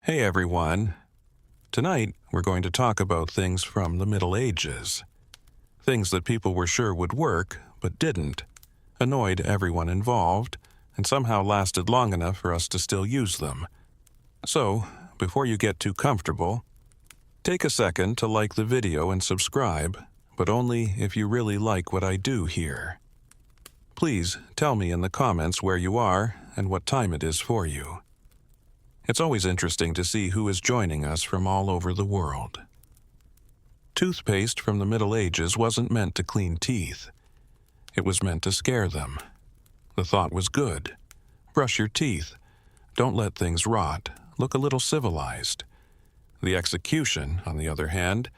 Hey everyone. Tonight we're going to talk about things from the Middle Ages. Things that people were sure would work, but didn't, annoyed everyone involved, and somehow lasted long enough for us to still use them. So, before you get too comfortable, take a second to like the video and subscribe, but only if you really like what I do here. Please tell me in the comments where you are and what time it is for you. It's always interesting to see who is joining us from all over the world. Toothpaste from the Middle Ages wasn't meant to clean teeth. It was meant to scare them. The thought was good. Brush your teeth. Don't let things rot. Look a little civilized. The execution, on the other hand,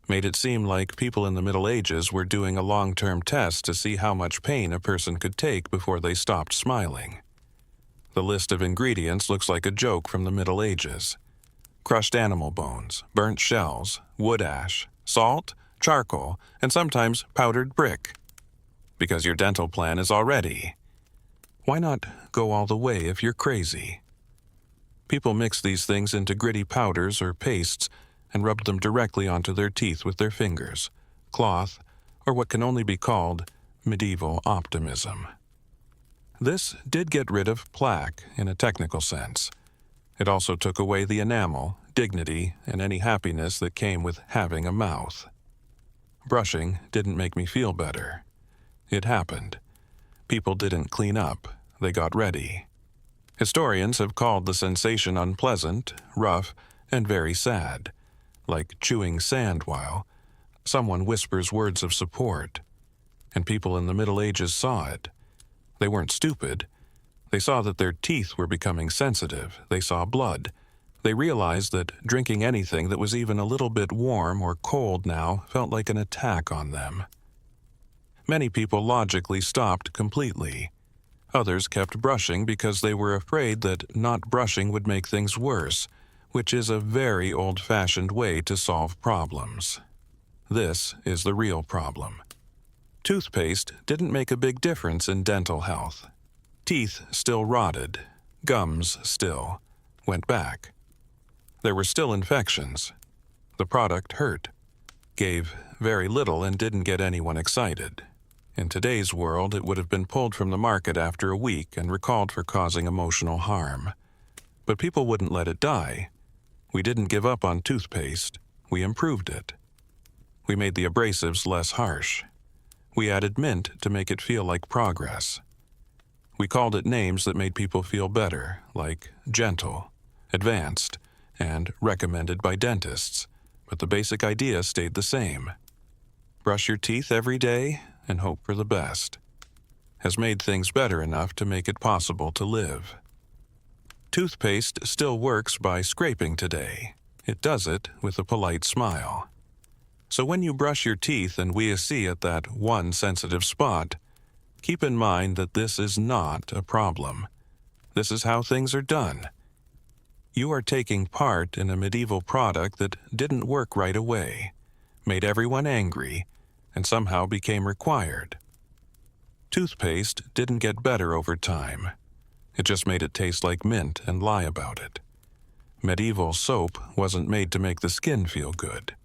made it seem like people in the Middle Ages were doing a long-term test to see how much pain a person could take before they stopped smiling. The list of ingredients looks like a joke from the Middle Ages. Crushed animal bones, burnt shells, wood ash, salt, charcoal, and sometimes powdered brick. Because your dental plan is all ready. Why not go all the way if you're crazy? People mix these things into gritty powders or pastes and rub them directly onto their teeth with their fingers, cloth, or what can only be called medieval optimism. This did get rid of plaque in a technical sense. It also took away the enamel, dignity, and any happiness that came with having a mouth. Brushing didn't make me feel better. It happened. People didn't clean up, they got ready. Historians have called the sensation unpleasant, rough, and very sad, like chewing sand while someone whispers words of support. And people in the Middle Ages saw it. They weren't stupid. They saw that their teeth were becoming sensitive. They saw blood. They realized that drinking anything that was even a little bit warm or cold now felt like an attack on them. Many people logically stopped completely. Others kept brushing because they were afraid that not brushing would make things worse, which is a very old-fashioned way to solve problems. This is the real problem. Toothpaste didn't make a big difference in dental health. Teeth still rotted. Gums still went back. There were still infections. The product hurt, gave very little, and didn't get anyone excited. In today's world, it would have been pulled from the market after a week and recalled for causing emotional harm. But people wouldn't let it die. We didn't give up on toothpaste. We improved it. We made the abrasives less harsh. We added mint to make it feel like progress. We called it names that made people feel better, like gentle, advanced, and recommended by dentists, but the basic idea stayed the same. Brush your teeth every day and hope for the best. Has made things better enough to make it possible to live. Toothpaste still works by scraping today. It does it with a polite smile. So when you brush your teeth and wheeze at that one sensitive spot, keep in mind that this is not a problem. This is how things are done. You are taking part in a medieval product that didn't work right away, made everyone angry, and somehow became required. Toothpaste didn't get better over time. It just made it taste like mint and lie about it. Medieval soap wasn't made to make the skin feel good.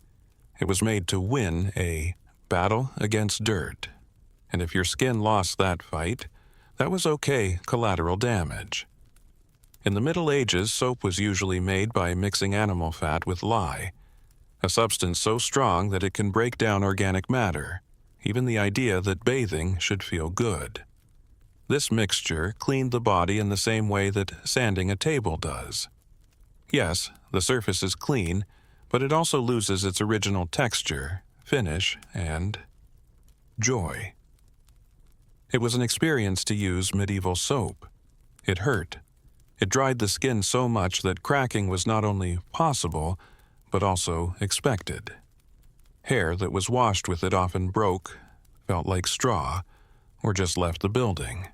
It was made to win a battle against dirt. And if your skin lost that fight, that was okay collateral damage. In the Middle Ages, soap was usually made by mixing animal fat with lye, a substance so strong that it can break down organic matter, even the idea that bathing should feel good. This mixture cleaned the body in the same way that sanding a table does. Yes, the surface is clean, but it also loses its original texture, finish, and joy. It was an experience to use medieval soap. It hurt. It dried the skin so much that cracking was not only possible, but also expected. Hair that was washed with it often broke, felt like straw, or just left the building.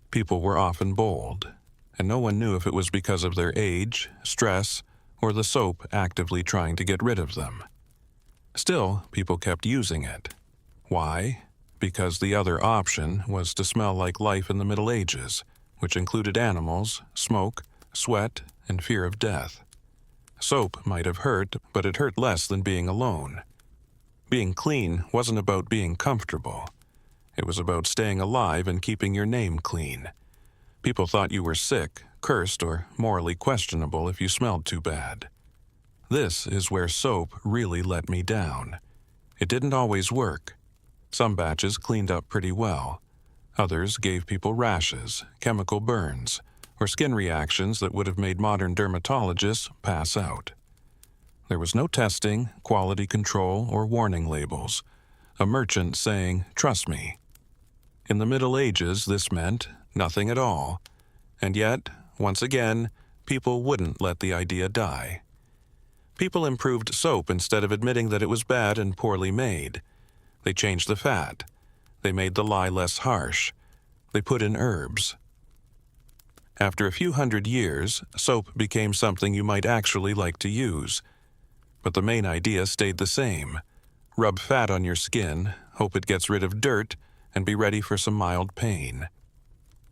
People were often bold, and no one knew if it was because of their age, stress, or the soap actively trying to get rid of them. Still, people kept using it. Why? Because the other option was to smell like life in the Middle Ages, which included animals, smoke, sweat, and fear of death. Soap might have hurt, but it hurt less than being alone. Being clean wasn't about being comfortable. It was about staying alive and keeping your name clean. People thought you were sick, cursed, or morally questionable if you smelled too bad. This is where soap really let me down. It didn't always work. Some batches cleaned up pretty well. Others gave people rashes, chemical burns, or skin reactions that would have made modern dermatologists pass out. There was no testing, quality control, or warning labels. A merchant saying, "Trust me." In the Middle Ages, this meant nothing at all. And yet, once again, people wouldn't let the idea die. People improved soap instead of admitting that it was bad and poorly made. They changed the fat. They made the lye less harsh. They put in herbs. After a few hundred years, soap became something you might actually like to use. But the main idea stayed the same. Rub fat on your skin, hope it gets rid of dirt, and be ready for some mild pain.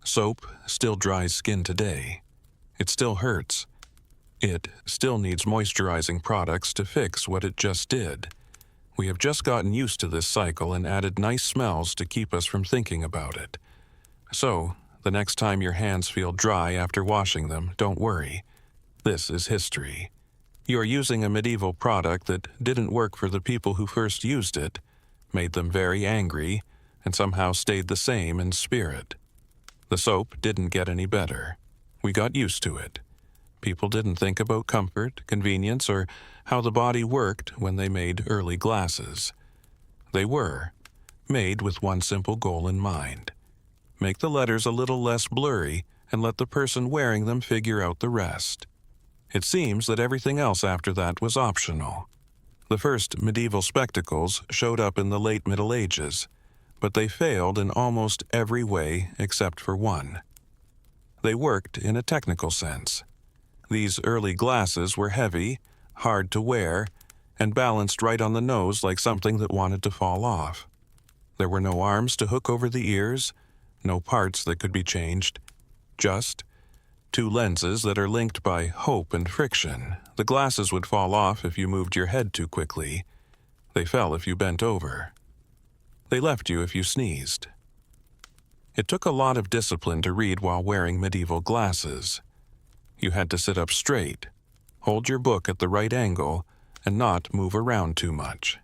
Soap still dries skin today. It still hurts. It still needs moisturizing products to fix what it just did. We have just gotten used to this cycle and added nice smells to keep us from thinking about it. So, the next time your hands feel dry after washing them, don't worry. This is history. You are using a medieval product that didn't work for the people who first used it, made them very angry, and somehow stayed the same in spirit. The soap didn't get any better. We got used to it. People didn't think about comfort, convenience, or how the body worked when they made early glasses. They were made with one simple goal in mind: make the letters a little less blurry and let the person wearing them figure out the rest. It seems that everything else after that was optional. The first medieval spectacles showed up in the late Middle Ages, but they failed in almost every way except for one. They worked in a technical sense. These early glasses were heavy, hard to wear, and balanced right on the nose like something that wanted to fall off. There were no arms to hook over the ears, no parts that could be changed, just two lenses that are linked by hope and friction. The glasses would fall off if you moved your head too quickly. They fell if you bent over. They left you if you sneezed. It took a lot of discipline to read while wearing medieval glasses. You had to sit up straight, hold your book at the right angle, and not move around too much.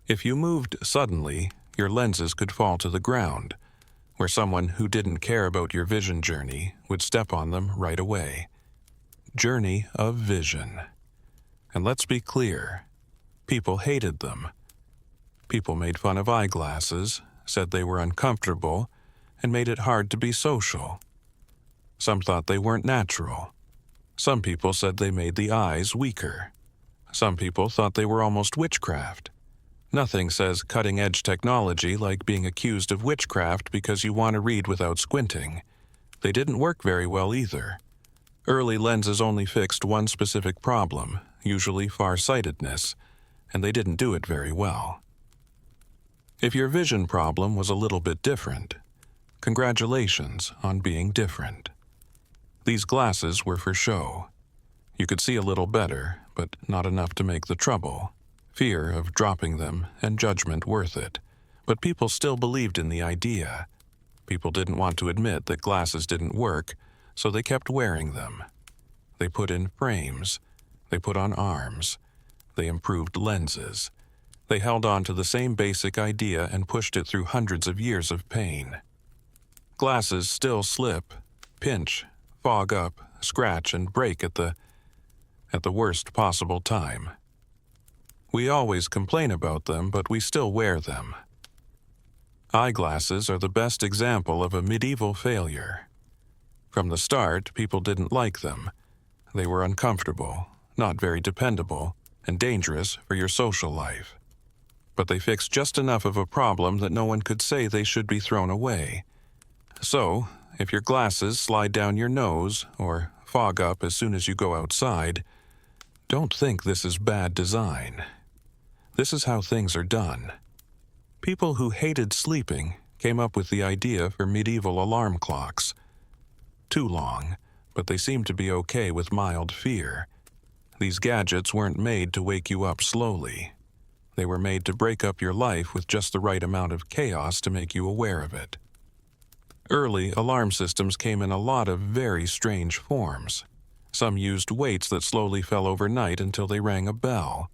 If you moved suddenly, your lenses could fall to the ground, where someone who didn't care about your vision journey would step on them right away. Journey of vision. And let's be clear, people hated them. People made fun of eyeglasses, said they were uncomfortable, and made it hard to be social. Some thought they weren't natural. Some people said they made the eyes weaker. Some people thought they were almost witchcraft. Nothing says cutting-edge technology like being accused of witchcraft because you want to read without squinting. They didn't work very well either. Early lenses only fixed one specific problem, usually farsightedness, and they didn't do it very well. If your vision problem was a little bit different, congratulations on being different. These glasses were for show. You could see a little better, but not enough to make the trouble. Fear of dropping them and judgment worth it. But people still believed in the idea. People didn't want to admit that glasses didn't work, so they kept wearing them. They put in frames. They put on arms. They improved lenses. They held on to the same basic idea and pushed it through hundreds of years of pain. Glasses still slip, pinch, fog up, scratch, and break at the worst possible time. We always complain about them, but we still wear them. Eyeglasses are the best example of a medieval failure. From the start, people didn't like them. They were uncomfortable, not very dependable, and dangerous for your social life. But they fixed just enough of a problem that no one could say they should be thrown away. So, if your glasses slide down your nose or fog up as soon as you go outside, don't think this is bad design. This is how things are done. People who hated sleeping came up with the idea for medieval alarm clocks. Too long, but they seemed to be okay with mild fear. These gadgets weren't made to wake you up slowly. They were made to break up your life with just the right amount of chaos to make you aware of it. Early alarm systems came in a lot of very strange forms. Some used weights that slowly fell overnight until they rang a bell.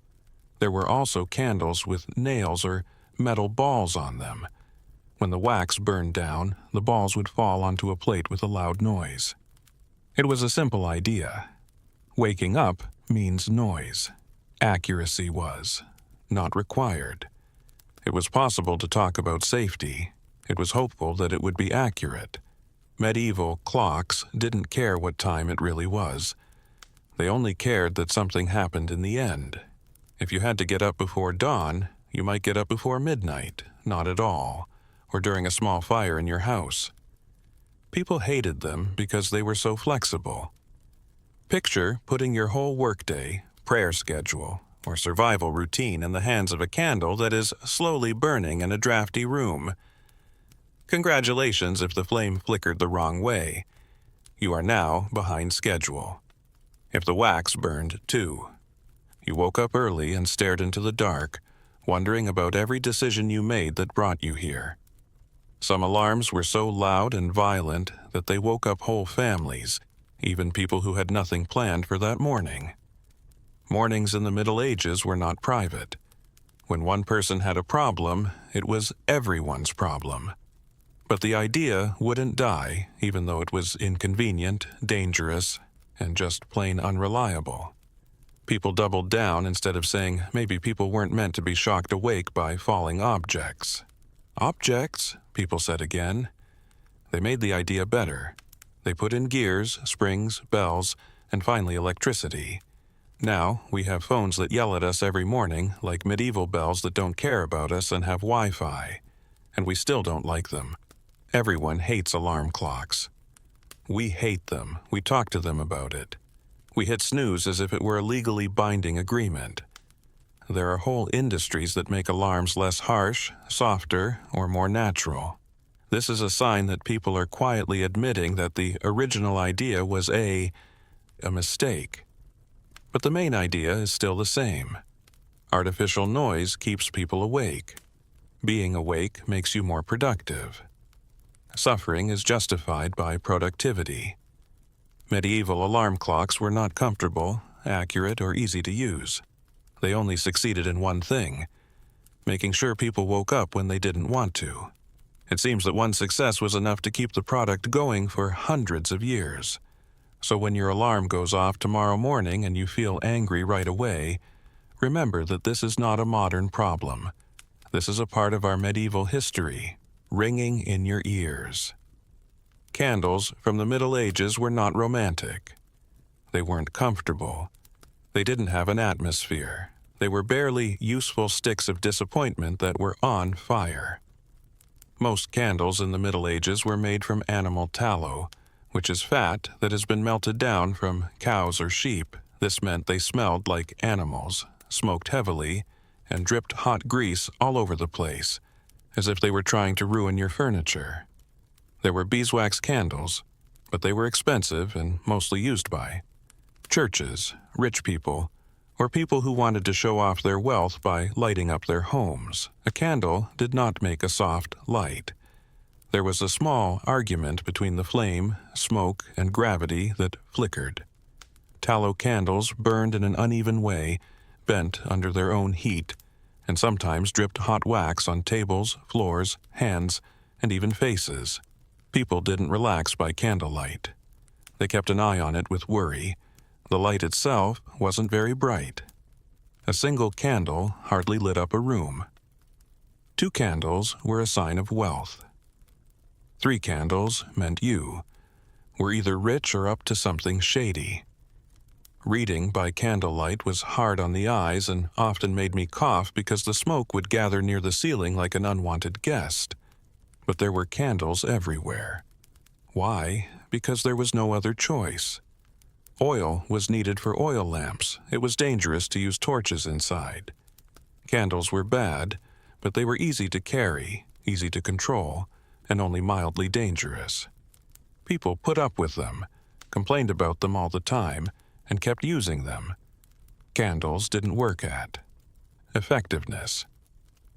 There were also candles with nails or metal balls on them. When the wax burned down, the balls would fall onto a plate with a loud noise. It was a simple idea. Waking up means noise. Accuracy was not required. It was possible to talk about safety. It was hopeful that it would be accurate. Medieval clocks didn't care what time it really was. They only cared that something happened in the end. If you had to get up before dawn, you might get up before midnight, not at all, or during a small fire in your house. People hated them because they were so flexible. Picture putting your whole workday, prayer schedule, or survival routine in the hands of a candle that is slowly burning in a drafty room. Congratulations if the flame flickered the wrong way. You are now behind schedule. If the wax burned too. You woke up early and stared into the dark, wondering about every decision you made that brought you here. Some alarms were so loud and violent that they woke up whole families, even people who had nothing planned for that morning. Mornings in the Middle Ages were not private. When one person had a problem, it was everyone's problem. But the idea wouldn't die, even though it was inconvenient, dangerous, and just plain unreliable. People doubled down instead of saying maybe people weren't meant to be shocked awake by falling objects. Objects, people said again. They made the idea better. They put in gears, springs, bells, and finally electricity. Now, we have phones that yell at us every morning, like medieval bells that don't care about us and have Wi-Fi. And we still don't like them. Everyone hates alarm clocks. We hate them. We talk to them about it. We hit snooze as if it were a legally binding agreement. There are whole industries that make alarms less harsh, softer, or more natural. This is a sign that people are quietly admitting that the original idea was a mistake. But the main idea is still the same. Artificial noise keeps people awake. Being awake makes you more productive. Suffering is justified by productivity. Medieval alarm clocks were not comfortable, accurate, or easy to use. They only succeeded in one thing, making sure people woke up when they didn't want to. It seems that one success was enough to keep the product going for hundreds of years. So when your alarm goes off tomorrow morning and you feel angry right away, remember that this is not a modern problem. This is a part of our medieval history, ringing in your ears. Candles from the Middle Ages were not romantic. They weren't comfortable. They didn't have an atmosphere. They were barely useful sticks of disappointment that were on fire. Most candles in the Middle Ages were made from animal tallow, which is fat that has been melted down from cows or sheep. This meant they smelled like animals, smoked heavily, and dripped hot grease all over the place, as if they were trying to ruin your furniture. There were beeswax candles, but they were expensive and mostly used by churches, rich people, or people who wanted to show off their wealth by lighting up their homes. A candle did not make a soft light. There was a small argument between the flame, smoke, and gravity that flickered. Tallow candles burned in an uneven way, bent under their own heat, and sometimes dripped hot wax on tables, floors, hands, and even faces. People didn't relax by candlelight. They kept an eye on it with worry. The light itself wasn't very bright. A single candle hardly lit up a room. 2 candles were a sign of wealth. 3 candles meant you were either rich or up to something shady. Reading by candlelight was hard on the eyes and often made me cough because the smoke would gather near the ceiling like an unwanted guest. But there were candles everywhere. Why? Because there was no other choice. Oil was needed for oil lamps. It was dangerous to use torches inside. Candles were bad, but they were easy to carry, easy to control, and only mildly dangerous. People put up with them, complained about them all the time, and kept using them. Candles didn't work at. Effectiveness.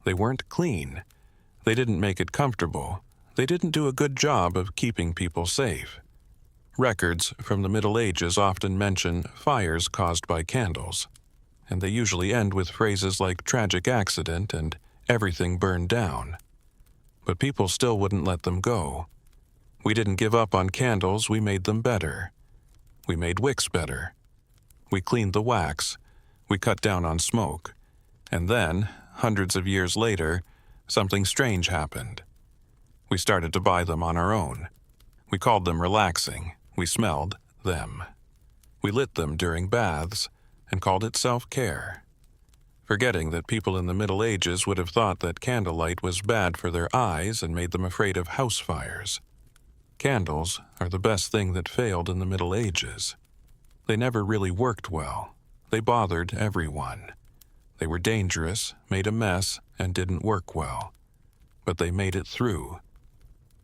They weren't clean. They didn't make it comfortable. They didn't do a good job of keeping people safe. Records from the Middle Ages often mention fires caused by candles, and they usually end with phrases like tragic accident and everything burned down. But people still wouldn't let them go. We didn't give up on candles, we made them better. We made wicks better. We cleaned the wax. We cut down on smoke. And then, hundreds of years later, something strange happened. We started to buy them on our own. We called them relaxing. We smelled them. We lit them during baths and called it self-care, forgetting that people in the Middle Ages would have thought that candlelight was bad for their eyes and made them afraid of house fires. Candles are the best thing that failed in the Middle Ages. They never really worked well. They bothered everyone. They were dangerous, made a mess, and didn't work well. But they made it through.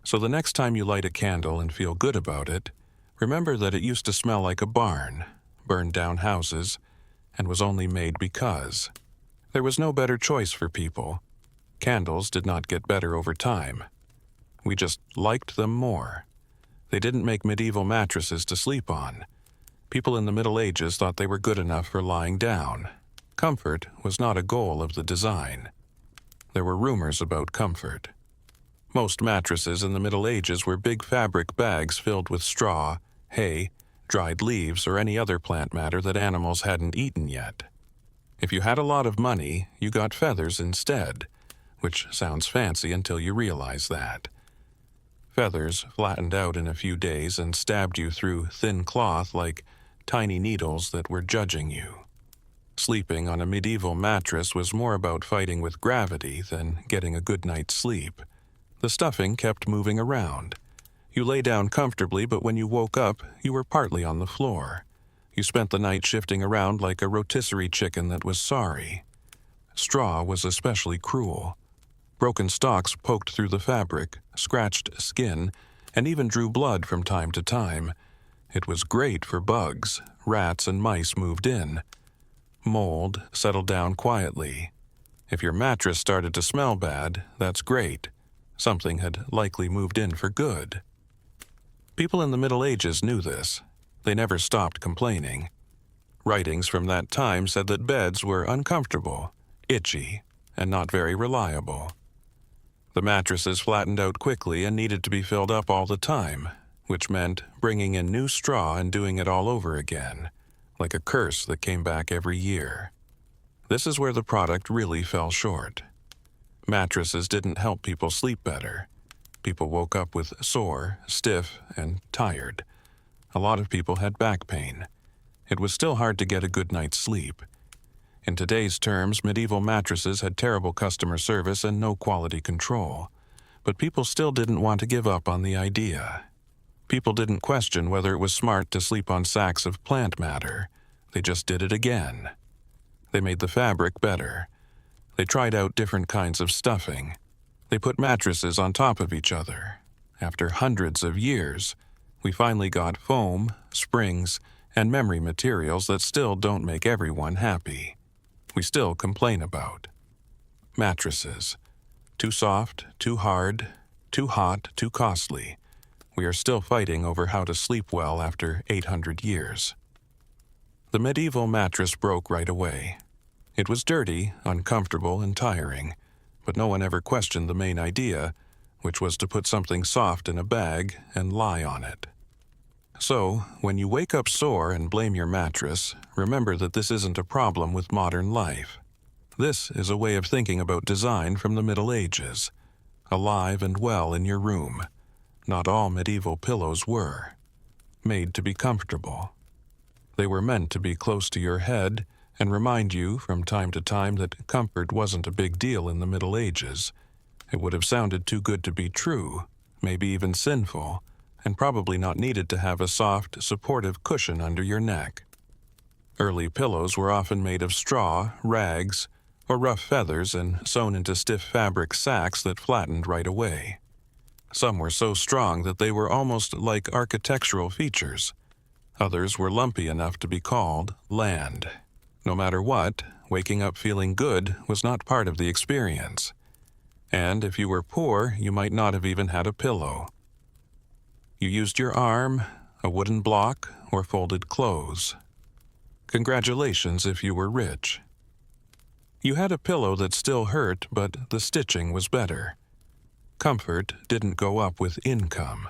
So the next time you light a candle and feel good about it, remember that it used to smell like a barn, burned down houses, and was only made because. There was no better choice for people. Candles did not get better over time. We just liked them more. They didn't make medieval mattresses to sleep on. People in the Middle Ages thought they were good enough for lying down. Comfort was not a goal of the design. There were rumors about comfort. Most mattresses in the Middle Ages were big fabric bags filled with straw, hay, dried leaves, or any other plant matter that animals hadn't eaten yet. If you had a lot of money, you got feathers instead, which sounds fancy until you realize that. Feathers flattened out in a few days and stabbed you through thin cloth like tiny needles that were judging you. Sleeping on a medieval mattress was more about fighting with gravity than getting a good night's sleep. The stuffing kept moving around. You lay down comfortably, but when you woke up, you were partly on the floor. You spent the night shifting around like a rotisserie chicken that was sorry. Straw was especially cruel. Broken stalks poked through the fabric, scratched skin, and even drew blood from time to time. It was great for bugs. Rats and mice moved in. Mold settled down quietly. If your mattress started to smell bad, that's great. Something had likely moved in for good. People in the Middle Ages knew this. They never stopped complaining. Writings from that time said that beds were uncomfortable, itchy, and not very reliable. The mattresses flattened out quickly and needed to be filled up all the time, which meant bringing in new straw and doing it all over again, like a curse that came back every year. This is where the product really fell short. Mattresses didn't help people sleep better. People woke up with sore, stiff, and tired. A lot of people had back pain. It was still hard to get a good night's sleep. In today's terms, medieval mattresses had terrible customer service and no quality control. But people still didn't want to give up on the idea. People didn't question whether it was smart to sleep on sacks of plant matter. They just did it again. They made the fabric better. They tried out different kinds of stuffing. They put mattresses on top of each other. After hundreds of years, we finally got foam, springs, and memory materials that still don't make everyone happy. We still complain about. Mattresses. Too soft, too hard, too hot, too costly. We are still fighting over how to sleep well after 800 years. The medieval mattress broke right away. It was dirty, uncomfortable, and tiring, but no one ever questioned the main idea, which was to put something soft in a bag and lie on it. So, when you wake up sore and blame your mattress, remember that this isn't a problem with modern life. This is a way of thinking about design from the Middle Ages, alive and well in your room. Not all medieval pillows were. Made to be comfortable. They were meant to be close to your head and remind you from time to time that comfort wasn't a big deal in the Middle Ages. It would have sounded too good to be true, maybe even sinful, and probably not needed to have a soft, supportive cushion under your neck. Early pillows were often made of straw, rags, or rough feathers and sewn into stiff fabric sacks that flattened right away. Some were so strong that they were almost like architectural features. Others were lumpy enough to be called land. No matter what, waking up feeling good was not part of the experience. And if you were poor, you might not have even had a pillow. You used your arm, a wooden block, or folded clothes. Congratulations if you were rich. You had a pillow that still hurt, but the stitching was better. Comfort didn't go up with income.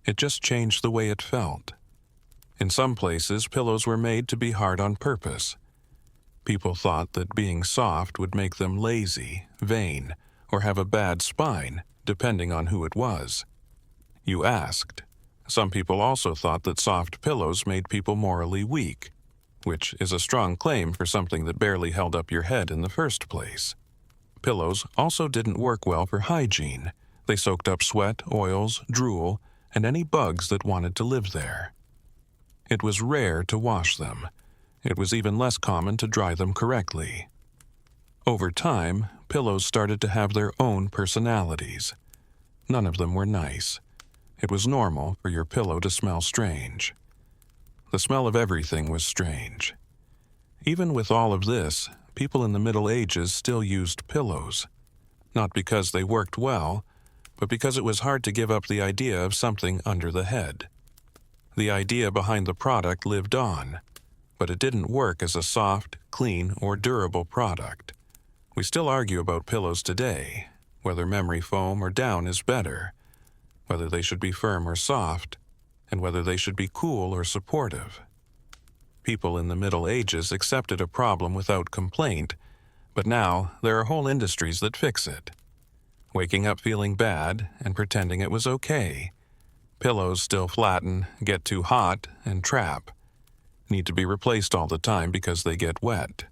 It just changed the way it felt. In some places, pillows were made to be hard on purpose. People thought that being soft would make them lazy, vain, or have a bad spine, depending on who it was. You asked. Some people also thought that soft pillows made people morally weak, which is a strong claim for something that barely held up your head in the first place. Pillows also didn't work well for hygiene. They soaked up sweat, oils, drool, and any bugs that wanted to live there. It was rare to wash them. It was even less common to dry them correctly. Over time, pillows started to have their own personalities. None of them were nice. It was normal for your pillow to smell strange. The smell of everything was strange. Even with all of this, people in the Middle Ages still used pillows. Not because they worked well, but because it was hard to give up the idea of something under the head. The idea behind the product lived on, but it didn't work as a soft, clean, or durable product. We still argue about pillows today, whether memory foam or down is better, whether they should be firm or soft, and whether they should be cool or supportive. People in the Middle Ages accepted a problem without complaint, but now there are whole industries that fix it. Waking up feeling bad and pretending it was okay. Pillows still flatten, get too hot, and trap. Need to be replaced all the time because they get wet.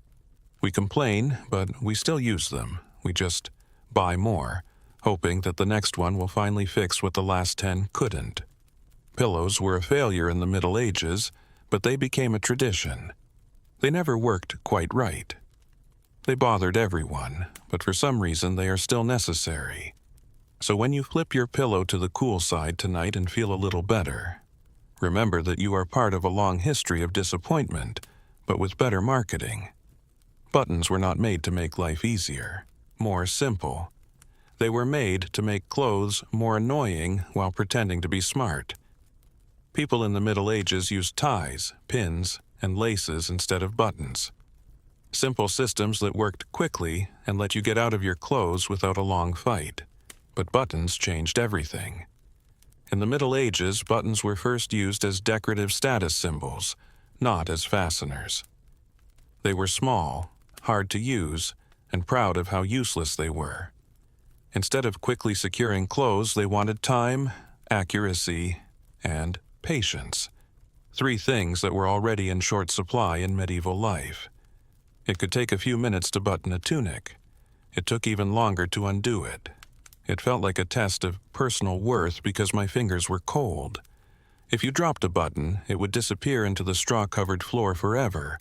We complain, but we still use them. We just buy more, hoping that the next one will finally fix what the last 10 couldn't. Pillows were a failure in the Middle Ages, but they became a tradition. They never worked quite right. They bothered everyone, but for some reason they are still necessary. So when you flip your pillow to the cool side tonight and feel a little better, remember that you are part of a long history of disappointment, but with better marketing. Buttons were not made to make life easier, more simple. They were made to make clothes more annoying while pretending to be smart. People in the Middle Ages used ties, pins, and laces instead of buttons. Simple systems that worked quickly and let you get out of your clothes without a long fight. But buttons changed everything. In the Middle Ages, buttons were first used as decorative status symbols, not as fasteners. They were small, hard to use, and proud of how useless they were. Instead of quickly securing clothes, they wanted time, accuracy, and patience. 3 things that were already in short supply in medieval life. It could take a few minutes to button a tunic. It took even longer to undo it. It felt like a test of personal worth because my fingers were cold. If you dropped a button, it would disappear into the straw-covered floor forever,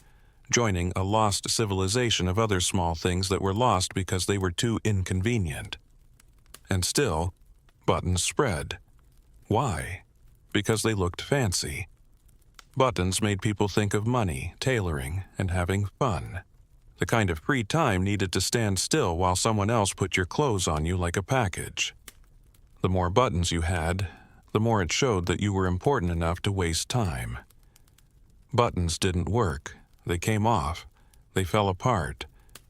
joining a lost civilization of other small things that were lost because they were too inconvenient. And still, buttons spread. Why? Because they looked fancy. Buttons made people think of money, tailoring, and having fun. The kind of free time needed to stand still while someone else put your clothes on you like a package. The more buttons you had, the more it showed that you were important enough to waste time. Buttons didn't work. They came off. They fell apart.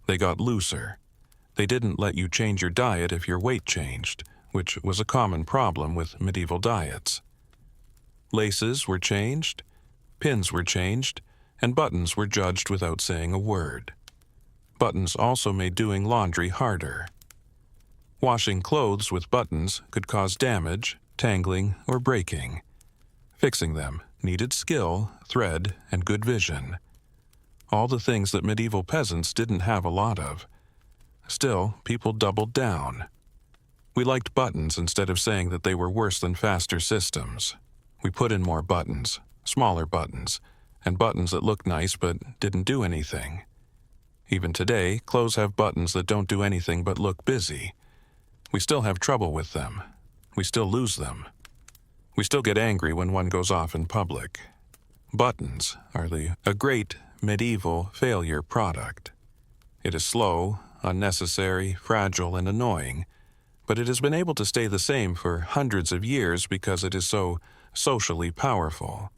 They got looser. They didn't let you change your diet if your weight changed, which was a common problem with medieval diets. Laces were changed, pins were changed, and buttons were judged without saying a word. Buttons also made doing laundry harder. Washing clothes with buttons could cause damage, tangling, or breaking. Fixing them needed skill, thread, and good vision. All the things that medieval peasants didn't have a lot of. Still, people doubled down. We liked buttons instead of saying that they were worse than faster systems. We put in more buttons, smaller buttons, and buttons that looked nice but didn't do anything. Even today, clothes have buttons that don't do anything but look busy. We still have trouble with them. We still lose them. We still get angry when one goes off in public. Buttons are a great medieval failure product. It is slow, unnecessary, fragile, and annoying, but it has been able to stay the same for hundreds of years because it is so socially powerful.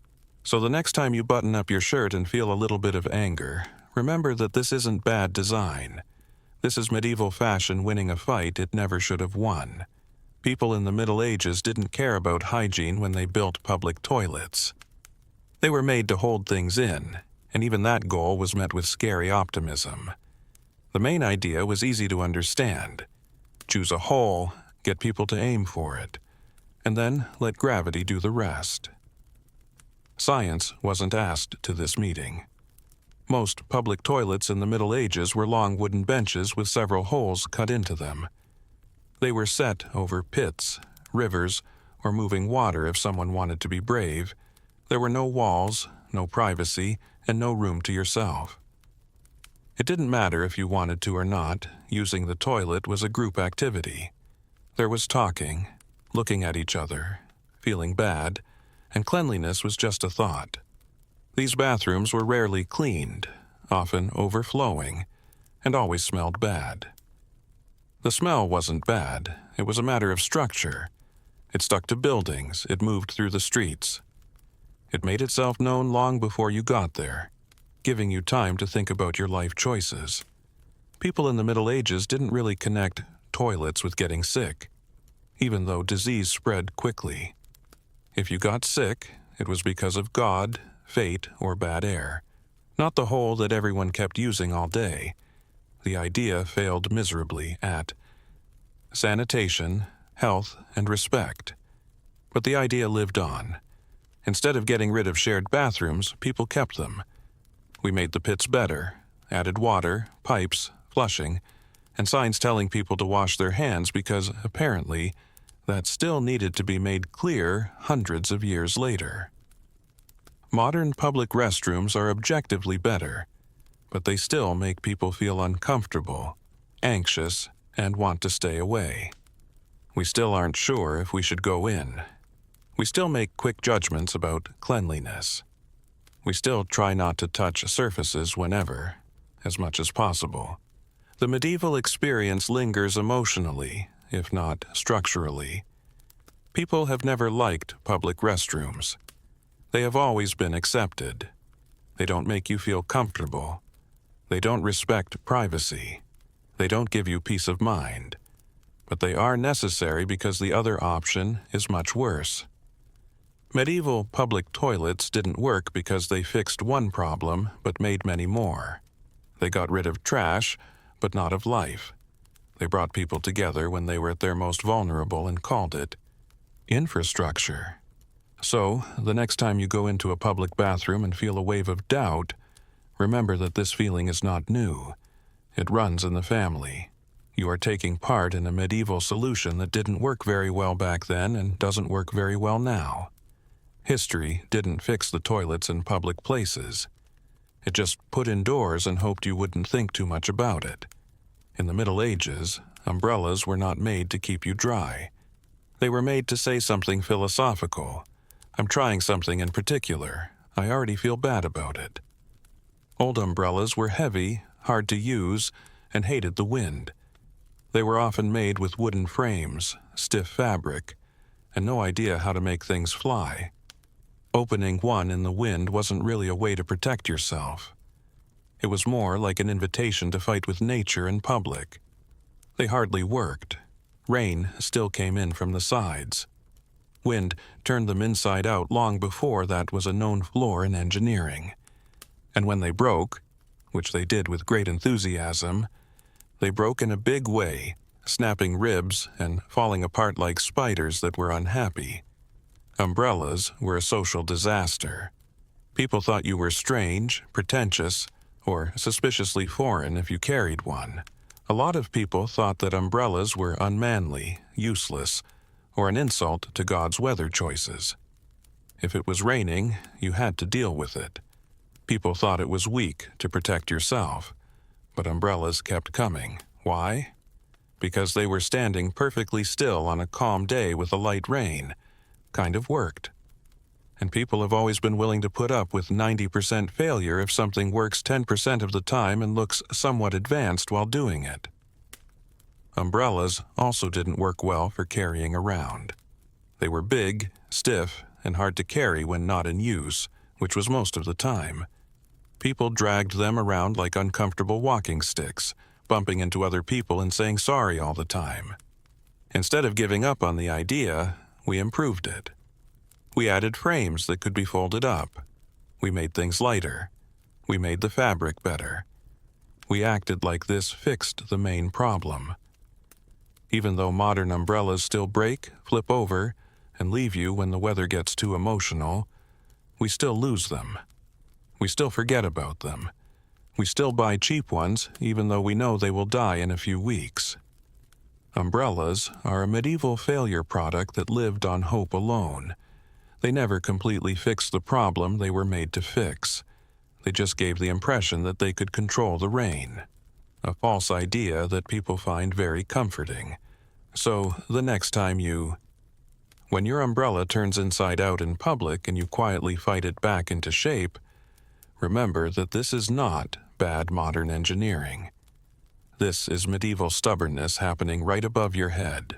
So the next time you button up your shirt and feel a little bit of anger, remember that this isn't bad design. This is medieval fashion winning a fight it never should have won. People in the Middle Ages didn't care about hygiene when they built public toilets. They were made to hold things in, and even that goal was met with scary optimism. The main idea was easy to understand. Choose a hole, get people to aim for it, and then let gravity do the rest. Science wasn't asked to this meeting. Most public toilets in the Middle Ages were long wooden benches with several holes cut into them. They were set over pits, rivers, or moving water if someone wanted to be brave. There were no walls, no privacy, and no room to yourself. It didn't matter if you wanted to or not, using the toilet was a group activity. There was talking, looking at each other, feeling bad, and cleanliness was just a thought. These bathrooms were rarely cleaned, often overflowing, and always smelled bad. The smell wasn't bad, it was a matter of structure. It stuck to buildings, it moved through the streets. It made itself known long before you got there, giving you time to think about your life choices. People in the Middle Ages didn't really connect toilets with getting sick, even though disease spread quickly. If you got sick, it was because of God, fate, or bad air, not the hole that everyone kept using all day. The idea failed miserably at sanitation, health, and respect. But the idea lived on. Instead of getting rid of shared bathrooms, people kept them. We made the pits better, added water, pipes, flushing, and signs telling people to wash their hands because, apparently, that still needed to be made clear hundreds of years later. Modern public restrooms are objectively better, but they still make people feel uncomfortable, anxious, and want to stay away. We still aren't sure if we should go in. We still make quick judgments about cleanliness. We still try not to touch surfaces whenever, as much as possible. The medieval experience lingers emotionally, if not structurally. People have never liked public restrooms. They have always been accepted. They don't make you feel comfortable. They don't respect privacy. They don't give you peace of mind. But they are necessary because the other option is much worse. Medieval public toilets didn't work because they fixed one problem but made many more. They got rid of trash, but not of life. They brought people together when they were at their most vulnerable and called it infrastructure. So, the next time you go into a public bathroom and feel a wave of doubt, remember that this feeling is not new. It runs in the family. You are taking part in a medieval solution that didn't work very well back then and doesn't work very well now. History didn't fix the toilets in public places. It just put indoors and hoped you wouldn't think too much about it. In the Middle Ages, umbrellas were not made to keep you dry. They were made to say something philosophical. I'm trying something in particular. I already feel bad about it. Old umbrellas were heavy, hard to use, and hated the wind. They were often made with wooden frames, stiff fabric, and no idea how to make things fly. Opening one in the wind wasn't really a way to protect yourself. It was more like an invitation to fight with nature in public. They hardly worked. Rain still came in from the sides. Wind turned them inside out long before that was a known flaw in engineering. And when they broke, which they did with great enthusiasm, they broke in a big way, snapping ribs and falling apart like spiders that were unhappy. Umbrellas were a social disaster. People thought you were strange, pretentious, or suspiciously foreign if you carried one. A lot of people thought that umbrellas were unmanly, useless, or an insult to God's weather choices. If it was raining, you had to deal with it. People thought it was weak to protect yourself, but umbrellas kept coming. Why? Because they were standing perfectly still on a calm day with a light rain. Kind of worked. and people have always been willing to put up with 90% failure if something works 10% of the time and looks somewhat advanced while doing it. Umbrellas also didn't work well for carrying around. They were big, stiff, and hard to carry when not in use, which was most of the time. People dragged them around like uncomfortable walking sticks, bumping into other people and saying sorry all the time. Instead of giving up on the idea, we improved it. We added frames that could be folded up. We made things lighter. We made the fabric better. We acted like this fixed the main problem. Even though modern umbrellas still break, flip over, and leave you when the weather gets too emotional, we still lose them. We still forget about them. We still buy cheap ones, even though we know they will die in a few weeks. Umbrellas are a medieval failure product that lived on hope alone. They never completely fixed the problem they were made to fix. They just gave the impression that they could control the rain. A false idea that people find very comforting. So, the next time when your umbrella turns inside out in public and you quietly fight it back into shape, remember that this is not bad modern engineering. This is medieval stubbornness happening right above your head.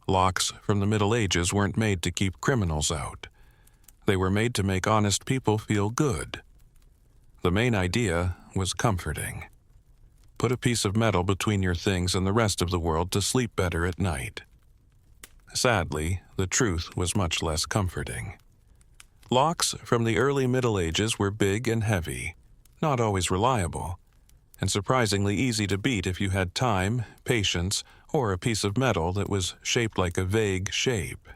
Locks from the Middle Ages weren't made to keep criminals out. They were made to make honest people feel good. The main idea was comforting. Put a piece of metal between your things and the rest of the world to sleep better at night. Sadly, the truth was much less comforting. Locks from the early Middle Ages were big and heavy, not always reliable, and surprisingly easy to beat if you had time, patience, or a piece of metal that was shaped like a vague shape.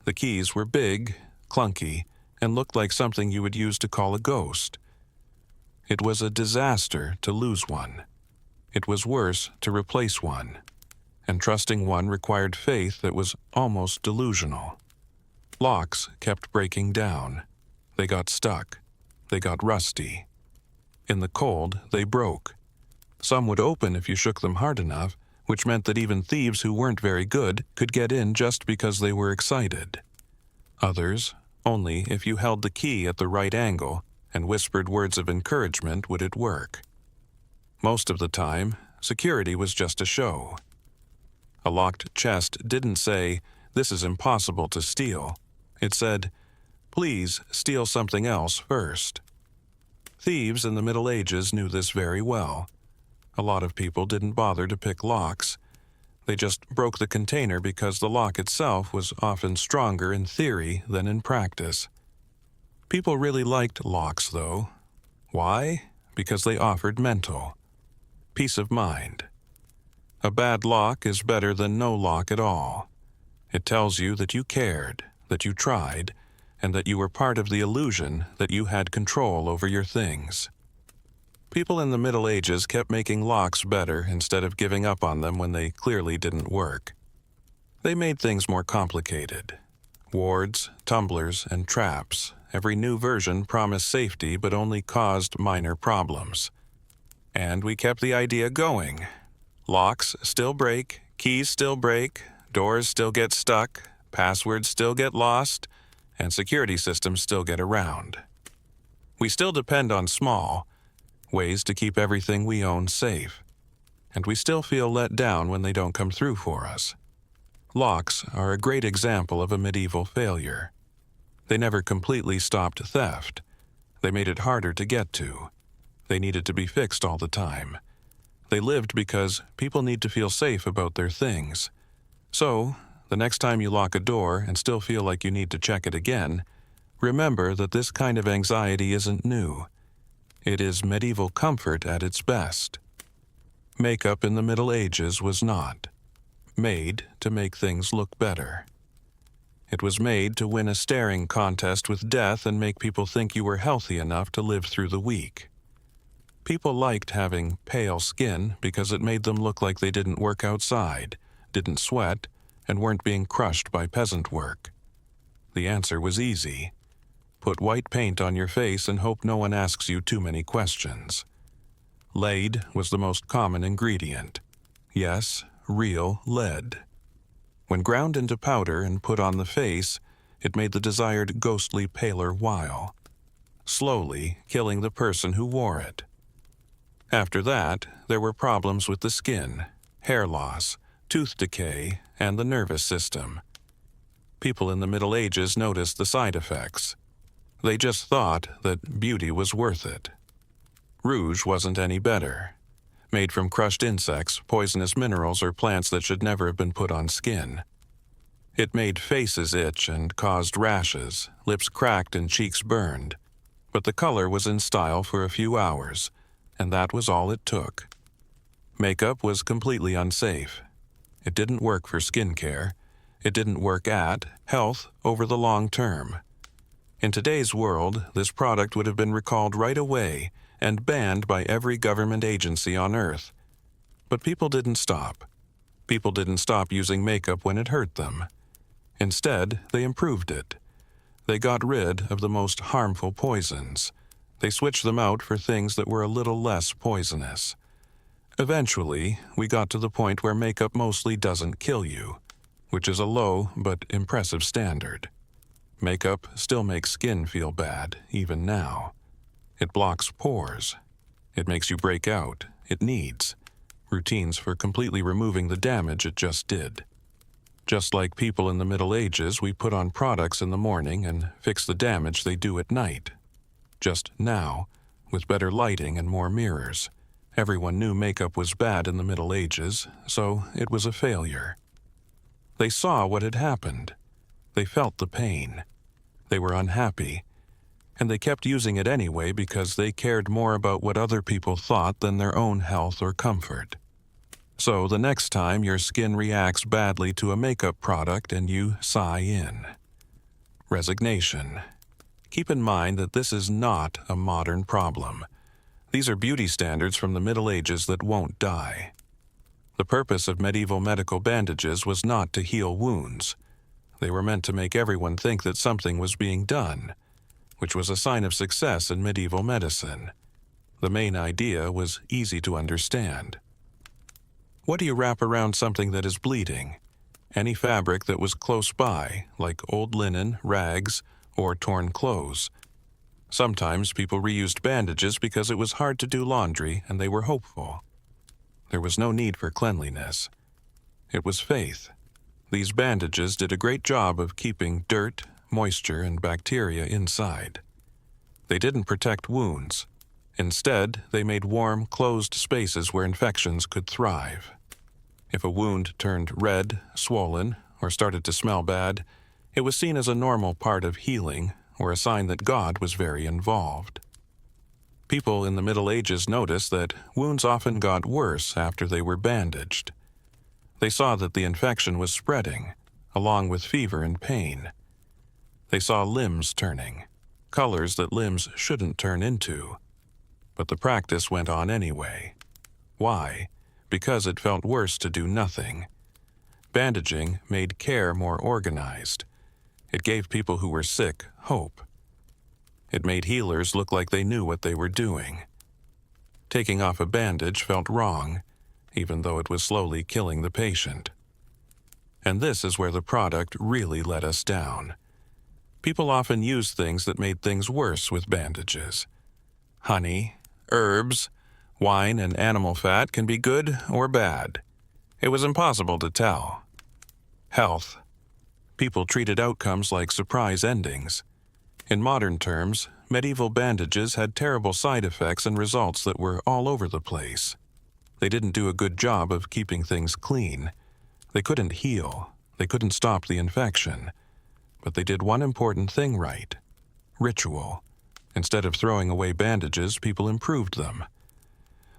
The keys were big, clunky, and looked like something you would use to call a ghost. It was a disaster to lose one. It was worse to replace one, and trusting one required faith that was almost delusional. Locks kept breaking down. They got stuck. They got rusty. In the cold, they broke. Some would open if you shook them hard enough, which meant that even thieves who weren't very good could get in just because they were excited. Others, only if you held the key at the right angle and whispered words of encouragement would it work. Most of the time, security was just a show. A locked chest didn't say, "This is impossible to steal." It said, "Please steal something else first." Thieves in the Middle Ages knew this very well. A lot of people didn't bother to pick locks. They just broke the container because the lock itself was often stronger in theory than in practice. People really liked locks, though. Why? Because they offered mental peace of mind. A bad lock is better than no lock at all. It tells you that you cared, that you tried, and that you were part of the illusion that you had control over your things. People in the Middle Ages kept making locks better instead of giving up on them when they clearly didn't work. They made things more complicated. Wards, tumblers, and traps. Every new version promised safety but only caused minor problems. And we kept the idea going. Locks still break, keys still break, doors still get stuck, passwords still get lost, and security systems still get around. We still depend on small ways to keep everything we own safe, and we still feel let down when they don't come through for us. Locks are a great example of a medieval failure. They never completely stopped theft. They made it harder to get to. They needed to be fixed all the time. They lived because people need to feel safe about their things. So, the next time you lock a door and still feel like you need to check it again, remember that this kind of anxiety isn't new. It is medieval comfort at its best. Makeup in the Middle Ages was not made to make things look better. It was made to win a staring contest with death and make people think you were healthy enough to live through the week. People liked having pale skin because it made them look like they didn't work outside, didn't sweat, and weren't being crushed by peasant work. The answer was easy. Put white paint on your face and hope no one asks you too many questions. Lead was the most common ingredient. Yes, real lead. When ground into powder and put on the face, it made the desired ghostly paler while, slowly killing the person who wore it. After that, there were problems with the skin, hair loss, tooth decay, and the nervous system. People in the Middle Ages noticed the side effects. They just thought that beauty was worth it. Rouge wasn't any better. Made from crushed insects, poisonous minerals, or plants that should never have been put on skin. It made faces itch and caused rashes, lips cracked and cheeks burned. But the color was in style for a few hours, and that was all it took. Makeup was completely unsafe. It didn't work for skincare. It didn't work at health over the long term. In today's world, this product would have been recalled right away and banned by every government agency on Earth. But people didn't stop. People didn't stop using makeup when it hurt them. Instead, they improved it. They got rid of the most harmful poisons. They switched them out for things that were a little less poisonous. Eventually, we got to the point where makeup mostly doesn't kill you, which is a low but impressive standard. Makeup still makes skin feel bad, even now. It blocks pores. It makes you break out. It needs routines for completely removing the damage it just did. Just like people in the Middle Ages, we put on products in the morning and fix the damage they do at night. Just now, with better lighting and more mirrors. Everyone knew makeup was bad in the Middle Ages, so it was a failure. They saw what had happened. They felt the pain. They were unhappy. And they kept using it anyway because they cared more about what other people thought than their own health or comfort. So the next time your skin reacts badly to a makeup product and you sigh in. Resignation. Keep in mind that this is not a modern problem. These are beauty standards from the Middle Ages that won't die. The purpose of medieval medical bandages was not to heal wounds. They were meant to make everyone think that something was being done, which was a sign of success in medieval medicine. The main idea was easy to understand. What do you wrap around something that is bleeding? Any fabric that was close by, like old linen, rags, or torn clothes. Sometimes people reused bandages because it was hard to do laundry and they were hopeful. There was no need for cleanliness. It was faith. These bandages did a great job of keeping dirt, moisture, and bacteria inside. They didn't protect wounds. Instead, they made warm, closed spaces where infections could thrive. If a wound turned red, swollen, or started to smell bad, it was seen as a normal part of healing or a sign that God was very involved. People in the Middle Ages noticed that wounds often got worse after they were bandaged. They saw that the infection was spreading, along with fever and pain. They saw limbs turning, colors that limbs shouldn't turn into. But the practice went on anyway. Why? Because it felt worse to do nothing. Bandaging made care more organized. It gave people who were sick hope. It made healers look like they knew what they were doing. Taking off a bandage felt wrong, even though it was slowly killing the patient. And this is where the product really let us down. People often used things that made things worse with bandages. Honey, herbs, wine, and animal fat can be good or bad. It was impossible to tell. Health. People treated outcomes like surprise endings. In modern terms, medieval bandages had terrible side effects and results that were all over the place. They didn't do a good job of keeping things clean. They couldn't heal. They couldn't stop the infection. But they did one important thing right. Ritual. Instead of throwing away bandages, people improved them.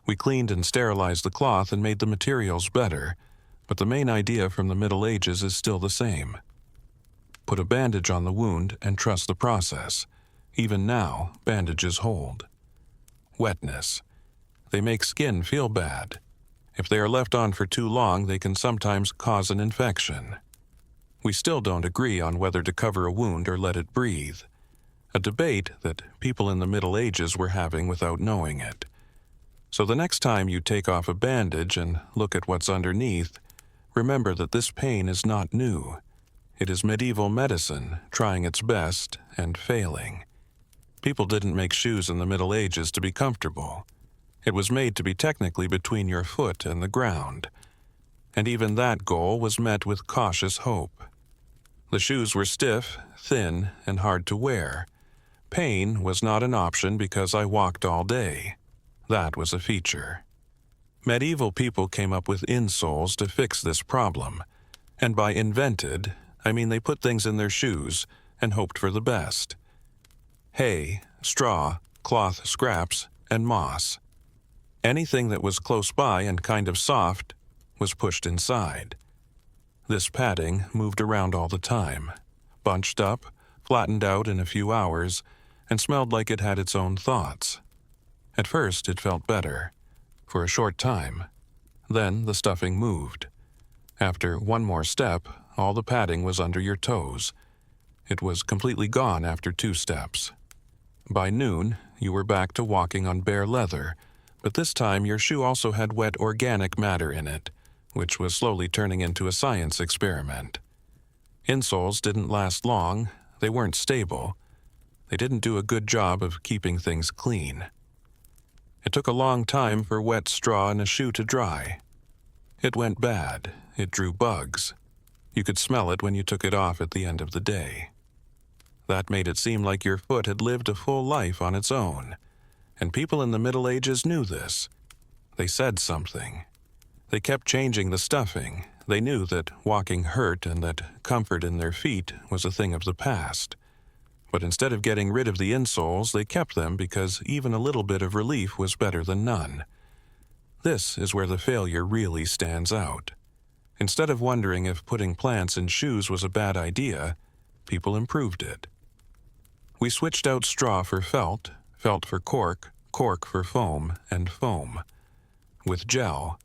We cleaned and sterilized the cloth and made the materials better, but the main idea from the Middle Ages is still the same. Put a bandage on the wound and trust the process. Even now, bandages hold. Wetness. They make skin feel bad. If they are left on for too long, they can sometimes cause an infection. We still don't agree on whether to cover a wound or let it breathe. A debate that people in the Middle Ages were having without knowing it. So the next time you take off a bandage and look at what's underneath, remember that this pain is not new. It is medieval medicine trying its best and failing. People didn't make shoes in the Middle Ages to be comfortable. It was made to be technically between your foot and the ground. And even that goal was met with cautious hope. The shoes were stiff, thin, and hard to wear. Pain was not an option because I walked all day. That was a feature. Medieval people came up with insoles to fix this problem. And by invented, I mean they put things in their shoes and hoped for the best. Hay, straw, cloth scraps, and moss. Anything that was close by and kind of soft was pushed inside. This padding moved around all the time, bunched up, flattened out in a few hours, and smelled like it had its own thoughts. At first it felt better, for a short time. Then the stuffing moved. After one more step, all the padding was under your toes. It was completely gone after 2 steps. By noon, you were back to walking on bare leather, but this time your shoe also had wet organic matter in it, which was slowly turning into a science experiment. Insoles didn't last long, they weren't stable. They didn't do a good job of keeping things clean. It took a long time for wet straw in a shoe to dry. It went bad, it drew bugs. You could smell it when you took it off at the end of the day. That made it seem like your foot had lived a full life on its own. And people in the Middle Ages knew this. They said something. They kept changing the stuffing. They knew that walking hurt and that comfort in their feet was a thing of the past. But instead of getting rid of the insoles, they kept them because even a little bit of relief was better than none. This is where the failure really stands out. Instead of wondering if putting plants in shoes was a bad idea, people improved it. We switched out straw for felt, felt for cork, cork for foam, and foam. With gel,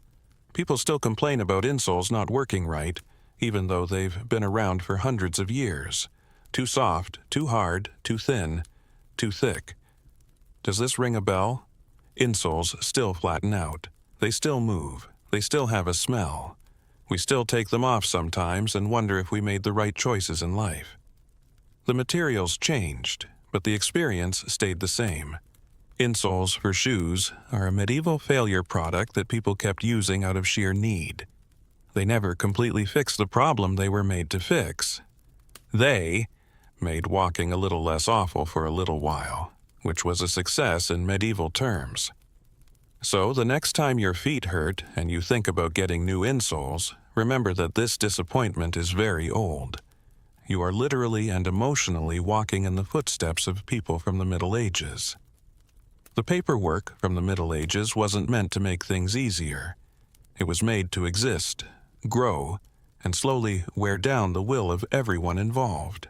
people still complain about insoles not working right, even though they've been around for hundreds of years. Too soft, too hard, too thin, too thick. Does this ring a bell? Insoles still flatten out. They still move. They still have a smell. We still take them off sometimes and wonder if we made the right choices in life. The materials changed, but the experience stayed the same. Insoles for shoes are a medieval failure product that people kept using out of sheer need. They never completely fixed the problem they were made to fix. They made walking a little less awful for a little while, which was a success in medieval terms. So the next time your feet hurt and you think about getting new insoles, remember that this disappointment is very old. You are literally and emotionally walking in the footsteps of people from the Middle Ages. The paperwork from the Middle Ages wasn't meant to make things easier. It was made to exist, grow, and slowly wear down the will of everyone involved.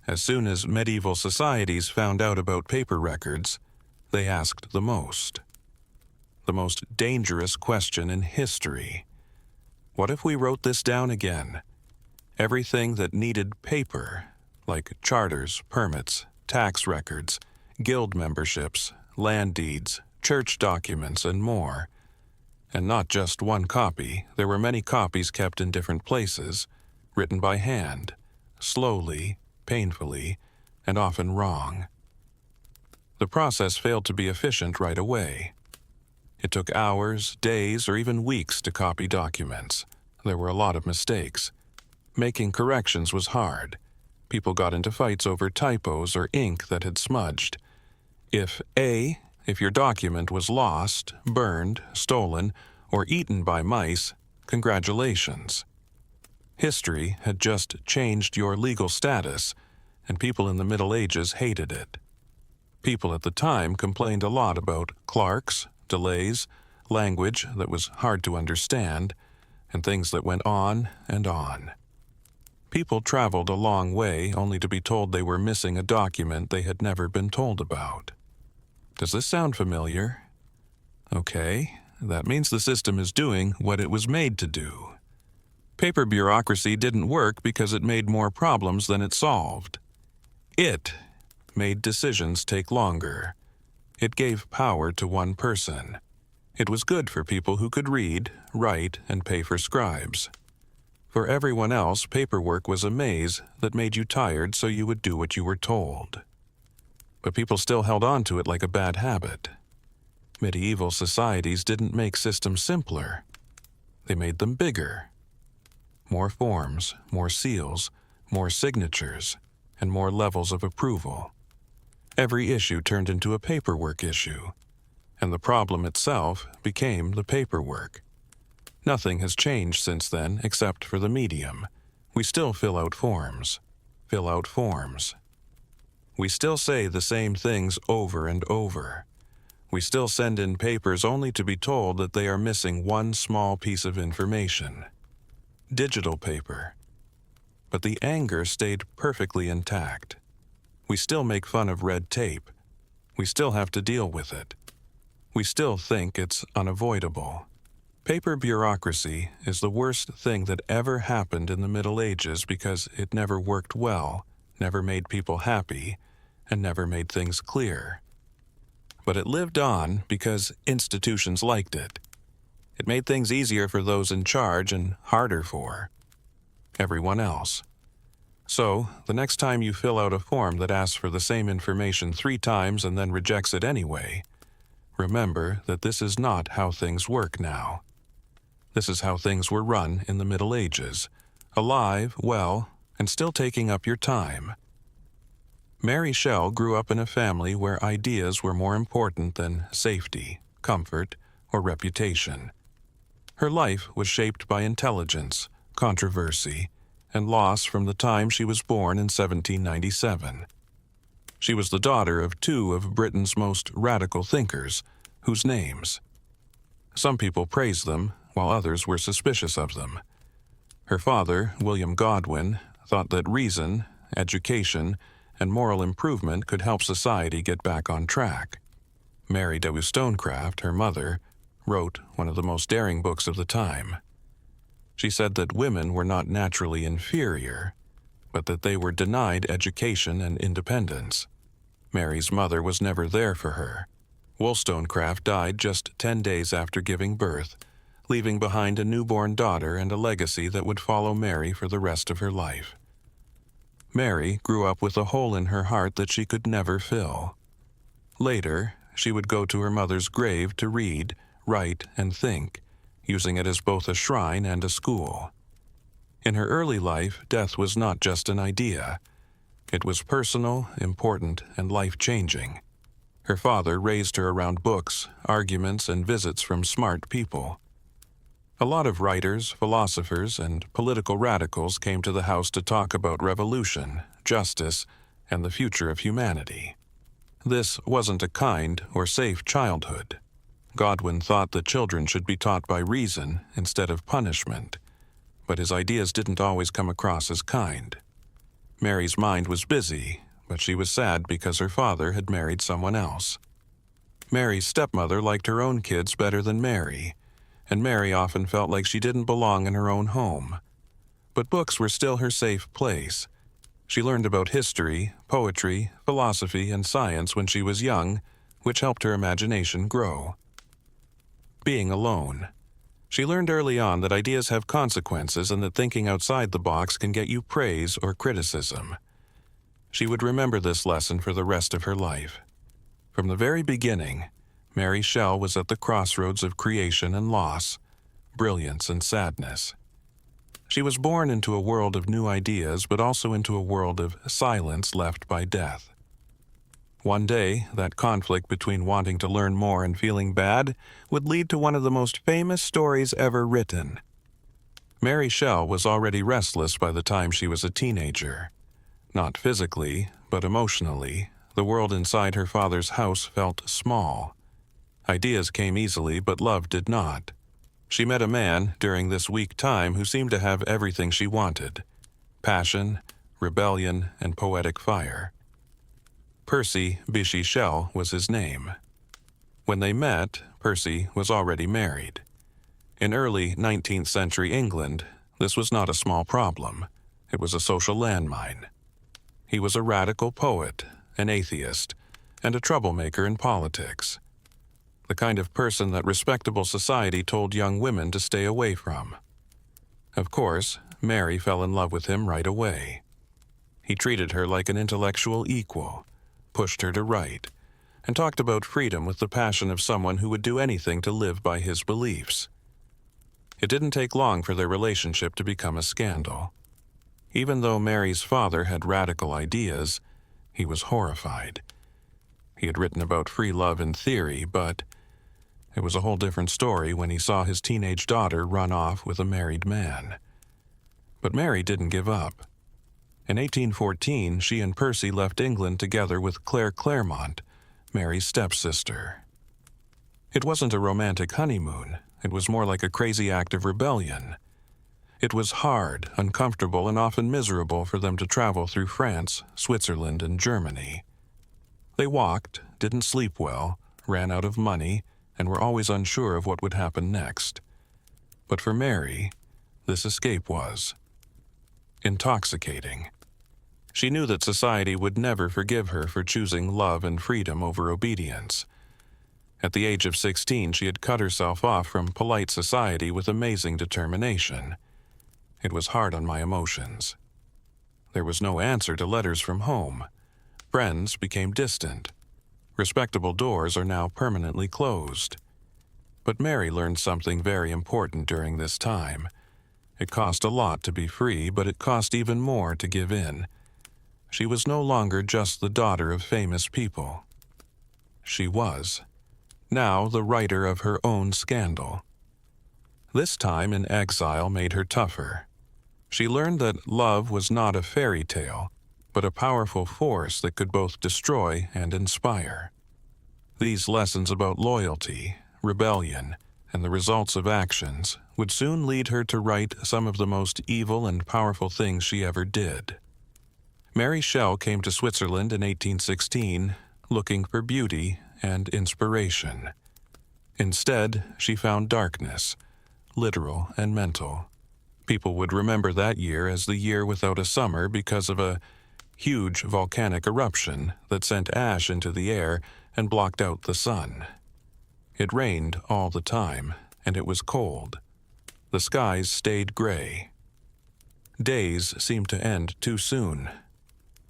As soon as medieval societies found out about paper records, they asked the most dangerous question in history. What if we wrote this down again? Everything that needed paper, like charters, permits, tax records, guild memberships, land deeds, church documents, and more. And not just one copy, there were many copies kept in different places, written by hand, slowly, painfully, and often wrong. The process failed to be efficient right away. It took hours, days, or even weeks to copy documents. There were a lot of mistakes. Making corrections was hard. People got into fights over typos or ink that had smudged. If your document was lost, burned, stolen, or eaten by mice, congratulations. History had just changed your legal status, and people in the Middle Ages hated it. People at the time complained a lot about clerks, delays, language that was hard to understand, and things that went on and on. People traveled a long way only to be told they were missing a document they had never been told about. Does this sound familiar? Okay, that means the system is doing what it was made to do. Paper bureaucracy didn't work because it made more problems than it solved. It made decisions take longer. It gave power to one person. It was good for people who could read, write, and pay for scribes. For everyone else, paperwork was a maze that made you tired so you would do what you were told. But people still held on to it like a bad habit. Medieval societies didn't make systems simpler. They made them bigger. More forms, more seals, more signatures, and more levels of approval. Every issue turned into a paperwork issue, and the problem itself became the paperwork. Nothing has changed since then except for the medium. We still fill out forms. Fill out forms. We still say the same things over and over. We still send in papers only to be told that they are missing one small piece of information. Digital paper. But the anger stayed perfectly intact. We still make fun of red tape. We still have to deal with it. We still think it's unavoidable. Paper bureaucracy is the worst thing that ever happened in the Middle Ages because it never worked well, never made people happy, and never made things clear. But it lived on because institutions liked it. It made things easier for those in charge and harder for everyone else. So, the next time you fill out a form that asks for the same information 3 times and then rejects it anyway, remember that this is not how things work now. This is how things were run in the Middle Ages, alive, well, and still taking up your time. Mary Shell grew up in a family where ideas were more important than safety, comfort, or reputation. Her life was shaped by intelligence, controversy, and loss from the time she was born in 1797. She was the daughter of 2 of Britain's most radical thinkers, whose names. Some people praised them, while others were suspicious of them. Her father, William Godwin, thought that reason, education, and moral improvement could help society get back on track. Mary de Wollstonecraft, her mother, wrote one of the most daring books of the time. She said that women were not naturally inferior, but that they were denied education and independence. Mary's mother was never there for her. Wollstonecraft died just 10 days after giving birth, leaving behind a newborn daughter and a legacy that would follow Mary for the rest of her life. Mary grew up with a hole in her heart that she could never fill. Later, she would go to her mother's grave to read, write, and think, using it as both a shrine and a school. In her early life, death was not just an idea. It was personal, important, and life-changing. Her father raised her around books, arguments, and visits from smart people. A lot of writers, philosophers, and political radicals came to the house to talk about revolution, justice, and the future of humanity. This wasn't a kind or safe childhood. Godwin thought that children should be taught by reason instead of punishment, but his ideas didn't always come across as kind. Mary's mind was busy, but she was sad because her father had married someone else. Mary's stepmother liked her own kids better than Mary, and Mary often felt like she didn't belong in her own home. But books were still her safe place. She learned about history, poetry, philosophy, and science when she was young, which helped her imagination grow. Being alone. She learned early on that ideas have consequences and that thinking outside the box can get you praise or criticism. She would remember this lesson for the rest of her life. From the very beginning, Mary Shell was at the crossroads of creation and loss, brilliance and sadness. She was born into a world of new ideas, but also into a world of silence left by death. One day, that conflict between wanting to learn more and feeling bad would lead to one of the most famous stories ever written. Mary Shell was already restless by the time she was a teenager. Not physically, but emotionally, the world inside her father's house felt small. Ideas came easily, but love did not. She met a man during this weak time who seemed to have everything she wanted: passion, rebellion, and poetic fire. Percy Bysshe Shell was his name. When they met, Percy was already married. In early 19th century England, this was not a small problem. It was a social landmine. He was a radical poet, an atheist, and a troublemaker in politics. The kind of person that respectable society told young women to stay away from. Of course, Mary fell in love with him right away. He treated her like an intellectual equal, pushed her to write, and talked about freedom with the passion of someone who would do anything to live by his beliefs. It didn't take long for their relationship to become a scandal. Even though Mary's father had radical ideas, he was horrified. He had written about free love in theory, but it was a whole different story when he saw his teenage daughter run off with a married man. But Mary didn't give up. In 1814, she and Percy left England together with Claire Claremont, Mary's stepsister. It wasn't a romantic honeymoon. It was more like a crazy act of rebellion. It was hard, uncomfortable, and often miserable for them to travel through France, Switzerland, and Germany. They walked, didn't sleep well, ran out of money, and were always unsure of what would happen next. But for Mary, this escape was intoxicating. She knew that society would never forgive her for choosing love and freedom over obedience. At the age of 16, she had cut herself off from polite society with amazing determination. It was hard on my emotions. There was no answer to letters from home. Friends became distant. Respectable doors are now permanently closed. But Mary learned something very important during this time. It cost a lot to be free, but it cost even more to give in. She was no longer just the daughter of famous people. She was now the writer of her own scandal. This time in exile made her tougher. She learned that love was not a fairy tale, but a powerful force that could both destroy and inspire. These lessons about loyalty, rebellion, and the results of actions would soon lead her to write some of the most evil and powerful things she ever did. Mary Shell came to Switzerland in 1816, looking for beauty and inspiration. Instead, she found darkness, literal and mental. People would remember that year as the year without a summer because of a huge volcanic eruption that sent ash into the air and blocked out the sun. It rained all the time, and it was cold. The skies stayed gray. Days seemed to end too soon.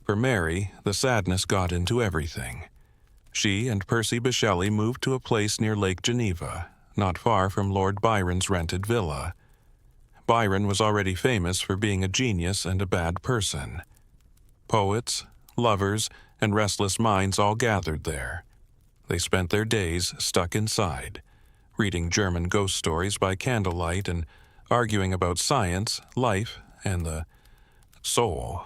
For Mary, the sadness got into everything. She and Percy Bysshe moved to a place near Lake Geneva, not far from Lord Byron's rented villa. Byron was already famous for being a genius and a bad person. Poets, lovers, and restless minds all gathered there. They spent their days stuck inside, reading German ghost stories by candlelight and arguing about science, life, and the soul.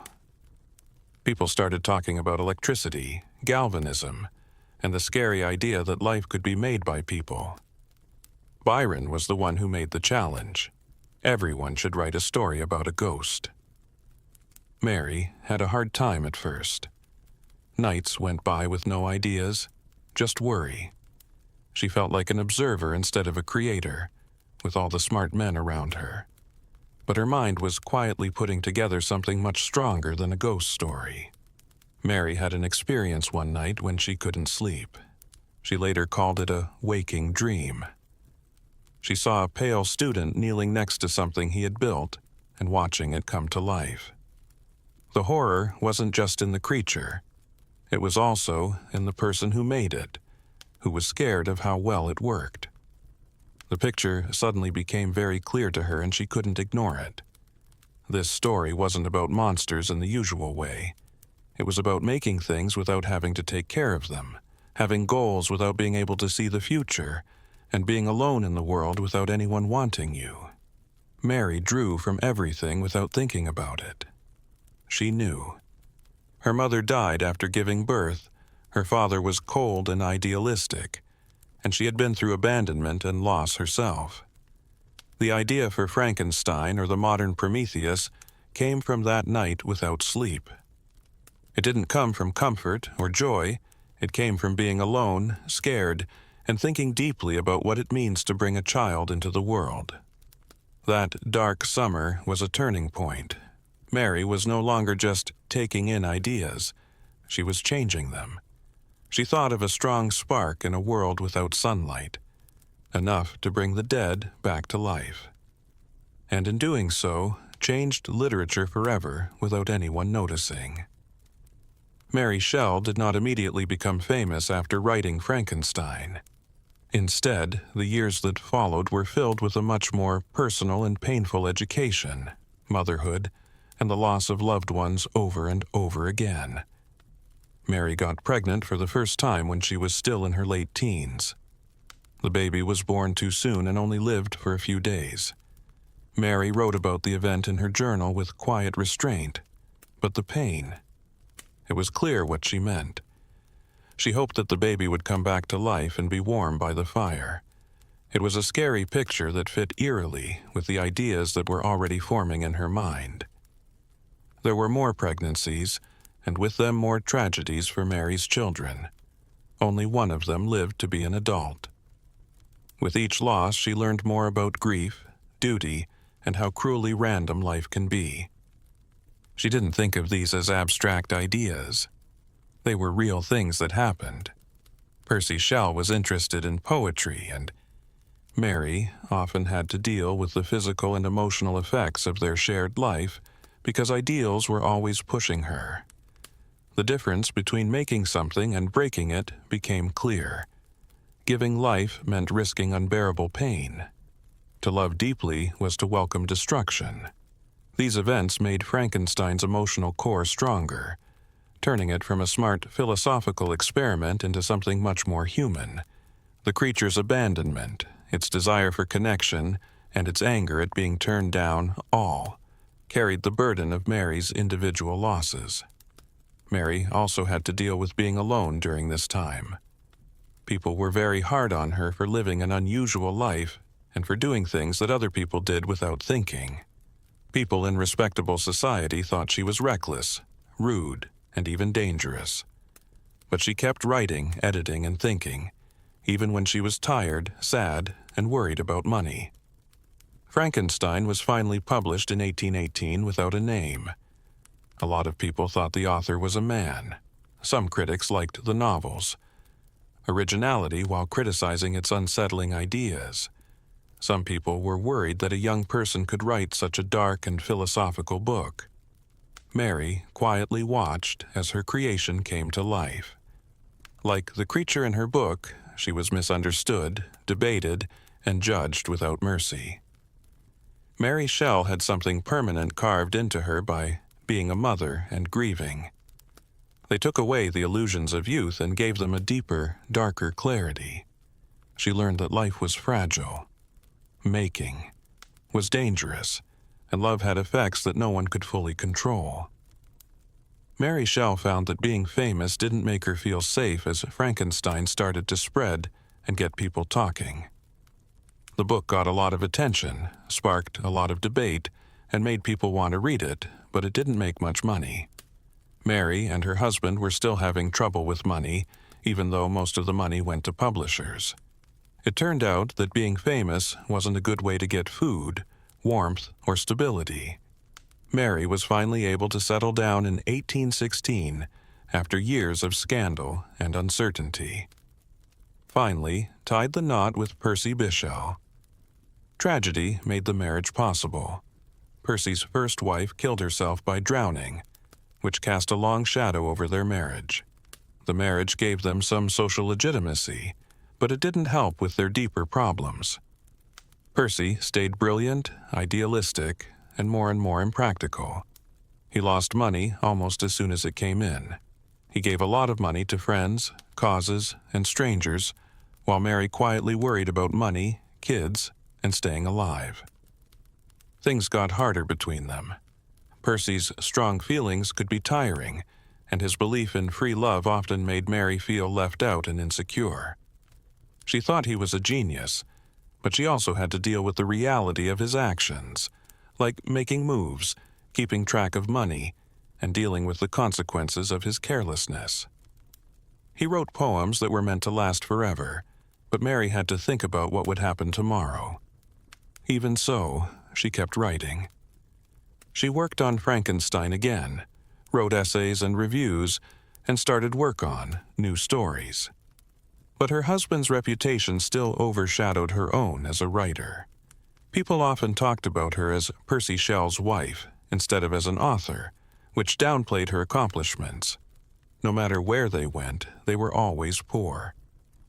People started talking about electricity, galvanism, and the scary idea that life could be made by people. Byron was the one who made the challenge. Everyone should write a story about a ghost. Mary had a hard time at first. Nights went by with no ideas, just worry. She felt like an observer instead of a creator, with all the smart men around her. But her mind was quietly putting together something much stronger than a ghost story. Mary had an experience one night when she couldn't sleep. She later called it a waking dream. She saw a pale student kneeling next to something he had built and watching it come to life. The horror wasn't just in the creature. It was also in the person who made it, who was scared of how well it worked. The picture suddenly became very clear to her and she couldn't ignore it. This story wasn't about monsters in the usual way. It was about making things without having to take care of them, having goals without being able to see the future, and being alone in the world without anyone wanting you. Mary drew from everything without thinking about it. She knew. Her mother died after giving birth, her father was cold and idealistic, and she had been through abandonment and loss herself. The idea for Frankenstein or the modern Prometheus came from that night without sleep. It didn't come from comfort or joy. It came from being alone, scared, and thinking deeply about what it means to bring a child into the world. That dark summer was a turning point. Mary was no longer just taking in ideas. She was changing them. She thought of a strong spark in a world without sunlight, enough to bring the dead back to life. And in doing so, changed literature forever without anyone noticing. Mary Shelley did not immediately become famous after writing Frankenstein. Instead, the years that followed were filled with a much more personal and painful education, motherhood, and the loss of loved ones over and over again. Mary got pregnant for the first time when she was still in her late teens. The baby was born too soon and only lived for a few days. Mary wrote about the event in her journal with quiet restraint, but the pain. It was clear what she meant. She hoped that the baby would come back to life and be warm by the fire. It was a scary picture that fit eerily with the ideas that were already forming in her mind. There were more pregnancies, and with them more tragedies for Mary's children. Only one of them lived to be an adult. With each loss, she learned more about grief, duty, and how cruelly random life can be. She didn't think of these as abstract ideas. They were real things that happened. Percy Shelley was interested in poetry, and Mary often had to deal with the physical and emotional effects of their shared life because ideals were always pushing her. The difference between making something and breaking it became clear. Giving life meant risking unbearable pain. To love deeply was to welcome destruction. These events made Frankenstein's emotional core stronger, turning it from a smart philosophical experiment into something much more human. The creature's abandonment, its desire for connection, and its anger at being turned down all carried the burden of Mary's individual losses. Mary also had to deal with being alone during this time. People were very hard on her for living an unusual life and for doing things that other people did without thinking. People in respectable society thought she was reckless, rude, and even dangerous. But she kept writing, editing, and thinking, even when she was tired, sad, and worried about money. Frankenstein was finally published in 1818 without a name. A lot of people thought the author was a man. Some critics liked the novel's originality while criticizing its unsettling ideas. Some people were worried that a young person could write such a dark and philosophical book. Mary quietly watched as her creation came to life. Like the creature in her book, she was misunderstood, debated, and judged without mercy. Mary Shelley had something permanent carved into her by being a mother and grieving. They took away the illusions of youth and gave them a deeper, darker clarity. She learned that life was fragile. Making was dangerous, and love had effects that no one could fully control. Mary Shelley found that being famous didn't make her feel safe as Frankenstein started to spread and get people talking. The book got a lot of attention, sparked a lot of debate, and made people want to read it, but it didn't make much money. Mary and her husband were still having trouble with money, even though most of the money went to publishers. It turned out that being famous wasn't a good way to get food, warmth, or stability. Mary was finally able to settle down in 1816 after years of scandal and uncertainty. Finally, tied the knot with Percy Bysshe. Tragedy made the marriage possible. Percy's first wife killed herself by drowning, which cast a long shadow over their marriage. The marriage gave them some social legitimacy, but it didn't help with their deeper problems. Percy stayed brilliant, idealistic, and more impractical. He lost money almost as soon as it came in. He gave a lot of money to friends, causes, and strangers, while Mary quietly worried about money, kids, and staying alive. Things got harder between them. Percy's strong feelings could be tiring, and his belief in free love often made Mary feel left out and insecure. She thought he was a genius, but she also had to deal with the reality of his actions, like making moves, keeping track of money, and dealing with the consequences of his carelessness. He wrote poems that were meant to last forever, but Mary had to think about what would happen tomorrow. Even so, she kept writing. She worked on Frankenstein again, wrote essays and reviews, and started work on new stories. But her husband's reputation still overshadowed her own as a writer. People often talked about her as Percy Shell's wife instead of as an author, which downplayed her accomplishments. No matter where they went, they were always poor.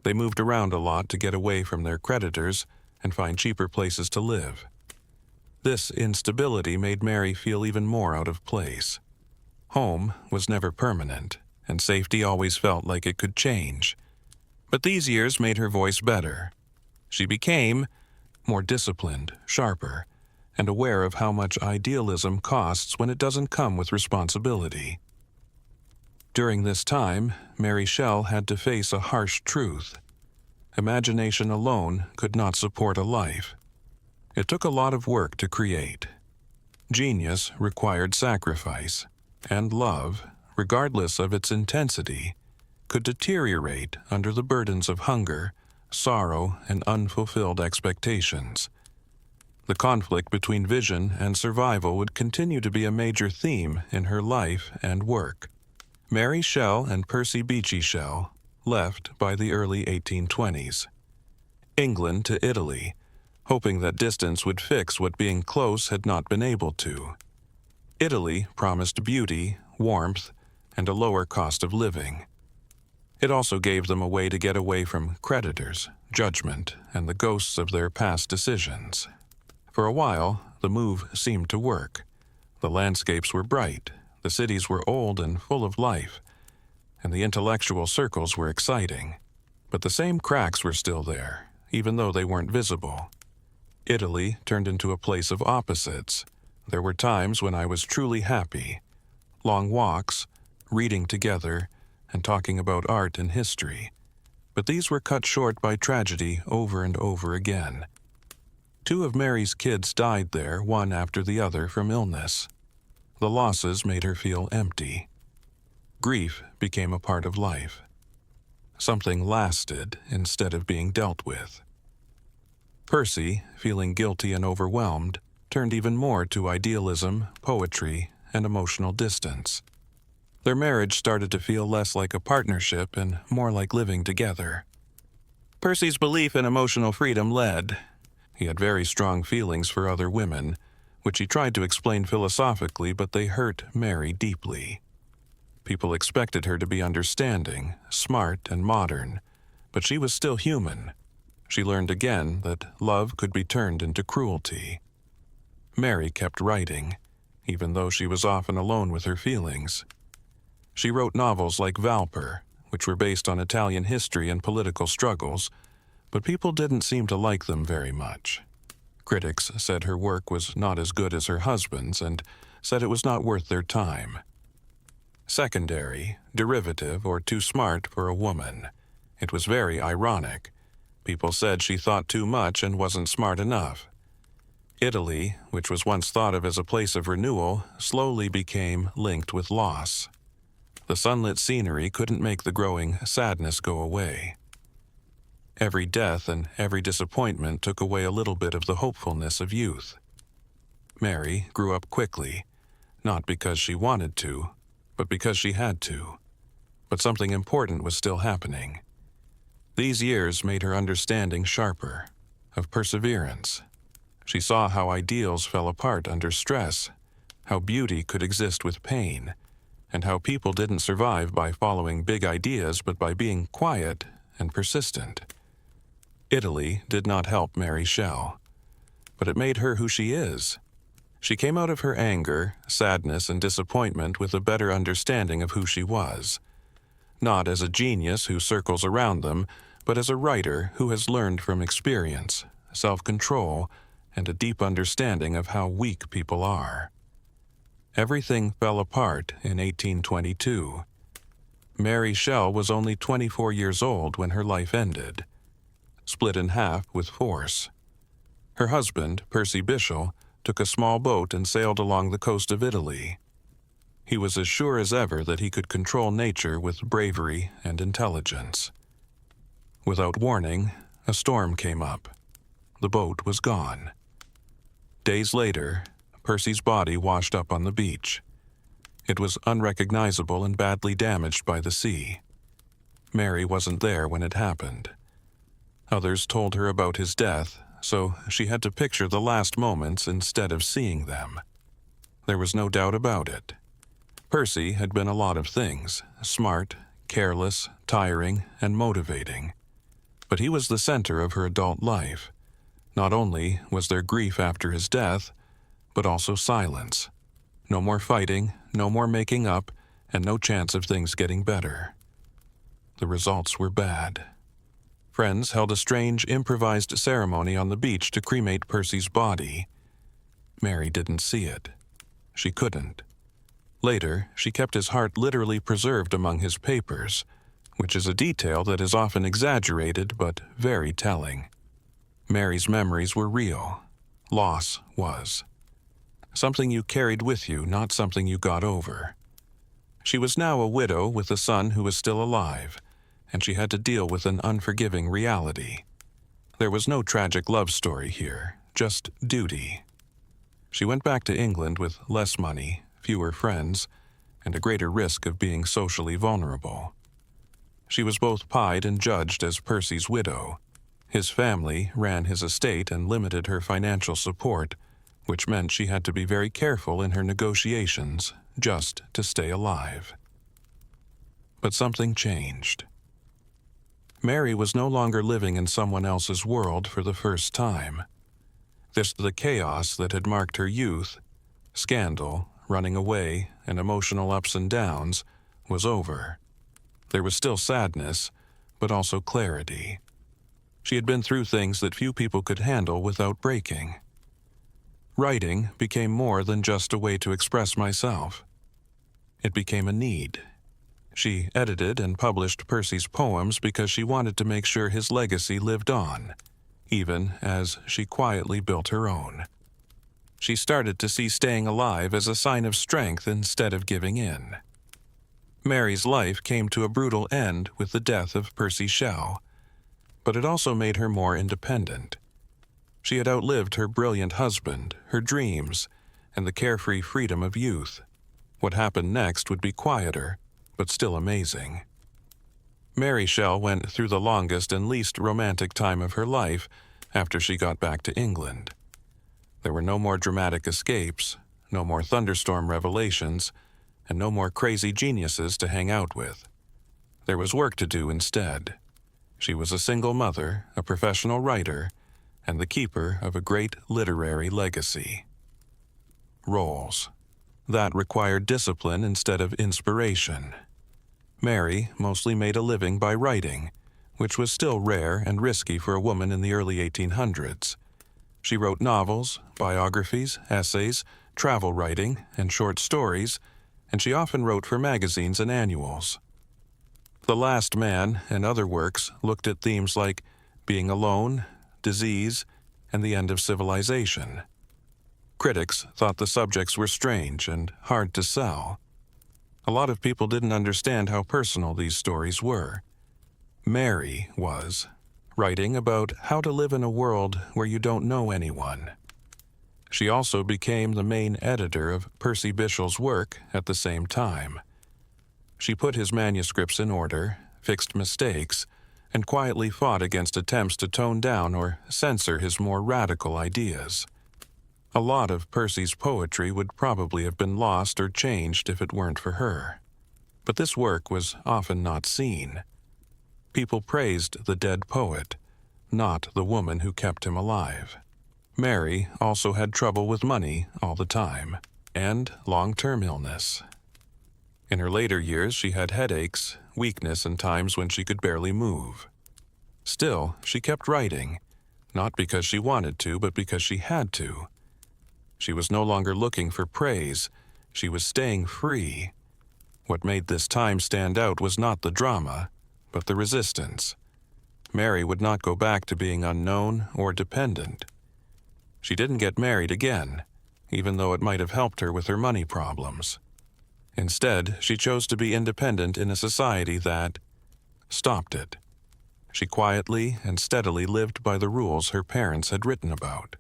They moved around a lot to get away from their creditors and find cheaper places to live. This instability made Mary feel even more out of place. Home was never permanent, and safety always felt like it could change. But these years made her voice better. She became more disciplined, sharper, and aware of how much idealism costs when it doesn't come with responsibility. During this time, Mary Shell had to face a harsh truth. Imagination alone could not support a life. It took a lot of work to create. Genius required sacrifice, and love, regardless of its intensity, could deteriorate under the burdens of hunger, sorrow, and unfulfilled expectations. The conflict between vision and survival would continue to be a major theme in her life and work. Mary Shell and Percy Bysshe Shell left by the early 1820s. England to Italy, hoping that distance would fix what being close had not been able to. Italy promised beauty, warmth, and a lower cost of living. It also gave them a way to get away from creditors, judgment, and the ghosts of their past decisions. For a while, the move seemed to work. The landscapes were bright, the cities were old and full of life, and the intellectual circles were exciting. But the same cracks were still there, even though they weren't visible. Italy turned into a place of opposites. There were times when I was truly happy. Long walks, reading together, and talking about art and history. But these were cut short by tragedy over and over again. 2 of Mary's kids died there, one after the other, from illness. The losses made her feel empty. Grief became a part of life. Something lasted instead of being dealt with. Percy, feeling guilty and overwhelmed, turned even more to idealism, poetry, and emotional distance. Their marriage started to feel less like a partnership and more like living together. Percy's belief in emotional freedom led. He had very strong feelings for other women, which he tried to explain philosophically, but they hurt Mary deeply. People expected her to be understanding, smart, and modern, but she was still human. She learned again that love could be turned into cruelty. Mary kept writing, even though she was often alone with her feelings. She wrote novels like Valper, which were based on Italian history and political struggles, but people didn't seem to like them very much. Critics said her work was not as good as her husband's and said it was not worth their time. Secondary, derivative, or too smart for a woman. It was very ironic. People said she thought too much and wasn't smart enough. Italy, which was once thought of as a place of renewal, slowly became linked with loss. The sunlit scenery couldn't make the growing sadness go away. Every death and every disappointment took away a little bit of the hopefulness of youth. Mary grew up quickly, not because she wanted to, but because she had to. But something important was still happening. These years made her understanding sharper, of perseverance. She saw how ideals fell apart under stress, how beauty could exist with pain, and how people didn't survive by following big ideas but by being quiet and persistent. Italy did not help Mary Shell, but it made her who she is. She came out of her anger, sadness, and disappointment with a better understanding of who she was. Not as a genius who circles around them, but as a writer who has learned from experience, self-control, and a deep understanding of how weak people are. Everything fell apart in 1822. Mary Shell was only 24 years old when her life ended, split in half with force. Her husband, Percy Bysshe, took a small boat and sailed along the coast of Italy. He was as sure as ever that he could control nature with bravery and intelligence. Without warning, a storm came up. The boat was gone. Days later, Percy's body washed up on the beach. It was unrecognizable and badly damaged by the sea. Mary wasn't there when it happened. Others told her about his death, so she had to picture the last moments instead of seeing them. There was no doubt about it. Percy had been a lot of things: smart, careless, tiring, and motivating. But he was the center of her adult life. Not only was there grief after his death, but also silence. No more fighting, no more making up, and no chance of things getting better. The results were bad. Friends held a strange, improvised ceremony on the beach to cremate Percy's body. Mary didn't see it. She couldn't. Later, she kept his heart literally preserved among his papers, which is a detail that is often exaggerated but very telling. Mary's memories were real. Loss was. Something you carried with you, not something you got over. She was now a widow with a son who was still alive, and she had to deal with an unforgiving reality. There was no tragic love story here, just duty. She went back to England with less money, fewer friends, and a greater risk of being socially vulnerable. She was both pied and judged as Percy's widow. His family ran his estate and limited her financial support, which meant she had to be very careful in her negotiations just to stay alive. But something changed. Mary was no longer living in someone else's world for the first time. The chaos that had marked her youth, scandal, running away, and emotional ups and downs, was over. There was still sadness, but also clarity. She had been through things that few people could handle without breaking. Writing became more than just a way to express myself. It became a need. She edited and published Percy's poems because she wanted to make sure his legacy lived on, even as she quietly built her own. She started to see staying alive as a sign of strength instead of giving in. Mary's life came to a brutal end with the death of Percy Shell, but it also made her more independent. She had outlived her brilliant husband, her dreams, and the carefree freedom of youth. What happened next would be quieter, but still amazing. Mary Shell went through the longest and least romantic time of her life after she got back to England. There were no more dramatic escapes, no more thunderstorm revelations, and no more crazy geniuses to hang out with. There was work to do instead. She was a single mother, a professional writer, and the keeper of a great literary legacy. Roles. That required discipline instead of inspiration. Mary mostly made a living by writing, which was still rare and risky for a woman in the early 1800s. She wrote novels, biographies, essays, travel writing, and short stories, and she often wrote for magazines and annuals. The Last Man and other works looked at themes like being alone, disease, and the end of civilization. Critics thought the subjects were strange and hard to sell. A lot of people didn't understand how personal these stories were. Mary was, writing about how to live in a world where you don't know anyone. She also became the main editor of Percy Bysshe's work at the same time. She put his manuscripts in order, fixed mistakes, and quietly fought against attempts to tone down or censor his more radical ideas. A lot of Percy's poetry would probably have been lost or changed if it weren't for her. But this work was often not seen. People praised the dead poet, not the woman who kept him alive. Mary also had trouble with money all the time, and long-term illness. In her later years, she had headaches, weakness, and times when she could barely move. Still, she kept writing, not because she wanted to, but because she had to. She was no longer looking for praise. She was staying free. What made this time stand out was not the drama, but the resistance. Mary would not go back to being unknown or dependent. She didn't get married again, even though it might have helped her with her money problems. Instead, she chose to be independent in a society that stopped it. She quietly and steadily lived by the rules her parents had written about.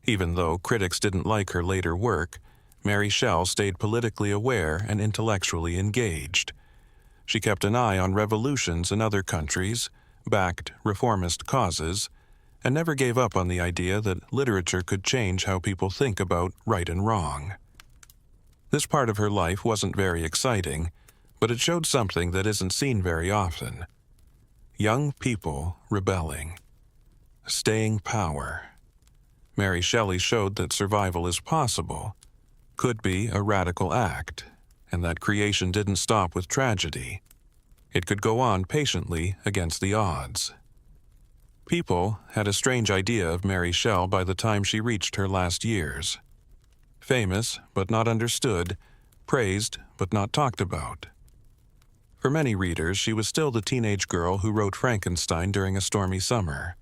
Even though critics didn't like her later work, Mary Shell stayed politically aware and intellectually engaged. She kept an eye on revolutions in other countries, backed reformist causes, and never gave up on the idea that literature could change how people think about right and wrong. This part of her life wasn't very exciting, but it showed something that isn't seen very often. Young people rebelling. Staying power. Mary Shelley showed that survival is possible, could be a radical act, and that creation didn't stop with tragedy. It could go on patiently against the odds. People had a strange idea of Mary Shelley by the time she reached her last years. Famous but not understood, praised but not talked about. For many readers, she was still the teenage girl who wrote Frankenstein during a stormy summer.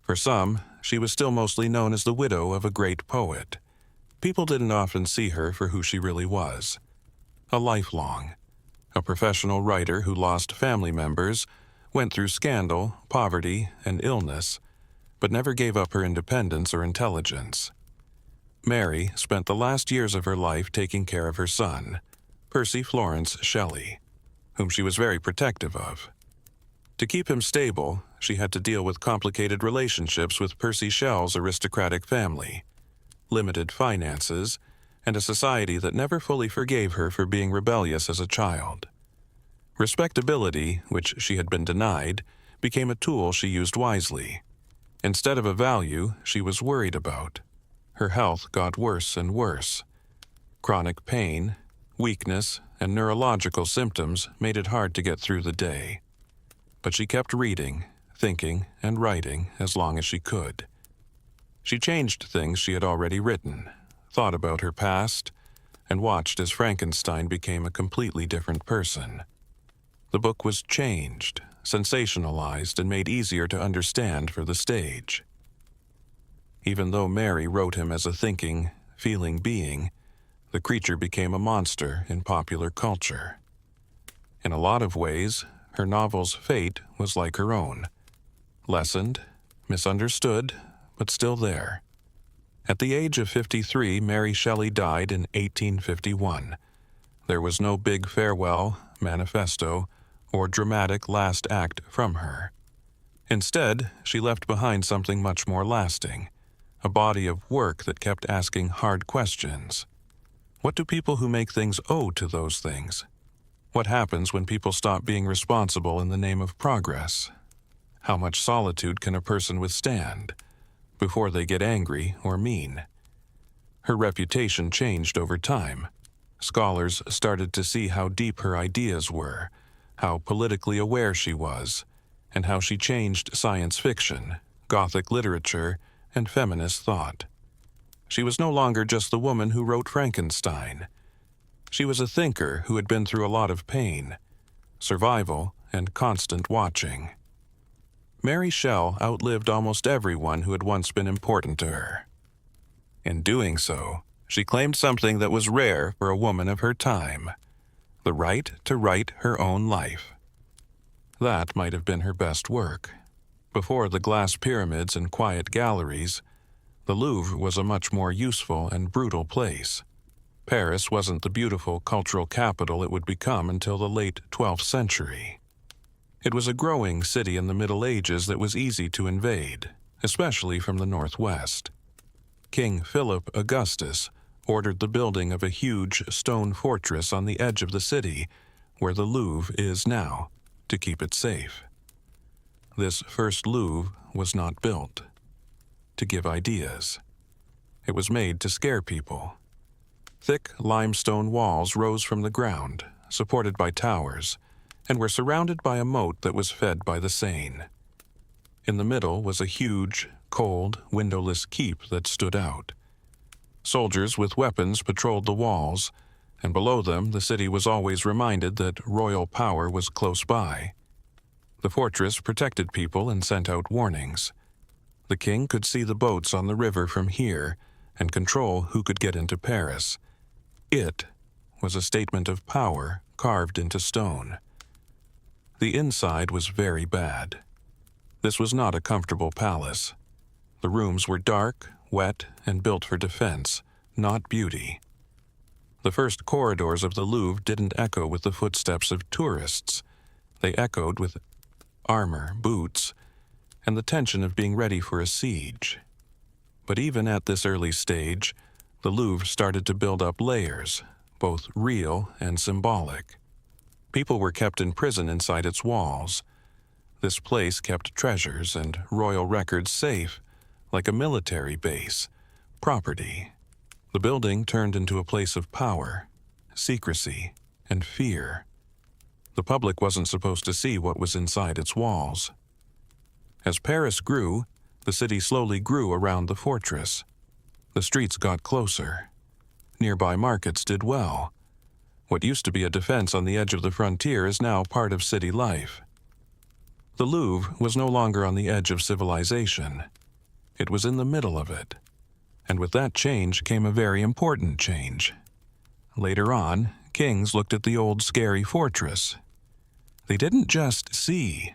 For some, she was still mostly known as the widow of a great poet. People didn't often see her for who she really was. A lifelong. A professional writer who lost family members, went through scandal, poverty, and illness, but never gave up her independence or intelligence. Mary spent the last years of her life taking care of her son, Percy Florence Shelley, whom she was very protective of. To keep him stable, she had to deal with complicated relationships with Percy Shelley's aristocratic family, limited finances, and a society that never fully forgave her for being rebellious as a child. Respectability, which she had been denied, became a tool she used wisely. Instead of a value she was worried about. Her health got worse and worse. Chronic pain, weakness, and neurological symptoms made it hard to get through the day. But she kept reading, thinking, and writing as long as she could. She changed things she had already written, thought about her past, and watched as Frankenstein became a completely different person. The book was changed, sensationalized, and made easier to understand for the stage. Even though Mary wrote him as a thinking, feeling being, the creature became a monster in popular culture. In a lot of ways, her novel's fate was like her own. Lessened, misunderstood, but still there. At the age of 53, Mary Shelley died in 1851. There was no big farewell, manifesto, or dramatic last act from her. Instead, she left behind something much more lasting, a body of work that kept asking hard questions. What do people who make things owe to those things? What happens when people stop being responsible in the name of progress? How much solitude can a person withstand before they get angry or mean? Her reputation changed over time. Scholars started to see how deep her ideas were, how politically aware she was, and how she changed science fiction, Gothic literature, and feminist thought. She was no longer just the woman who wrote Frankenstein. She was a thinker who had been through a lot of pain, survival, and constant watching. Mary Shelley outlived almost everyone who had once been important to her. In doing so, she claimed something that was rare for a woman of her time, the right to write her own life. That might have been her best work. Before the glass pyramids and quiet galleries, the Louvre was a much more useful and brutal place. Paris wasn't the beautiful cultural capital it would become until the late 12th century. It was a growing city in the Middle Ages that was easy to invade, especially from the northwest. King Philip Augustus ordered the building of a huge stone fortress on the edge of the city, where the Louvre is now, to keep it safe. This first Louvre was not built to give ideas. It was made to scare people. Thick limestone walls rose from the ground, supported by towers, and were surrounded by a moat that was fed by the Seine. In the middle was a huge, cold, windowless keep that stood out. Soldiers with weapons patrolled the walls, and below them the city was always reminded that royal power was close by. The fortress protected people and sent out warnings. The king could see the boats on the river from here and control who could get into Paris. It was a statement of power carved into stone. The inside was very bad. This was not a comfortable palace. The rooms were dark, wet, and built for defense, not beauty. The first corridors of the Louvre didn't echo with the footsteps of tourists. They echoed with armor, boots, and the tension of being ready for a siege. But even at this early stage, the Louvre started to build up layers, both real and symbolic. People were kept in prison inside its walls. This place kept treasures and royal records safe, like a military base, property. The building turned into a place of power, secrecy, and fear. The public wasn't supposed to see what was inside its walls. As Paris grew, the city slowly grew around the fortress. The streets got closer. Nearby markets did well. What used to be a defense on the edge of the frontier is now part of city life. The Louvre was no longer on the edge of civilization. It was in the middle of it. And with that change came a very important change. Later on, kings looked at the old scary fortress. They didn't just see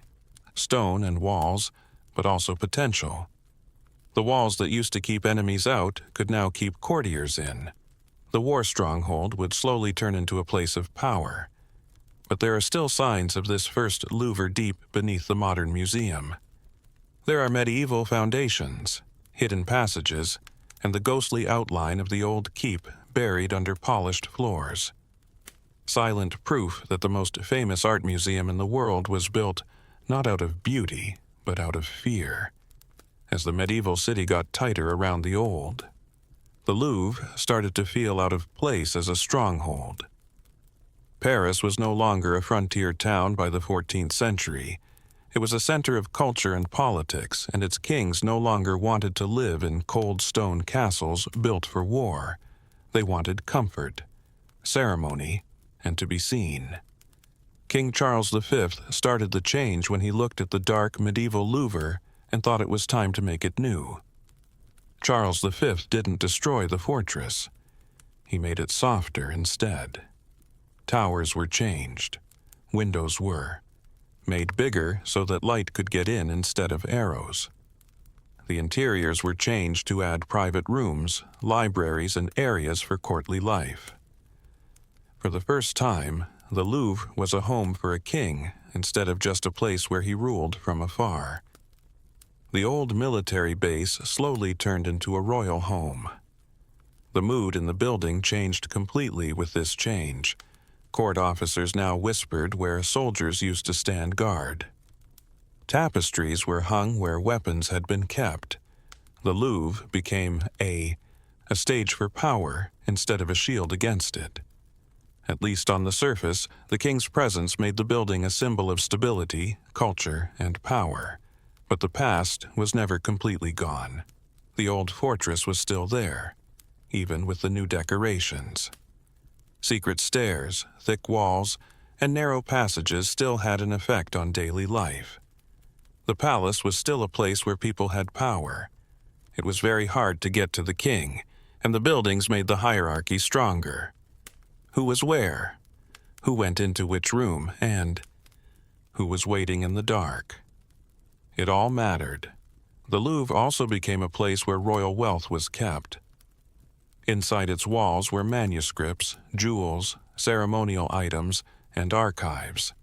stone and walls, but also potential. The walls that used to keep enemies out could now keep courtiers in. The war stronghold would slowly turn into a place of power. But there are still signs of this first Louvre deep beneath the modern museum. There are medieval foundations, hidden passages, and the ghostly outline of the old keep buried under polished floors. Silent proof that the most famous art museum in the world was built not out of beauty, but out of fear. As the medieval city got tighter around the old, the Louvre started to feel out of place as a stronghold. Paris was no longer a frontier town by the 14th century. It was a center of culture and politics, and its kings no longer wanted to live in cold stone castles built for war. They wanted comfort, ceremony, and to be seen. King Charles V started the change when he looked at the dark medieval Louvre and thought it was time to make it new. Charles V didn't destroy the fortress. He made it softer instead. Towers were changed. Windows were made bigger so that light could get in instead of arrows. The interiors were changed to add private rooms, libraries, and areas for courtly life. For the first time, the Louvre was a home for a king instead of just a place where he ruled from afar. The old military base slowly turned into a royal home. The mood in the building changed completely with this change. Court officers now whispered where soldiers used to stand guard. Tapestries were hung where weapons had been kept. The Louvre became a stage for power instead of a shield against it. At least on the surface, the king's presence made the building a symbol of stability, culture, and power. But the past was never completely gone. The old fortress was still there, even with the new decorations. Secret stairs, thick walls, and narrow passages still had an effect on daily life. The palace was still a place where people had power. It was very hard to get to the king, and the buildings made the hierarchy stronger. Who was where? Who went into which room? And who was waiting in the dark? It all mattered. The Louvre also became a place where royal wealth was kept. Inside its walls were manuscripts, jewels, ceremonial items, and archives.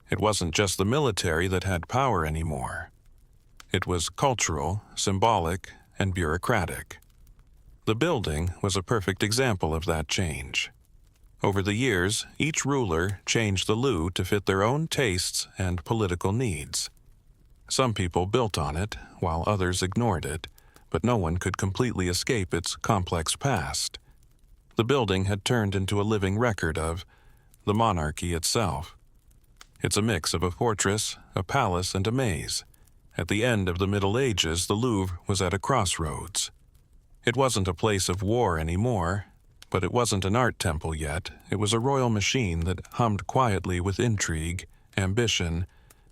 It wasn't just the military that had power anymore. It was cultural, symbolic, and bureaucratic. The building was a perfect example of that change. Over the years, each ruler changed the Louvre to fit their own tastes and political needs. Some people built on it, while others ignored it, but no one could completely escape its complex past. The building had turned into a living record of the monarchy itself. It's a mix of a fortress, a palace, and a maze. At the end of the Middle Ages, the Louvre was at a crossroads. It wasn't a place of war anymore, but it wasn't an art temple yet. It was a royal machine that hummed quietly with intrigue, ambition,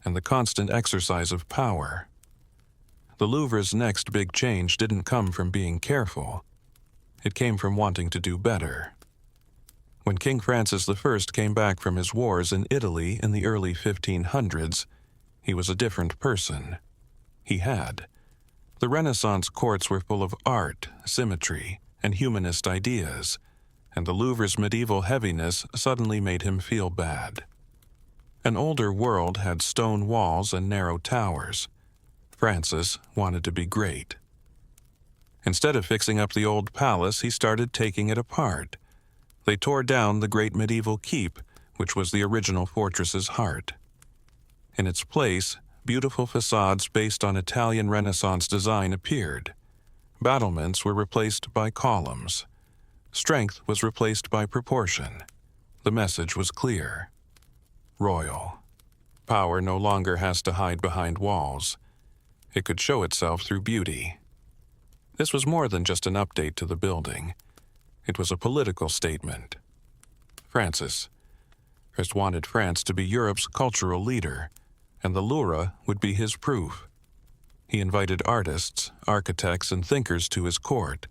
and the constant exercise of power. The Louvre's next big change didn't come from being careful. It came from wanting to do better. When King Francis I came back from his wars in Italy in the early 1500s, he was a different person. He had. The Renaissance courts were full of art, symmetry, and humanist ideas, and the Louvre's medieval heaviness suddenly made him feel bad. An older world had stone walls and narrow towers. Francis wanted to be great. Instead of fixing up the old palace, he started taking it apart. They tore down the great medieval keep, which was the original fortress's heart. In its place, beautiful facades based on Italian Renaissance design appeared. Battlements were replaced by columns. Strength was replaced by proportion. The message was clear. Royal. Power no longer has to hide behind walls. It could show itself through beauty. This was more than just an update to the building. It was a political statement. Francis first wanted France to be Europe's cultural leader, and the Louvre would be his proof. He invited artists, architects, and thinkers to his court,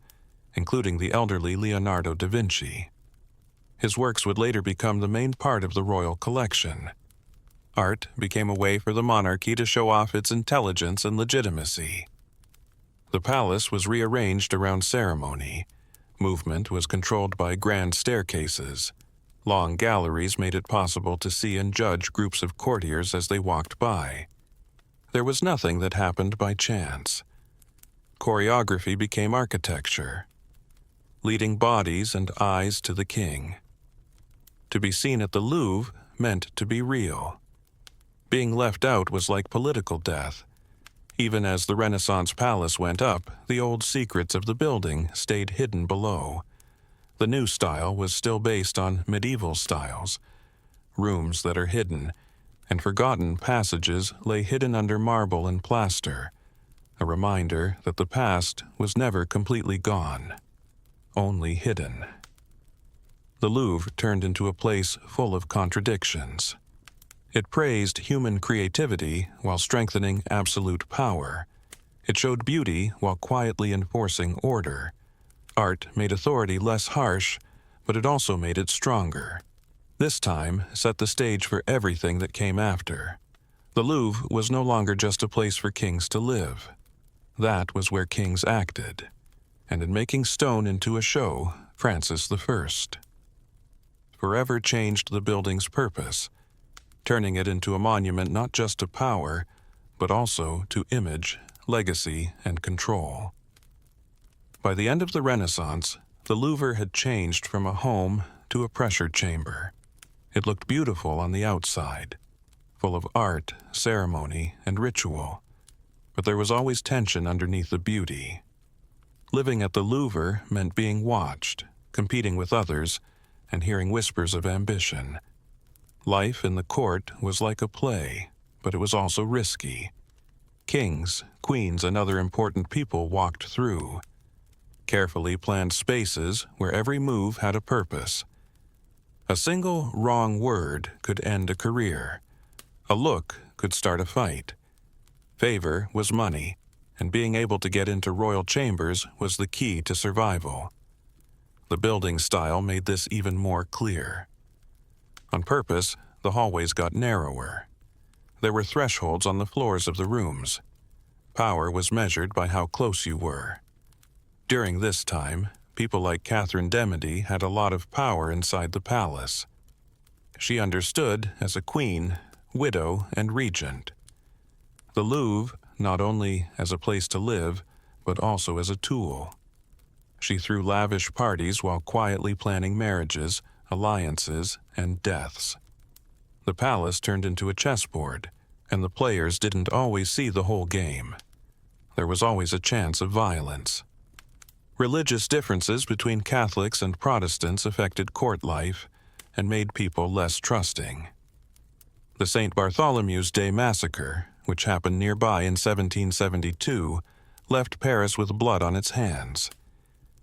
including the elderly Leonardo da Vinci. His works would later become the main part of the royal collection. Art became a way for the monarchy to show off its intelligence and legitimacy. The palace was rearranged around ceremony. Movement was controlled by grand staircases. Long galleries made it possible to see and judge groups of courtiers as they walked by. There was nothing that happened by chance. Choreography became architecture, leading bodies and eyes to the king. To be seen at the Louvre meant to be real. Being left out was like political death. Even as the Renaissance palace went up, the old secrets of the building stayed hidden below. The new style was still based on medieval styles. Rooms that are hidden, and forgotten passages lay hidden under marble and plaster, a reminder that the past was never completely gone, only hidden. The Louvre turned into a place full of contradictions. It praised human creativity while strengthening absolute power. It showed beauty while quietly enforcing order. Art made authority less harsh, but it also made it stronger. This time set the stage for everything that came after. The Louvre was no longer just a place for kings to live. That was where kings acted. And in making stone into a show, Francis I forever changed the building's purpose, turning it into a monument not just to power, but also to image, legacy, and control. By the end of the Renaissance, the Louvre had changed from a home to a pressure chamber. It looked beautiful on the outside, full of art, ceremony, and ritual, but there was always tension underneath the beauty. Living at the Louvre meant being watched, competing with others, and hearing whispers of ambition. Life in the court was like a play, but it was also risky. Kings, queens, and other important people walked through. Carefully planned spaces where every move had a purpose. A single wrong word could end a career. A look could start a fight. Favor was money, and being able to get into royal chambers was the key to survival. The building style made this even more clear. On purpose, the hallways got narrower. There were thresholds on the floors of the rooms. Power was measured by how close you were. During this time, people like Catherine de' Medici had a lot of power inside the palace. She understood as a queen, widow, and regent. The Louvre, not only as a place to live, but also as a tool. She threw lavish parties while quietly planning marriages, alliances, and deaths. The palace turned into a chessboard, and the players didn't always see the whole game. There was always a chance of violence. Religious differences between Catholics and Protestants affected court life and made people less trusting. The St. Bartholomew's Day massacre, which happened nearby in 1772, left Paris with blood on its hands.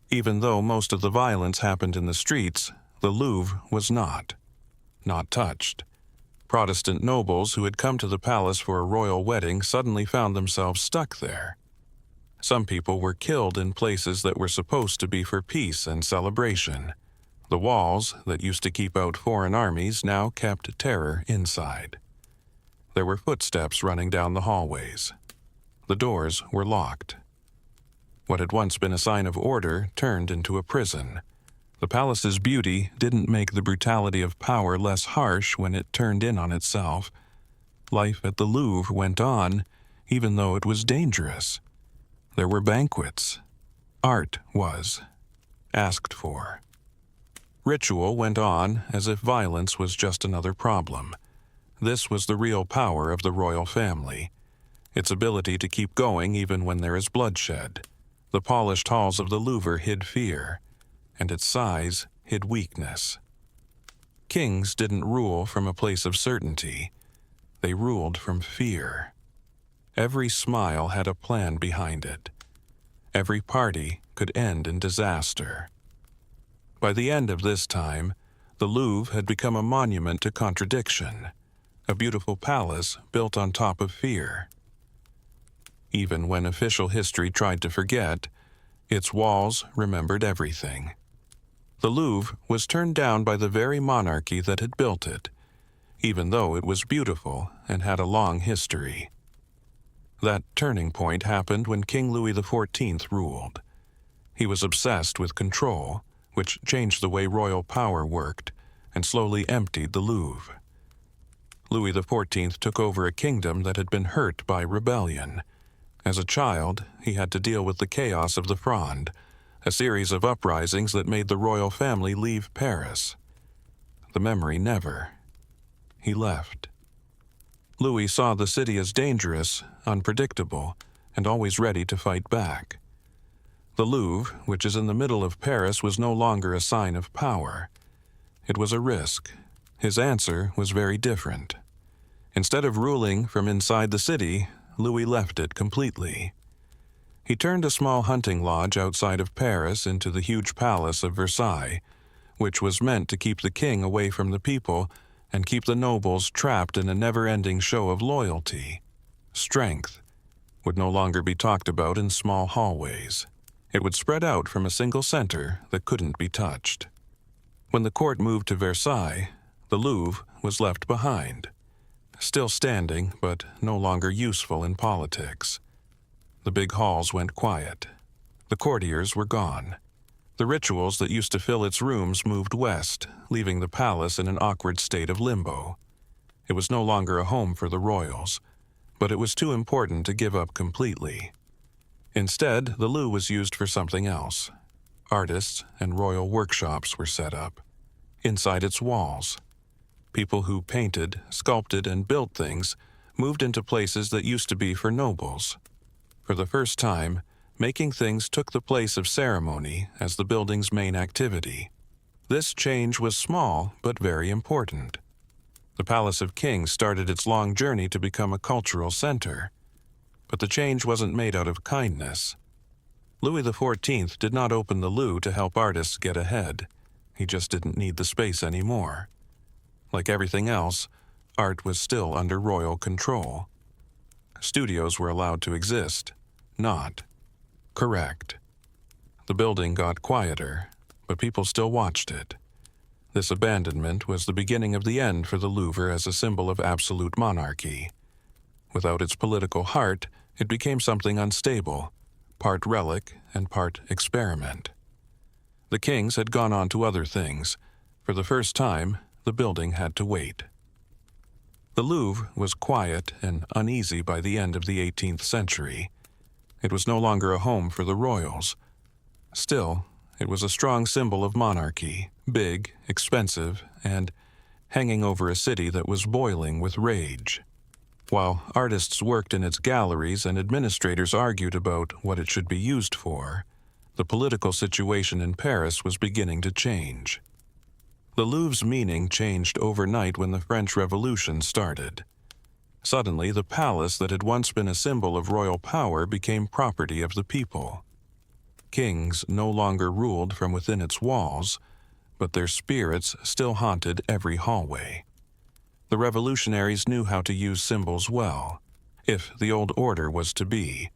Even though most of the violence happened in the streets, the Louvre was not touched. Protestant nobles who had come to the palace for a royal wedding suddenly found themselves stuck there. Some people were killed in places that were supposed to be for peace and celebration. The walls that used to keep out foreign armies now kept terror inside. There were footsteps running down the hallways. The doors were locked. What had once been a sign of order turned into a prison. The palace's beauty didn't make the brutality of power less harsh when it turned in on itself. Life at the Louvre went on, even though it was dangerous. There were banquets. Art was asked for. Ritual went on as if violence was just another problem. This was the real power of the royal family, its ability to keep going even when there is bloodshed. The polished halls of the Louvre hid fear, and its size hid weakness. Kings didn't rule from a place of certainty. They ruled from fear. Every smile had a plan behind it. Every party could end in disaster. By the end of this time, the Louvre had become a monument to contradiction, a beautiful palace built on top of fear. Even when official history tried to forget, its walls remembered everything. The Louvre was turned down by the very monarchy that had built it, even though it was beautiful and had a long history. That turning point happened when King Louis XIV ruled. He was obsessed with control, which changed the way royal power worked and slowly emptied the Louvre. Louis XIV took over a kingdom that had been hurt by rebellion. As a child, he had to deal with the chaos of the Fronde, a series of uprisings that made the royal family leave Paris. The memory never. He left. Louis saw the city as dangerous, unpredictable, and always ready to fight back. The Louvre, which is in the middle of Paris, was no longer a sign of power. It was a risk. His answer was very different. Instead of ruling from inside the city, Louis left it completely. He turned a small hunting lodge outside of Paris into the huge palace of Versailles, which was meant to keep the king away from the people and keep the nobles trapped in a never-ending show of loyalty. Strength would no longer be talked about in small hallways. It would spread out from a single center that couldn't be touched. When the court moved to Versailles, the Louvre was left behind, still standing but no longer useful in politics. The big halls went quiet. The courtiers were gone. The rituals that used to fill its rooms moved west, leaving the palace in an awkward state of limbo. It was no longer a home for the royals, but it was too important to give up completely. Instead, the Louvre was used for something else. Artists and royal workshops were set up. Inside its walls, people who painted, sculpted, and built things moved into places that used to be for nobles. For the first time, making things took the place of ceremony as the building's main activity. This change was small but very important. The Palace of Kings started its long journey to become a cultural center. But the change wasn't made out of kindness. Louis XIV did not open the Louvre to help artists get ahead. He just didn't need the space anymore. Like everything else, art was still under royal control. Studios were allowed to exist, not correct. The building got quieter, but people still watched it. This abandonment was the beginning of the end for the Louvre as a symbol of absolute monarchy. Without its political heart, it became something unstable, part relic and part experiment. The kings had gone on to other things. For the first time, the building had to wait. The Louvre was quiet and uneasy by the end of the 18th century. It was no longer a home for the royals. Still, it was a strong symbol of monarchy, big, expensive, and hanging over a city that was boiling with rage. While artists worked in its galleries and administrators argued about what it should be used for, the political situation in Paris was beginning to change. The Louvre's meaning changed overnight when the French Revolution started. Suddenly, the palace that had once been a symbol of royal power became property of the people. Kings no longer ruled from within its walls, but their spirits still haunted every hallway. The revolutionaries knew how to use symbols well. If the old order was to be,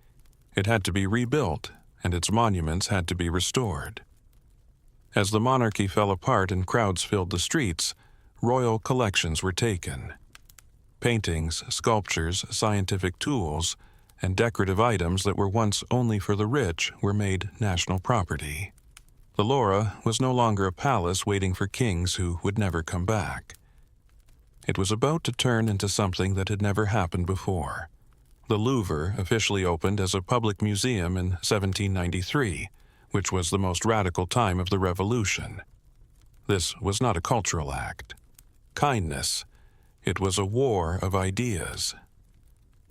it had to be rebuilt, and its monuments had to be restored. As the monarchy fell apart and crowds filled the streets, royal collections were taken. Paintings, sculptures, scientific tools, and decorative items that were once only for the rich were made national property. The Louvre was no longer a palace waiting for kings who would never come back. It was about to turn into something that had never happened before, The Louvre officially opened as a public museum in 1793, which was the most radical time of the Revolution. This was not a cultural act. Kindness. It was a war of ideas.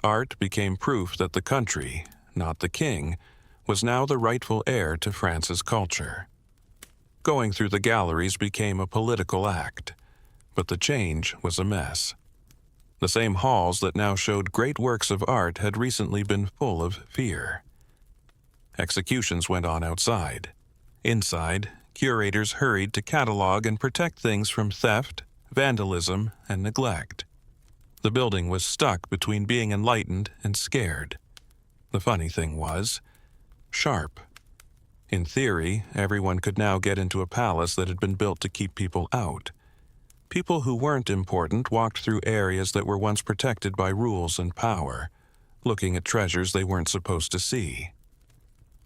Art became proof that the country, not the king, was now the rightful heir to France's culture. Going through the galleries became a political act, but the change was a mess. The same halls that now showed great works of art had recently been full of fear. Executions went on outside. Inside, curators hurried to catalog and protect things from theft, vandalism, and neglect. The building was stuck between being enlightened and scared. The funny thing was, sharp. In theory, everyone could now get into a palace that had been built to keep people out. People who weren't important walked through areas that were once protected by rules and power, looking at treasures they weren't supposed to see.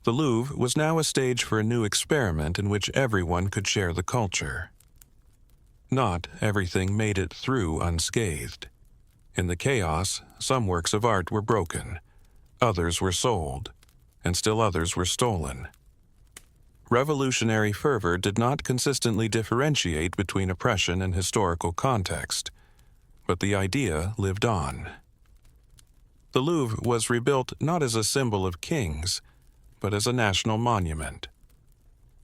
The Louvre was now a stage for a new experiment in which everyone could share the culture. Not everything made it through unscathed. In the chaos, some works of art were broken, others were sold, and still others were stolen. Revolutionary fervor did not consistently differentiate between oppression and historical context, but the idea lived on. The Louvre was rebuilt not as a symbol of kings, but as a national monument.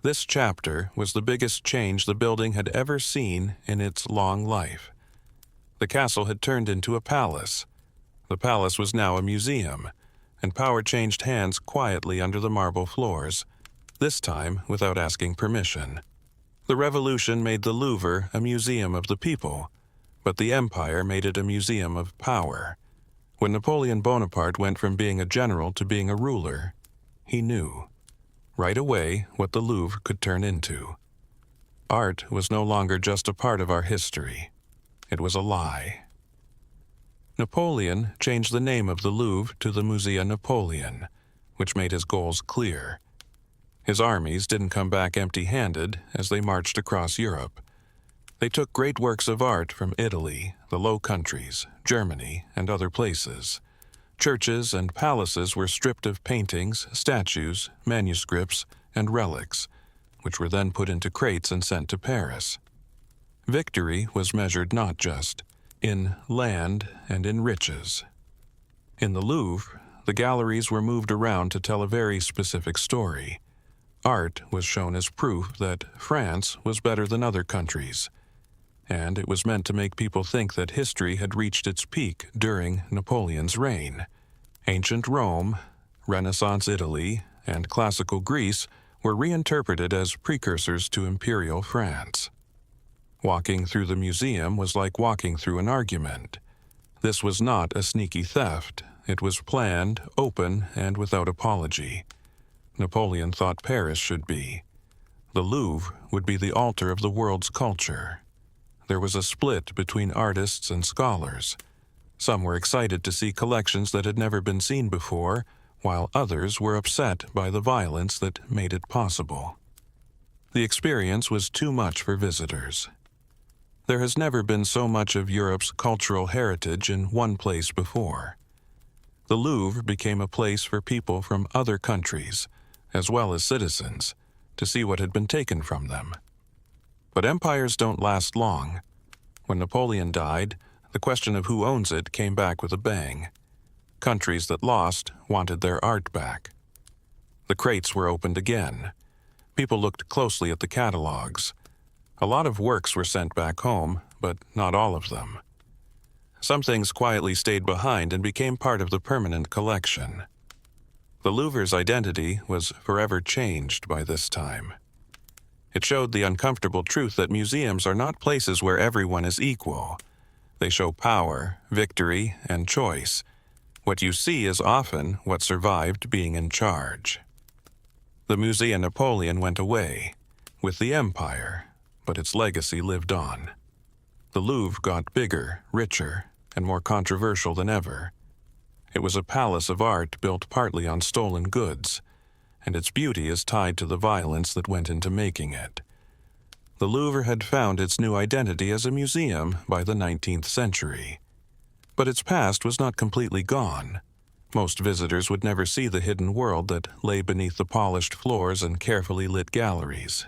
This chapter was the biggest change the building had ever seen in its long life. The castle had turned into a palace. The palace was now a museum, and power changed hands quietly under the marble floors, this time without asking permission. The Revolution made the Louvre a museum of the people, but the Empire made it a museum of power. When Napoleon Bonaparte went from being a general to being a ruler, he knew, right away, what the Louvre could turn into. Art was no longer just a part of our history. It was a lie. Napoleon changed the name of the Louvre to the Musée Napoleon, which made his goals clear. His armies didn't come back empty-handed as they marched across Europe. They took great works of art from Italy, the Low Countries, Germany, and other places. Churches and palaces were stripped of paintings, statues, manuscripts, and relics, which were then put into crates and sent to Paris. Victory was measured not just in land and in riches. In the Louvre, the galleries were moved around to tell a very specific story. Art was shown as proof that France was better than other countries, and it was meant to make people think that history had reached its peak during Napoleon's reign. Ancient Rome, Renaissance Italy, and classical Greece were reinterpreted as precursors to imperial France. Walking through the museum was like walking through an argument. This was not a sneaky theft. It was planned, open, and without apology. Napoleon thought Paris should be. The Louvre would be the altar of the world's culture. There was a split between artists and scholars. Some were excited to see collections that had never been seen before, while others were upset by the violence that made it possible. The experience was too much for visitors. There has never been so much of Europe's cultural heritage in one place before. The Louvre became a place for people from other countries, as well as citizens, to see what had been taken from them. But empires don't last long. When Napoleon died, the question of who owns it came back with a bang. Countries that lost wanted their art back. The crates were opened again. People looked closely at the catalogs. A lot of works were sent back home, but not all of them. Some things quietly stayed behind and became part of the permanent collection. The Louvre's identity was forever changed by this time. It showed the uncomfortable truth that museums are not places where everyone is equal. They show power, victory, and choice. What you see is often what survived being in charge. The Musée Napoleon went away, with the empire, but its legacy lived on. The Louvre got bigger, richer, and more controversial than ever. It was a palace of art built partly on stolen goods, and its beauty is tied to the violence that went into making it. The Louvre had found its new identity as a museum by the 19th century. But its past was not completely gone. Most visitors would never see the hidden world that lay beneath the polished floors and carefully lit galleries.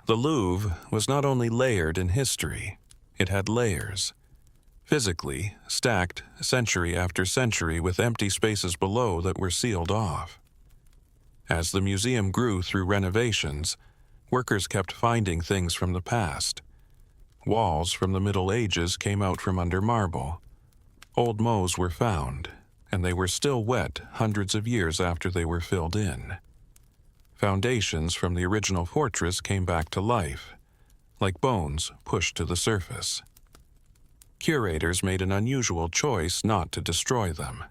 The Louvre was not only layered in history, it had layers. Physically stacked century after century with empty spaces below that were sealed off. As the museum grew through renovations, workers kept finding things from the past. Walls from the Middle Ages came out from under marble. Old mows were found, and they were still wet hundreds of years after they were filled in. Foundations from the original fortress came back to life, like bones pushed to the surface. Curators made an unusual choice not to destroy them.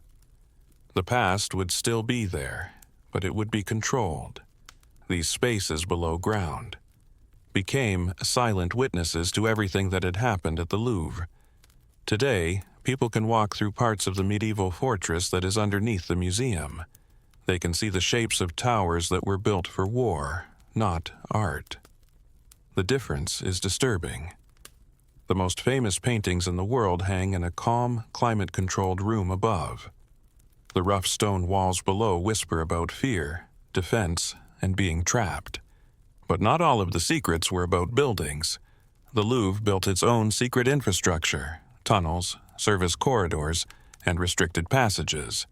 The past would still be there, but it would be controlled. These spaces below ground became silent witnesses to everything that had happened at the Louvre. Today, people can walk through parts of the medieval fortress that is underneath the museum. They can see the shapes of towers that were built for war, not art. The difference is disturbing. The most famous paintings in the world hang in a calm, climate-controlled room above. The rough stone walls below whisper about fear, defense, and being trapped. But not all of the secrets were about buildings. The Louvre built its own secret infrastructure, tunnels, service corridors, and restricted passages.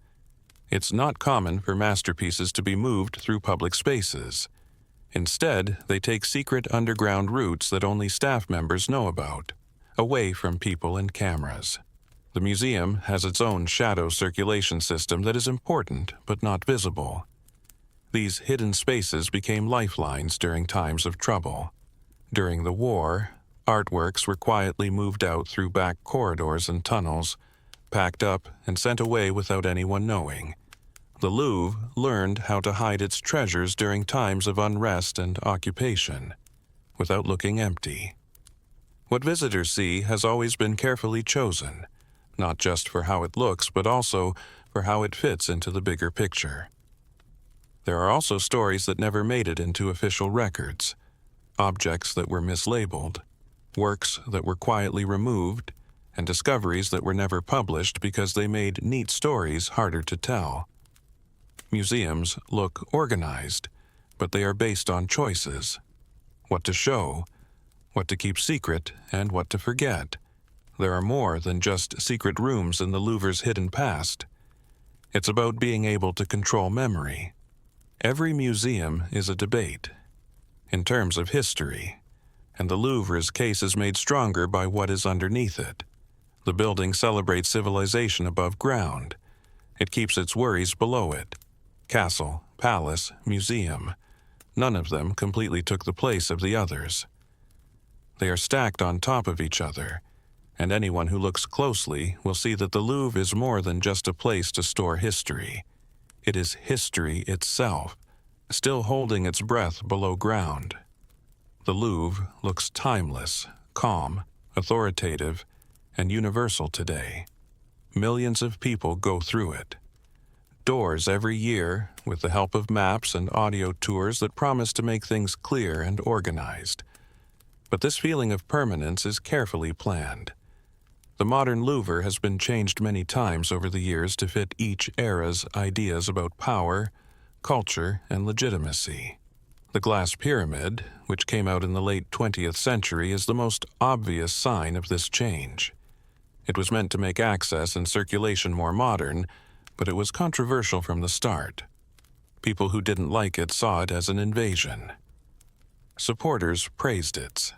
It's not common for masterpieces to be moved through public spaces. Instead, they take secret underground routes that only staff members know about, away from people and cameras. The museum has its own shadow circulation system that is important but not visible. These hidden spaces became lifelines during times of trouble. During the war, artworks were quietly moved out through back corridors and tunnels, packed up and sent away without anyone knowing. The Louvre learned how to hide its treasures during times of unrest and occupation, without looking empty. What visitors see has always been carefully chosen, not just for how it looks, but also for how it fits into the bigger picture. There are also stories that never made it into official records, objects that were mislabeled, works that were quietly removed, and discoveries that were never published because they made neat stories harder to tell. Museums look organized, but they are based on choices. What to show, what to keep secret, and what to forget. There are more than just secret rooms in the Louvre's hidden past. It's about being able to control memory. Every museum is a debate, in terms of history, and the Louvre's case is made stronger by what is underneath it. The building celebrates civilization above ground. It keeps its worries below it. Castle, palace, museum. None of them completely took the place of the others. They are stacked on top of each other, and anyone who looks closely will see that the Louvre is more than just a place to store history. It is history itself, still holding its breath below ground. The Louvre looks timeless, calm, authoritative, and universal today. Millions of people go through it. Doors every year, with the help of maps and audio tours that promise to make things clear and organized. But this feeling of permanence is carefully planned. The modern Louvre has been changed many times over the years to fit each era's ideas about power, culture, and legitimacy. The glass pyramid, which came out in the late 20th century, is the most obvious sign of this change. It was meant to make access and circulation more modern, but it was controversial from the start. People who didn't like it saw it as an invasion. Supporters praised it.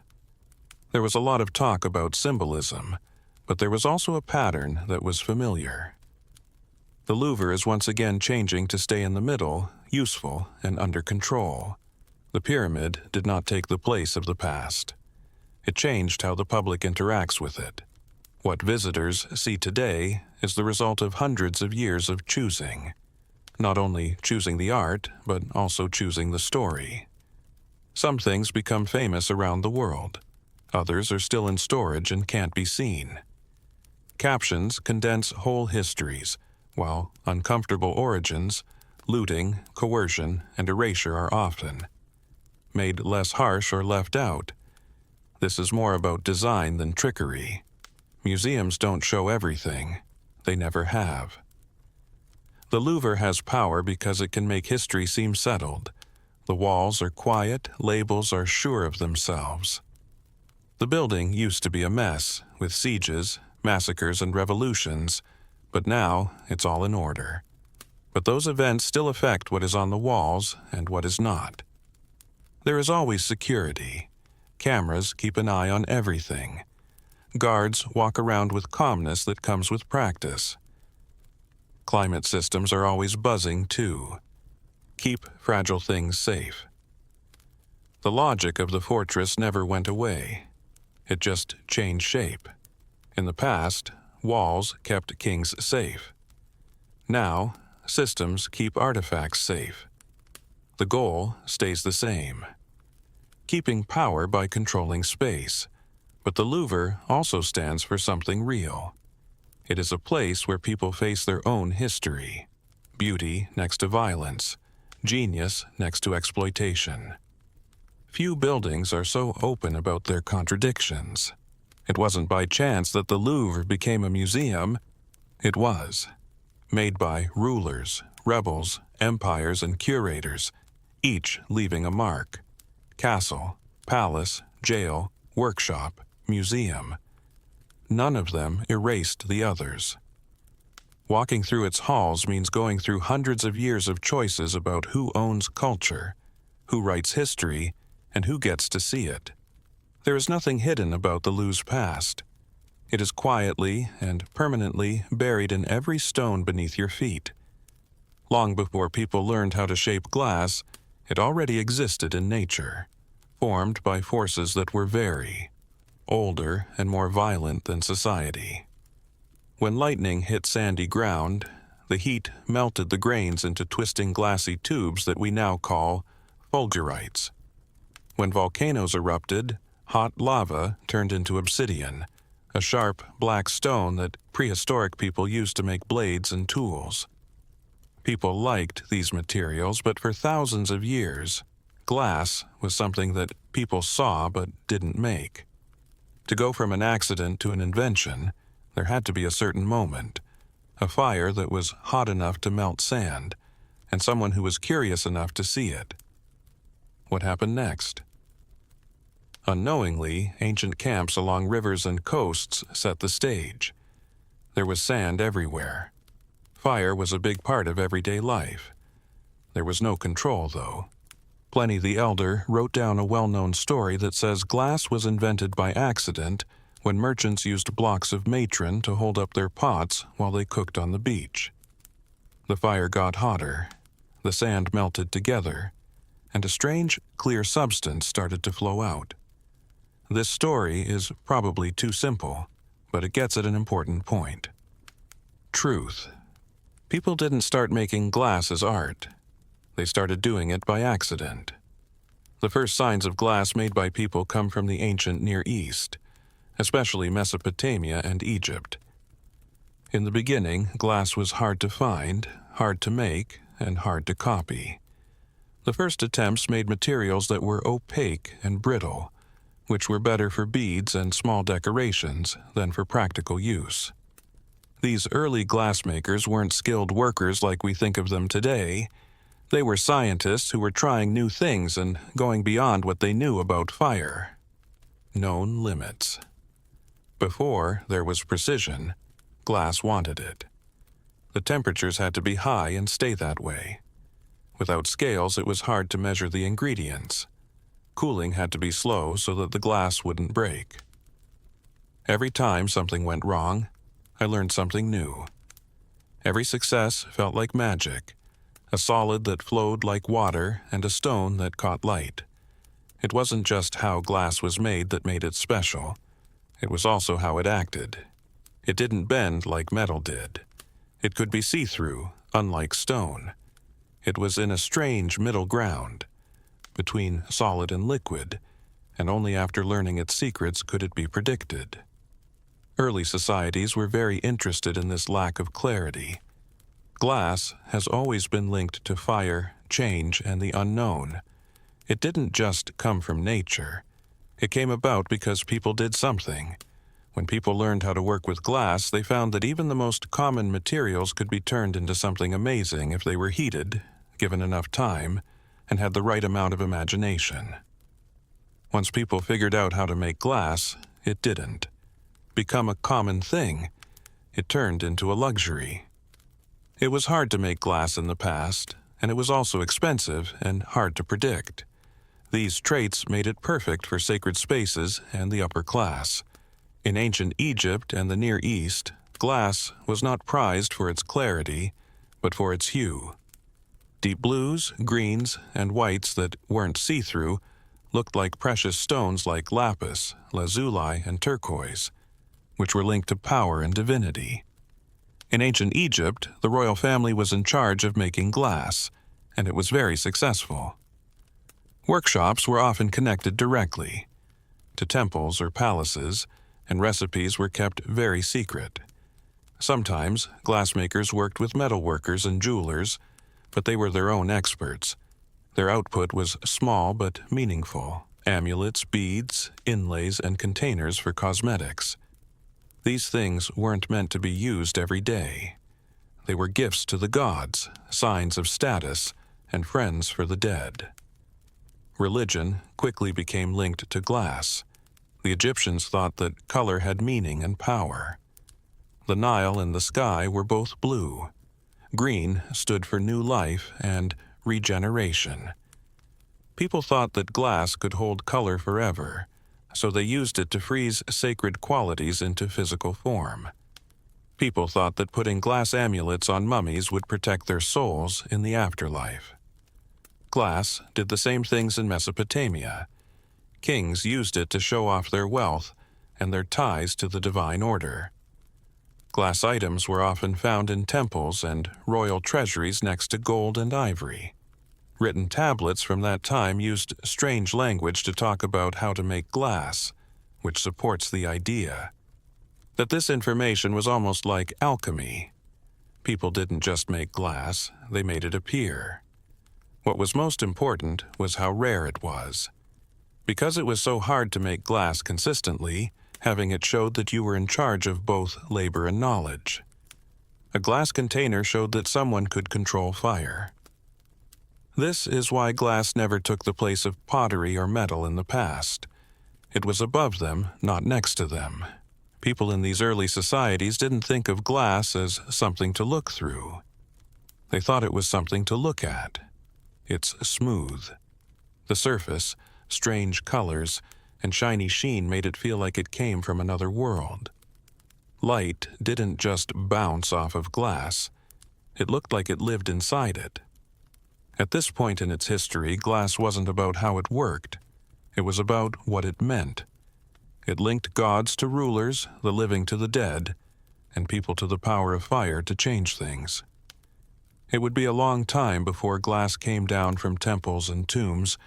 There was a lot of talk about symbolism, but there was also a pattern that was familiar. The Louvre is once again changing to stay in the middle, useful and under control. The pyramid did not take the place of the past. It changed how the public interacts with it. What visitors see today is the result of hundreds of years of choosing. Not only choosing the art, but also choosing the story. Some things become famous around the world. Others are still in storage and can't be seen. Captions condense whole histories, while uncomfortable origins, looting, coercion, and erasure are often made less harsh or left out. This is more about design than trickery. Museums don't show everything. They never have. The Louvre has power because it can make history seem settled. The walls are quiet, labels are sure of themselves. The building used to be a mess, with sieges, massacres, and revolutions, but now it's all in order. But those events still affect what is on the walls and what is not. There is always security. Cameras keep an eye on everything. Guards walk around with calmness that comes with practice. Climate systems are always buzzing, too. Keep fragile things safe. The logic of the fortress never went away. It just changed shape. In the past, walls kept kings safe. Now, systems keep artifacts safe. The goal stays the same. Keeping power by controlling space. But the Louvre also stands for something real. It is a place where people face their own history. Beauty next to violence. Genius next to exploitation. Few buildings are so open about their contradictions. It wasn't by chance that the Louvre became a museum. It was. Made by rulers, rebels, empires, and curators, each leaving a mark. Castle, palace, jail, workshop, museum. None of them erased the others. Walking through its halls means going through hundreds of years of choices about who owns culture, who writes history, and who gets to see it. There is nothing hidden about the Louvre's past. It is quietly and permanently buried in every stone beneath your feet. Long before people learned how to shape glass, it already existed in nature, formed by forces that were very older and more violent than society. When lightning hit sandy ground, the heat melted the grains into twisting glassy tubes that we now call fulgurites. When volcanoes erupted, hot lava turned into obsidian, a sharp black stone that prehistoric people used to make blades and tools. People liked these materials, but for thousands of years, glass was something that people saw but didn't make. To go from an accident to an invention, there had to be a certain moment, a fire that was hot enough to melt sand, and someone who was curious enough to see it. What happened next? Unknowingly, ancient camps along rivers and coasts set the stage. There was sand everywhere. Fire was a big part of everyday life. There was no control, though. Pliny the Elder wrote down a well-known story that says glass was invented by accident when merchants used blocks of matron to hold up their pots while they cooked on the beach. The fire got hotter, the sand melted together, and a strange, clear substance started to flow out. This story is probably too simple, but it gets at an important point. Truth. People didn't start making glass as art. They started doing it by accident. The first signs of glass made by people come from the ancient Near East, especially Mesopotamia and Egypt. In the beginning, glass was hard to find, hard to make, and hard to copy. The first attempts made materials that were opaque and brittle, which were better for beads and small decorations than for practical use. These early glassmakers weren't skilled workers like we think of them today. They were scientists who were trying new things and going beyond what they knew about fire. Known limits. Before there was precision, glass wanted it. The temperatures had to be high and stay that way. Without scales, it was hard to measure the ingredients. Cooling had to be slow so that the glass wouldn't break. Every time something went wrong, I learned something new. Every success felt like magic, a solid that flowed like water and a stone that caught light. It wasn't just how glass was made that made it special. It was also how it acted. It didn't bend like metal did. It could be see-through, unlike stone. It was in a strange middle ground, between solid and liquid, and only after learning its secrets could it be predicted. Early societies were very interested in this lack of clarity. Glass has always been linked to fire, change, and the unknown. It didn't just come from nature. It came about because people did something. When people learned how to work with glass, they found that even the most common materials could be turned into something amazing if they were heated, given enough time, and had the right amount of imagination. Once people figured out how to make glass, it didn't become a common thing. It turned into a luxury. It was hard to make glass in the past, and it was also expensive and hard to predict. These traits made it perfect for sacred spaces and the upper class. In ancient Egypt and the Near East, glass was not prized for its clarity, but for its hue. Deep blues, greens, and whites that weren't see-through looked like precious stones like lapis, lazuli, and turquoise, which were linked to power and divinity. In ancient Egypt, the royal family was in charge of making glass, and it was very successful. Workshops were often connected directly to temples or palaces, and recipes were kept very secret. Sometimes, glassmakers worked with metalworkers and jewelers, but they were their own experts. Their output was small but meaningful: amulets, beads, inlays, and containers for cosmetics. These things weren't meant to be used every day. They were gifts to the gods, signs of status, and friends for the dead. Religion quickly became linked to glass. The Egyptians thought that color had meaning and power. The Nile and the sky were both blue. Green stood for new life and regeneration. People thought that glass could hold color forever, so they used it to freeze sacred qualities into physical form. People thought that putting glass amulets on mummies would protect their souls in the afterlife. Glass did the same things in Mesopotamia. Kings used it to show off their wealth and their ties to the divine order. Glass items were often found in temples and royal treasuries next to gold and ivory. Written tablets from that time used strange language to talk about how to make glass, which supports the idea that this information was almost like alchemy. People didn't just make glass, they made it appear. What was most important was how rare it was. Because it was so hard to make glass consistently, having it showed that you were in charge of both labor and knowledge. A glass container showed that someone could control fire. This is why glass never took the place of pottery or metal in the past. It was above them, not next to them. People in these early societies didn't think of glass as something to look through. They thought it was something to look at. It's smooth. The surface, strange colors, and shiny sheen made it feel like it came from another world. Light didn't just bounce off of glass. It looked like it lived inside it. At this point in its history, glass wasn't about how it worked. It was about what it meant. It linked gods to rulers, the living to the dead, and people to the power of fire to change things. It would be a long time before glass came down from temples and tombs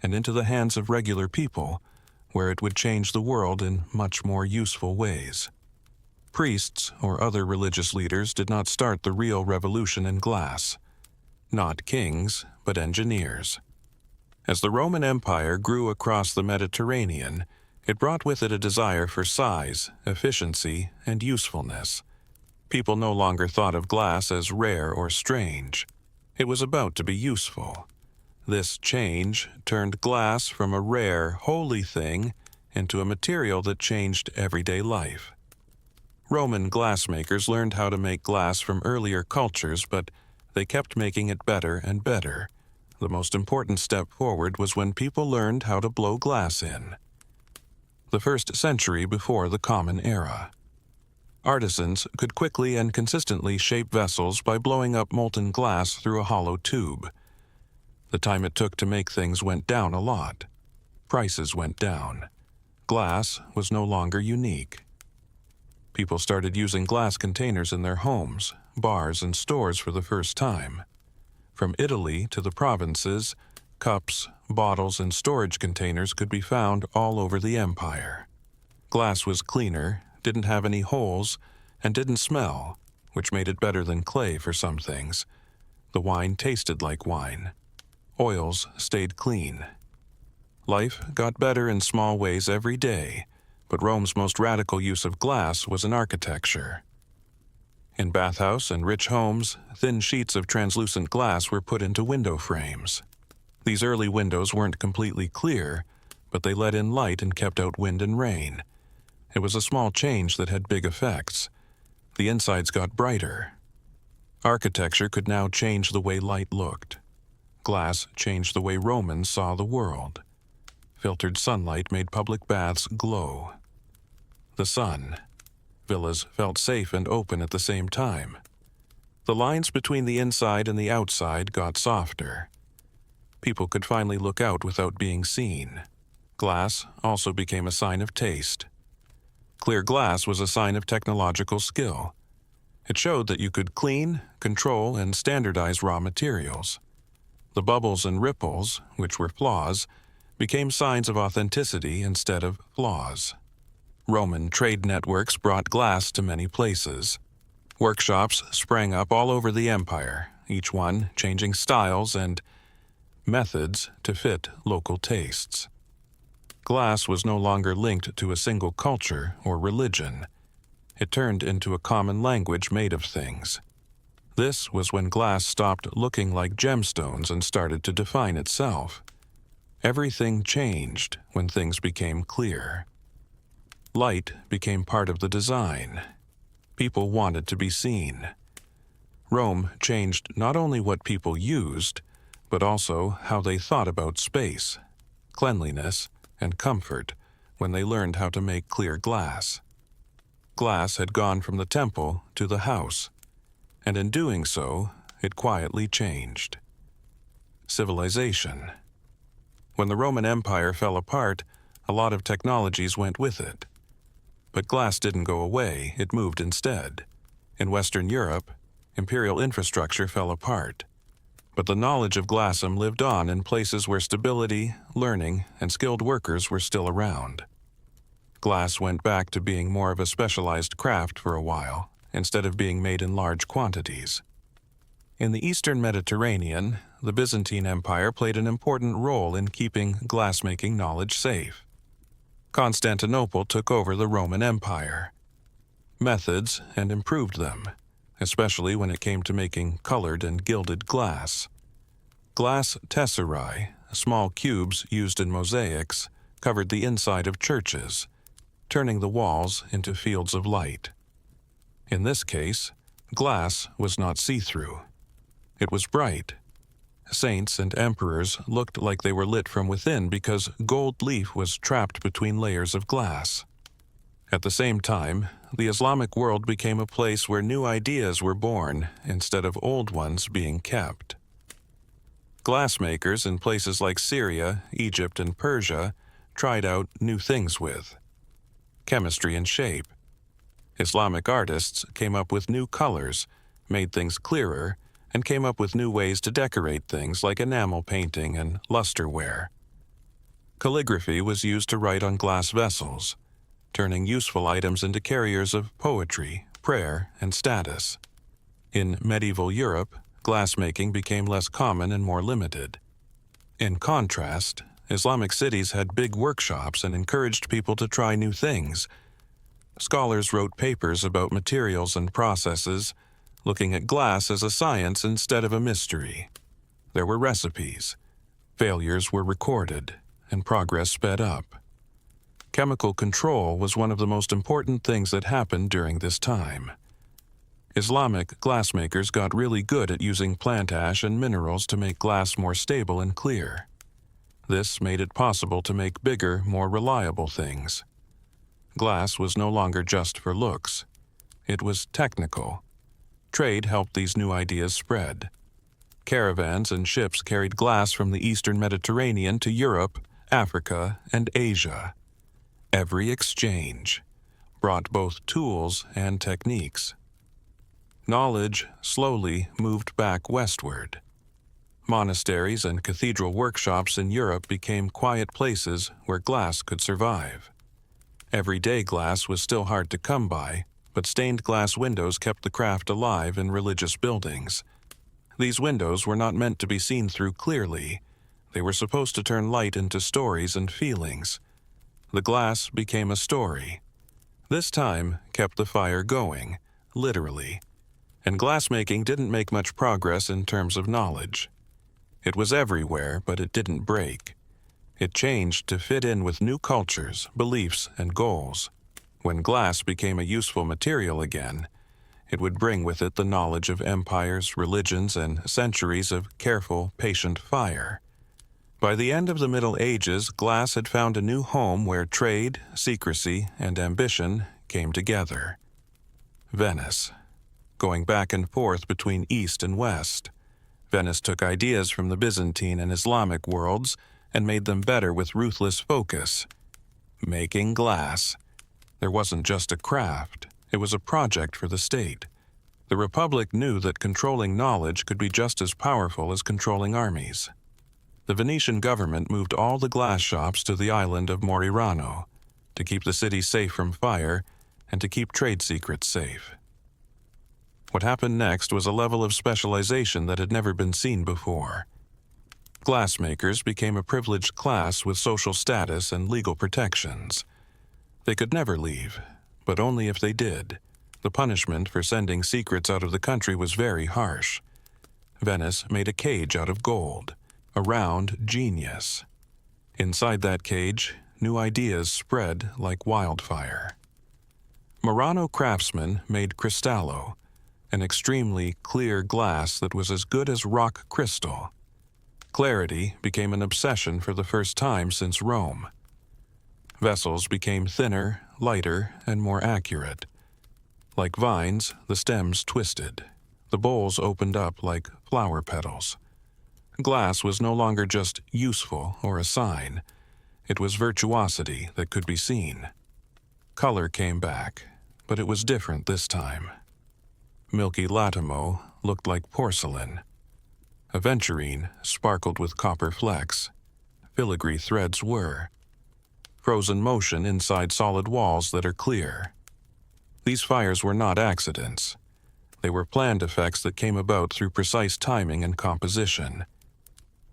and into the hands of regular people, where it would change the world in much more useful ways. Priests or other religious leaders did not start the real revolution in glass. Not kings, but engineers. As the Roman Empire grew across the Mediterranean, it brought with it a desire for size, efficiency, and usefulness. People no longer thought of glass as rare or strange. It was about to be useful. This change turned glass from a rare, holy thing into a material that changed everyday life. Roman glassmakers learned how to make glass from earlier cultures, but they kept making it better and better. The most important step forward was when people learned how to blow glass in. The first century before the Common Era. Artisans could quickly and consistently shape vessels by blowing up molten glass through a hollow tube. The time it took to make things went down a lot. Prices went down. Glass was no longer unique. People started using glass containers in their homes, bars, and stores for the first time. From Italy to the provinces, cups, bottles, and storage containers could be found all over the empire. Glass was cleaner, didn't have any holes, and didn't smell, which made it better than clay for some things. The wine tasted like wine. Oils stayed clean. Life got better in small ways every day, but Rome's most radical use of glass was in architecture. In bathhouse and rich homes, thin sheets of translucent glass were put into window frames. These early windows weren't completely clear, but they let in light and kept out wind and rain. It was a small change that had big effects. The insides got brighter. Architecture could now change the way light looked. Glass changed the way Romans saw the world. Filtered sunlight made public baths glow. The sun. Villas felt safe and open at the same time. The lines between the inside and the outside got softer. People could finally look out without being seen. Glass also became a sign of taste. Clear glass was a sign of technological skill. It showed that you could clean, control, and standardize raw materials. The bubbles and ripples, which were flaws, became signs of authenticity instead of flaws. Roman trade networks brought glass to many places. Workshops sprang up all over the empire, each one changing styles and methods to fit local tastes. Glass was no longer linked to a single culture or religion. It turned into a common language made of things. This was when glass stopped looking like gemstones and started to define itself. Everything changed when things became clear. Light became part of the design. People wanted to be seen. Rome changed not only what people used, but also how they thought about space, cleanliness, and comfort when they learned how to make clear glass. Glass had gone from the temple to the house, and in doing so, it quietly changed. Civilization. When the Roman Empire fell apart, a lot of technologies went with it. But glass didn't go away, it moved instead. In Western Europe, imperial infrastructure fell apart. But the knowledge of glassum lived on in places where stability, learning, and skilled workers were still around. Glass went back to being more of a specialized craft for a while, instead of being made in large quantities. In the Eastern Mediterranean, the Byzantine Empire played an important role in keeping glassmaking knowledge safe. Constantinople took over the Roman Empire. Methods and improved them, especially when it came to making colored and gilded glass. Glass tesserae, small cubes used in mosaics, covered the inside of churches, turning the walls into fields of light. In this case, glass was not see-through. It was bright. Saints and emperors looked like they were lit from within because gold leaf was trapped between layers of glass. At the same time, the Islamic world became a place where new ideas were born instead of old ones being kept. Glassmakers in places like Syria, Egypt, and Persia tried out new things with chemistry and shape. Islamic artists came up with new colors, made things clearer, and came up with new ways to decorate things like enamel painting and lusterware. Calligraphy was used to write on glass vessels, turning useful items into carriers of poetry, prayer, and status. In medieval Europe, glassmaking became less common and more limited. In contrast, Islamic cities had big workshops and encouraged people to try new things. Scholars wrote papers about materials and processes, looking at glass as a science instead of a mystery. There were recipes. Failures were recorded, and progress sped up. Chemical control was one of the most important things that happened during this time. Islamic glassmakers got really good at using plant ash and minerals to make glass more stable and clear. This made it possible to make bigger, more reliable things. Glass was no longer just for looks. It was technical. Trade helped these new ideas spread. Caravans and ships carried glass from the Eastern Mediterranean to Europe, Africa, and Asia. Every exchange brought both tools and techniques. Knowledge slowly moved back westward. Monasteries and cathedral workshops in Europe became quiet places where glass could survive. Everyday glass was still hard to come by, but stained glass windows kept the craft alive in religious buildings. These windows were not meant to be seen through clearly. They were supposed to turn light into stories and feelings. the glass became a story. This time kept the fire going, literally. And glassmaking didn't make much progress in terms of knowledge. It was everywhere, but it didn't break. It changed to fit in with new cultures, beliefs, and goals. When glass became a useful material again, it would bring with it the knowledge of empires, religions, and centuries of careful, patient fire. By the end of the Middle Ages, glass had found a new home where trade, secrecy, and ambition came together. Venice. Going back and forth between East and West, Venice took ideas from the Byzantine and Islamic worlds and made them better with ruthless focus. Making glass. There wasn't just a craft, it was a project for the state. The Republic knew that controlling knowledge could be just as powerful as controlling armies. The Venetian government moved all the glass shops to the island of Morirano to keep the city safe from fire and to keep trade secrets safe. What happened next was a level of specialization that had never been seen before. Glassmakers became a privileged class with social status and legal protections. They could never leave, but only if they did. The punishment for sending secrets out of the country was very harsh. Venice made a cage out of gold, a round genius. Inside that cage, new ideas spread like wildfire. Murano craftsmen made cristallo, an extremely clear glass that was as good as rock crystal. Clarity became an obsession for the first time since Rome. Vessels became thinner, lighter, and more accurate. Like vines, the stems twisted. The bowls opened up like flower petals. Glass was no longer just useful or a sign. It was virtuosity that could be seen. Color came back, but it was different this time. Milky latimo looked like porcelain. Aventurine sparkled with copper flecks. Filigree threads were. Frozen motion inside solid walls that are clear. These fires were not accidents. They were planned effects that came about through precise timing and composition.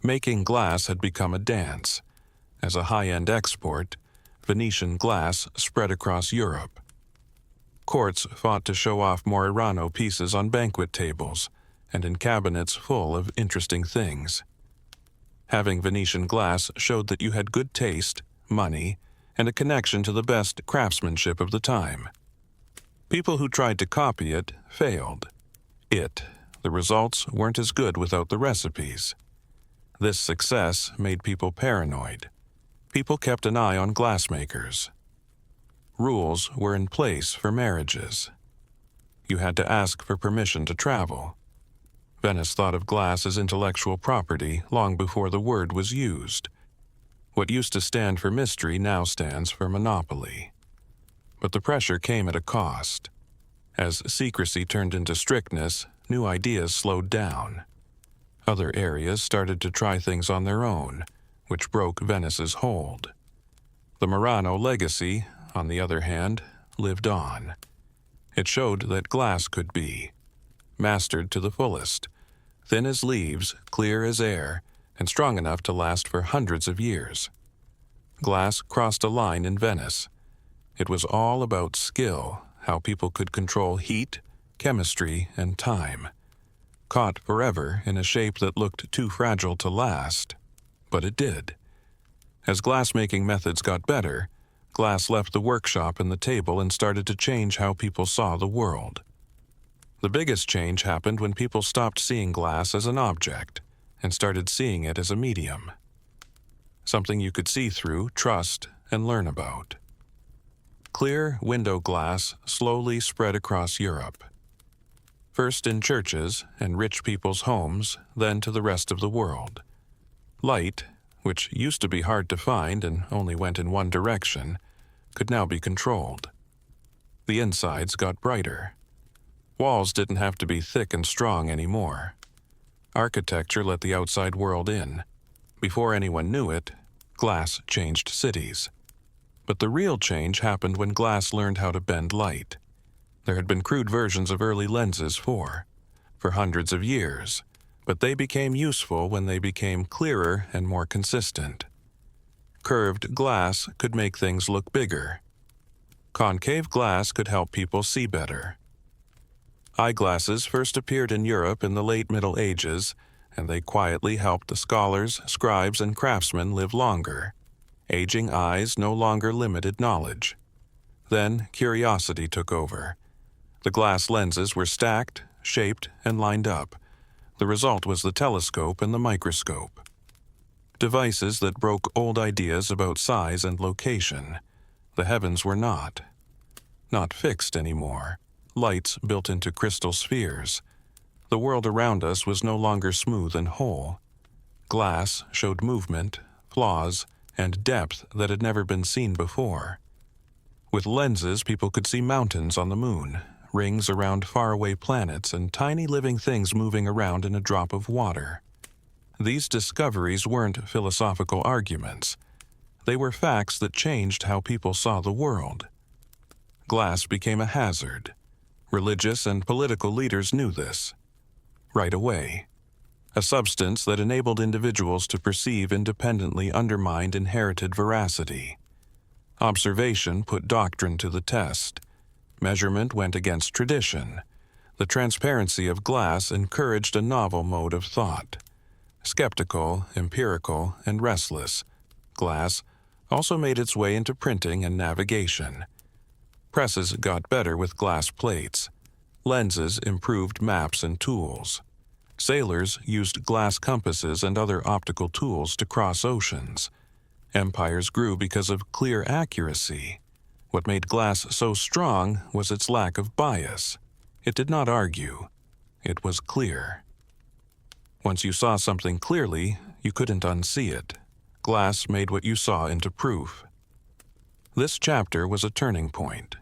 Making glass had become a dance. As a high-end export, Venetian glass spread across Europe. Courts fought to show off Morirano pieces on banquet tables and in cabinets full of interesting things. Having Venetian glass showed that you had good taste, money, and a connection to the best craftsmanship of the time. People who tried to copy it failed. The results weren't as good without the recipes. This success made people paranoid. People kept an eye on glassmakers. Rules were in place for marriages. You had to ask for permission to travel. Venice thought of glass as intellectual property long before the word was used. What used to stand for mystery now stands for monopoly. But the pressure came at a cost. As secrecy turned into strictness, new ideas slowed down. Other areas started to try things on their own, which broke Venice's hold. The Murano legacy, on the other hand, lived on. It showed that glass could be mastered to the fullest, thin as leaves, clear as air, and strong enough to last for hundreds of years. Glass crossed a line in Venice. It was all about skill, how people could control heat, chemistry, and time. Caught forever in a shape that looked too fragile to last, but it did. As glassmaking methods got better, glass left the workshop and the table and started to change how people saw the world. The biggest change happened when people stopped seeing glass as an object and started seeing it as a medium. Something you could see through, trust, and learn about. Clear window glass slowly spread across Europe. First in churches and rich people's homes, then to the rest of the world. Light, which used to be hard to find and only went in one direction, could now be controlled. The insides got brighter. Walls didn't have to be thick and strong anymore. Architecture let the outside world in. Before anyone knew it, glass changed cities. But the real change happened when glass learned how to bend light. There had been crude versions of early lenses for hundreds of years, but they became useful when they became clearer and more consistent. Curved glass could make things look bigger. Concave glass could help people see better. Eyeglasses first appeared in Europe in the late Middle Ages, and they quietly helped the scholars, scribes, and craftsmen live longer. Aging eyes no longer limited knowledge. Then curiosity took over. The glass lenses were stacked, shaped, and lined up. The result was the telescope and the microscope. Devices that broke old ideas about size and location. The heavens were not fixed anymore. Lights built into crystal spheres. The world around us was no longer smooth and whole. Glass showed movement, flaws, and depth that had never been seen before. With lenses, people could see mountains on the moon, rings around faraway planets, and tiny living things moving around in a drop of water. These discoveries weren't philosophical arguments. They were facts that changed how people saw the world. Glass became a hazard. Religious and political leaders knew this. Right away. A substance that enabled individuals to perceive independently undermined inherited veracity. Observation put doctrine to the test. Measurement went against tradition. The transparency of glass encouraged a novel mode of thought. Skeptical, empirical, and restless, glass also made its way into printing and navigation. Presses got better with glass plates. Lenses improved maps and tools. Sailors used glass compasses and other optical tools to cross oceans. Empires grew because of clear accuracy. What made glass so strong was its lack of bias. It did not argue. It was clear. Once you saw something clearly, you couldn't unsee it. Glass made what you saw into proof. This chapter was a turning point.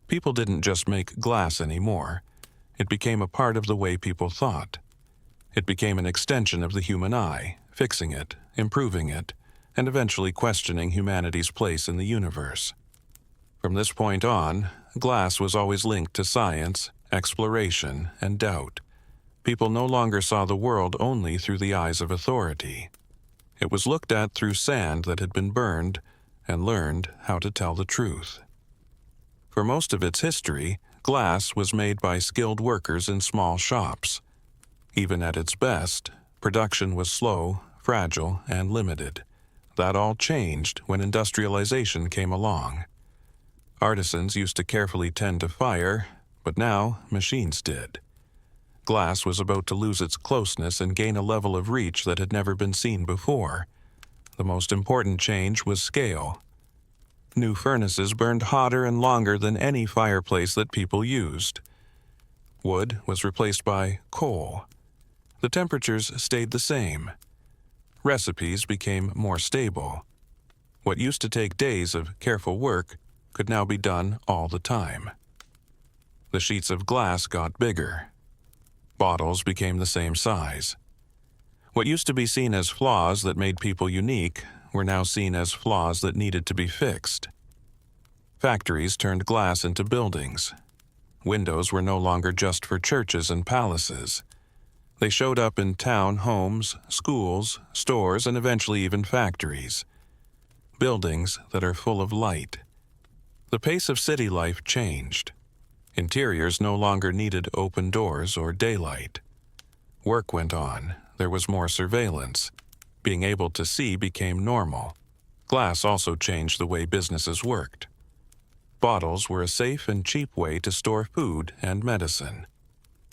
People didn't just make glass anymore. It became a part of the way people thought. It became an extension of the human eye, fixing it, improving it, and eventually questioning humanity's place in the universe. From this point on, glass was always linked to science, exploration, and doubt. People no longer saw the world only through the eyes of authority. It was looked at through sand that had been burned and learned how to tell the truth. For most of its history, glass was made by skilled workers in small shops. Even at its best, production was slow, fragile, and limited. That all changed when industrialization came along. Artisans used to carefully tend to fire, but now machines did. Glass was about to lose its closeness and gain a level of reach that had never been seen before. The most important change was scale. New furnaces burned hotter and longer than any fireplace that people used. Wood was replaced by coal. The temperatures stayed the same. Recipes became more stable. What used to take days of careful work could now be done all the time. The sheets of glass got bigger. Bottles became the same size. What used to be seen as flaws that made people unique were now seen as flaws that needed to be fixed. Factories turned glass into buildings. Windows were no longer just for churches and palaces. They showed up in town homes, schools, stores, and eventually even factories. Buildings that are full of light. The pace of city life changed. Interiors no longer needed open doors or daylight. Work went on. There was more surveillance. Being able to see became normal. Glass also changed the way businesses worked. Bottles were a safe and cheap way to store food and medicine.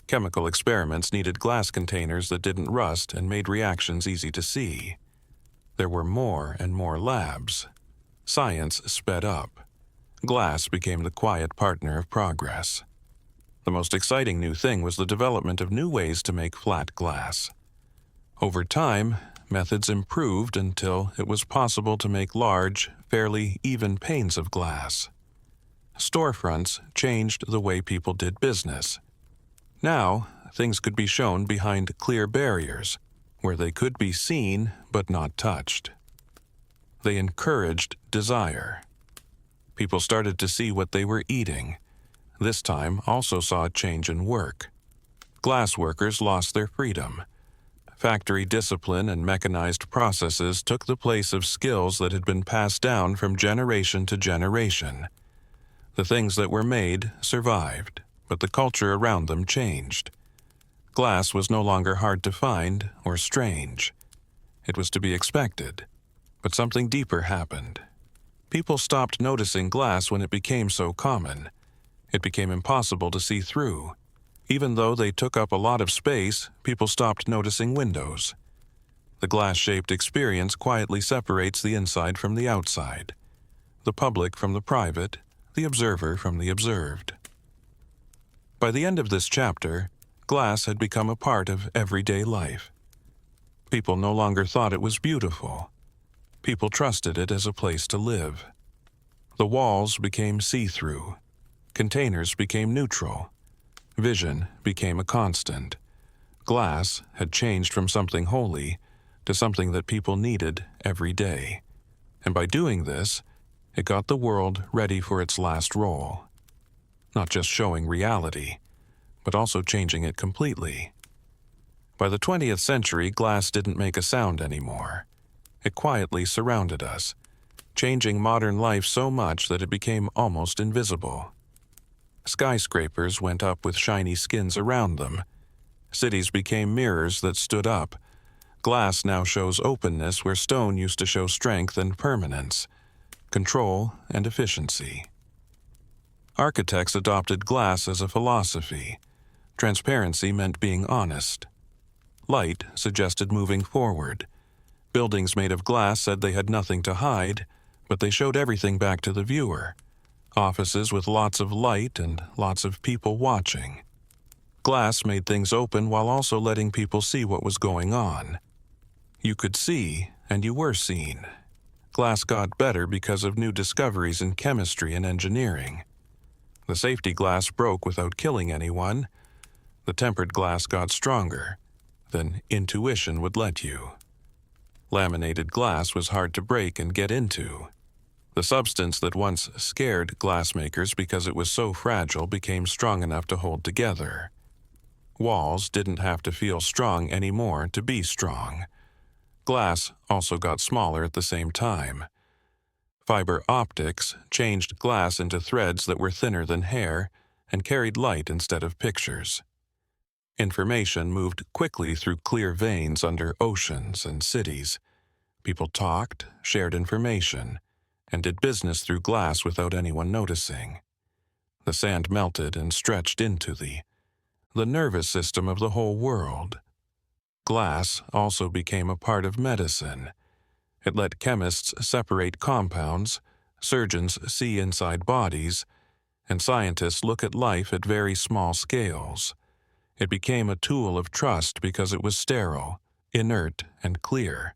Chemical experiments needed glass containers that didn't rust and made reactions easy to see. There were more and more labs. Science sped up. Glass became the quiet partner of progress. The most exciting new thing was the development of new ways to make flat glass. Over time, methods improved until it was possible to make large, fairly even panes of glass. Storefronts changed the way people did business. Now, things could be shown behind clear barriers, where they could be seen but not touched. They encouraged desire. People started to see what they were eating. This time also saw a change in work. Glass workers lost their freedom. Factory discipline and mechanized processes took the place of skills that had been passed down from generation to generation. The things that were made survived, but the culture around them changed. Glass was no longer hard to find or strange. It was to be expected, but something deeper happened. People stopped noticing glass when it became so common. It became impossible to see through. Even though they took up a lot of space, people stopped noticing windows. The glass-shaped experience quietly separates the inside from the outside, the public from the private, the observer from the observed. By the end of this chapter, glass had become a part of everyday life. People no longer thought it was beautiful. People trusted it as a place to live. The walls became see-through. Containers became neutral. Vision became a constant. Glass had changed from something holy to something that people needed every day. And by doing this, it got the world ready for its last role. Not just showing reality, but also changing it completely. By the 20th century, glass didn't make a sound anymore. It quietly surrounded us, changing modern life so much that it became almost invisible. Skyscrapers went up with shiny skins around them. Cities became mirrors that stood up. Glass now shows openness where stone used to show strength and permanence, control and efficiency. Architects adopted glass as a philosophy. Transparency meant being honest. Light suggested moving forward. Buildings made of glass said they had nothing to hide, but they showed everything back to the viewer. Offices with lots of light and lots of people watching. Glass made things open while also letting people see what was going on. You could see, and you were seen. Glass got better because of new discoveries in chemistry and engineering. The safety glass broke without killing anyone. The tempered glass got stronger than intuition would let you. Laminated glass was hard to break and get into. The substance that once scared glassmakers because it was so fragile became strong enough to hold together. Walls didn't have to feel strong anymore to be strong. Glass also got smaller at the same time. Fiber optics changed glass into threads that were thinner than hair and carried light instead of pictures. Information moved quickly through clear veins under oceans and cities. People talked, shared information, and did business through glass without anyone noticing. The sand melted and stretched into the nervous system of the whole world. Glass also became a part of medicine. It let chemists separate compounds, surgeons see inside bodies, and scientists look at life at very small scales. It became a tool of trust because it was sterile, inert, and clear.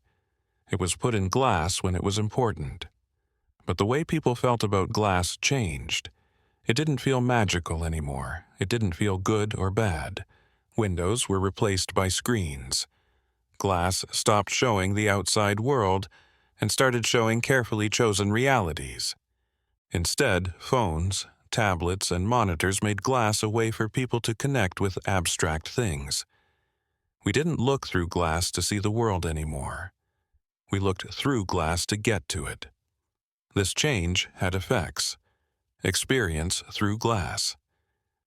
It was put in glass when it was important. But the way people felt about glass changed. It didn't feel magical anymore. It didn't feel good or bad. Windows were replaced by screens. Glass stopped showing the outside world and started showing carefully chosen realities. Instead, phones, tablets, and monitors made glass a way for people to connect with abstract things. We didn't look through glass to see the world anymore. We looked through glass to get to it. This change had effects. Experience through glass.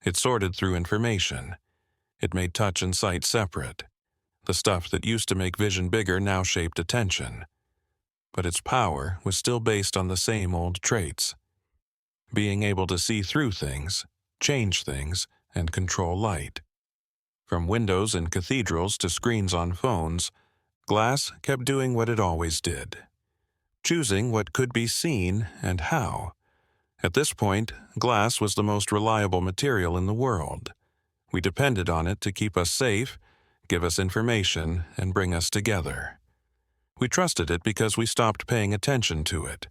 It sorted through information. It made touch and sight separate. The stuff that used to make vision bigger now shaped attention. But its power was still based on the same old traits. Being able to see through things, change things, and control light. From windows in cathedrals to screens on phones, glass kept doing what it always did. Choosing what could be seen and how. At this point, glass was the most reliable material in the world. We depended on it to keep us safe, give us information, and bring us together. We trusted it because we stopped paying attention to it.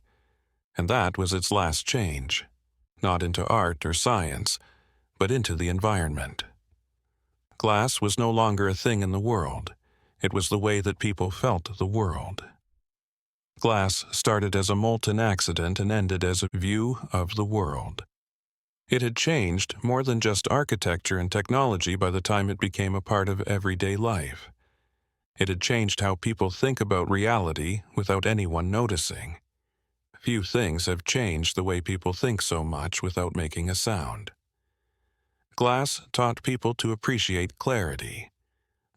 And that was its last change. Not into art or science, but into the environment. Glass was no longer a thing in the world. It was the way that people felt the world. Glass started as a molten accident and ended as a view of the world. It had changed more than just architecture and technology by the time it became a part of everyday life. It had changed how people think about reality without anyone noticing. Few things have changed the way people think so much without making a sound. Glass taught people to appreciate clarity,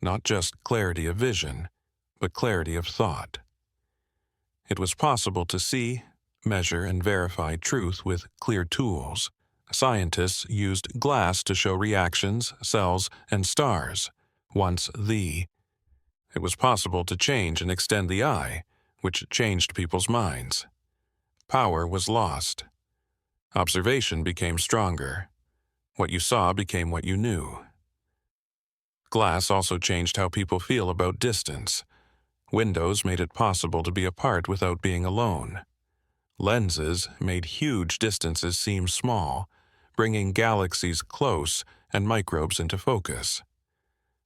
not just clarity of vision, but clarity of thought. It was possible to see, measure, and verify truth with clear tools. Scientists used glass to show reactions, cells, and stars. It was possible to change and extend the eye, which changed people's minds. Power was lost. Observation became stronger. What you saw became what you knew. Glass also changed how people feel about distance. Windows made it possible to be apart without being alone. Lenses made huge distances seem small, bringing galaxies close and microbes into focus.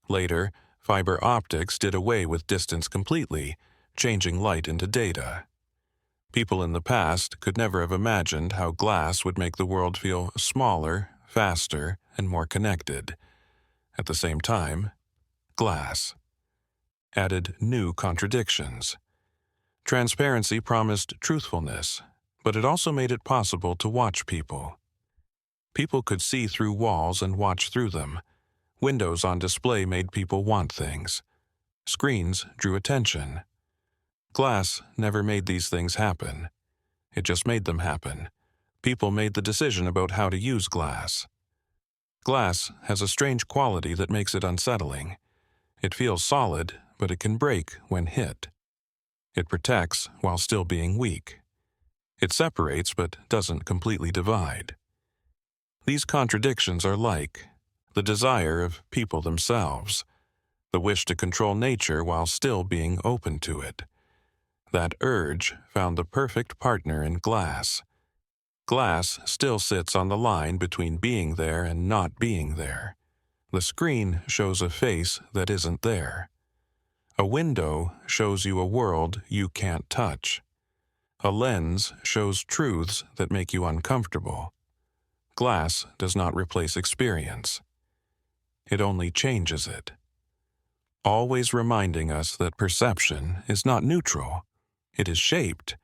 Later, fiber optics did away with distance completely, changing light into data. People in the past could never have imagined how glass would make the world feel smaller, faster, and more connected. At the same time, glass added new contradictions. Transparency promised truthfulness, but it also made it possible to watch people. People could see through walls and watch through them. Windows on display made people want things. Screens drew attention. Glass never made these things happen. It just made them happen. People made the decision about how to use glass. Glass has a strange quality that makes it unsettling. It feels solid, but it can break when hit. It protects while still being weak. It separates but doesn't completely divide. These contradictions are like the desire of people themselves, the wish to control nature while still being open to it. That urge found the perfect partner in glass. Glass still sits on the line between being there and not being there. The screen shows a face that isn't there. A window shows you a world you can't touch. A lens shows truths that make you uncomfortable. Glass does not replace experience. It only changes it. Always reminding us that perception is not neutral. It is shaped.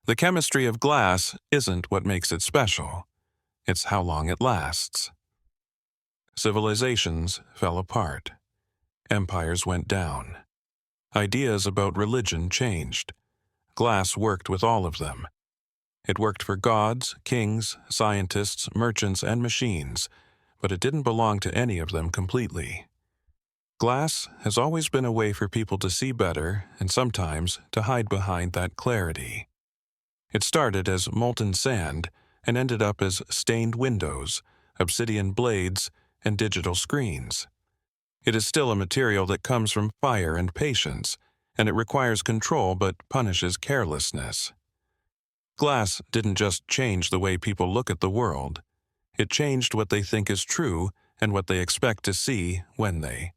The chemistry of glass isn't what makes it special. It's how long it lasts. Civilizations fell apart. Empires went down. Ideas about religion changed. Glass worked with all of them. It worked for gods, kings, scientists, merchants, and machines, but it didn't belong to any of them completely. Glass has always been a way for people to see better and sometimes to hide behind that clarity. It started as molten sand and ended up as stained windows, obsidian blades, and digital screens. It is still a material that comes from fire and patience, and it requires control but punishes carelessness. Glass didn't just change the way people look at the world. It changed what they think is true and what they expect to see when they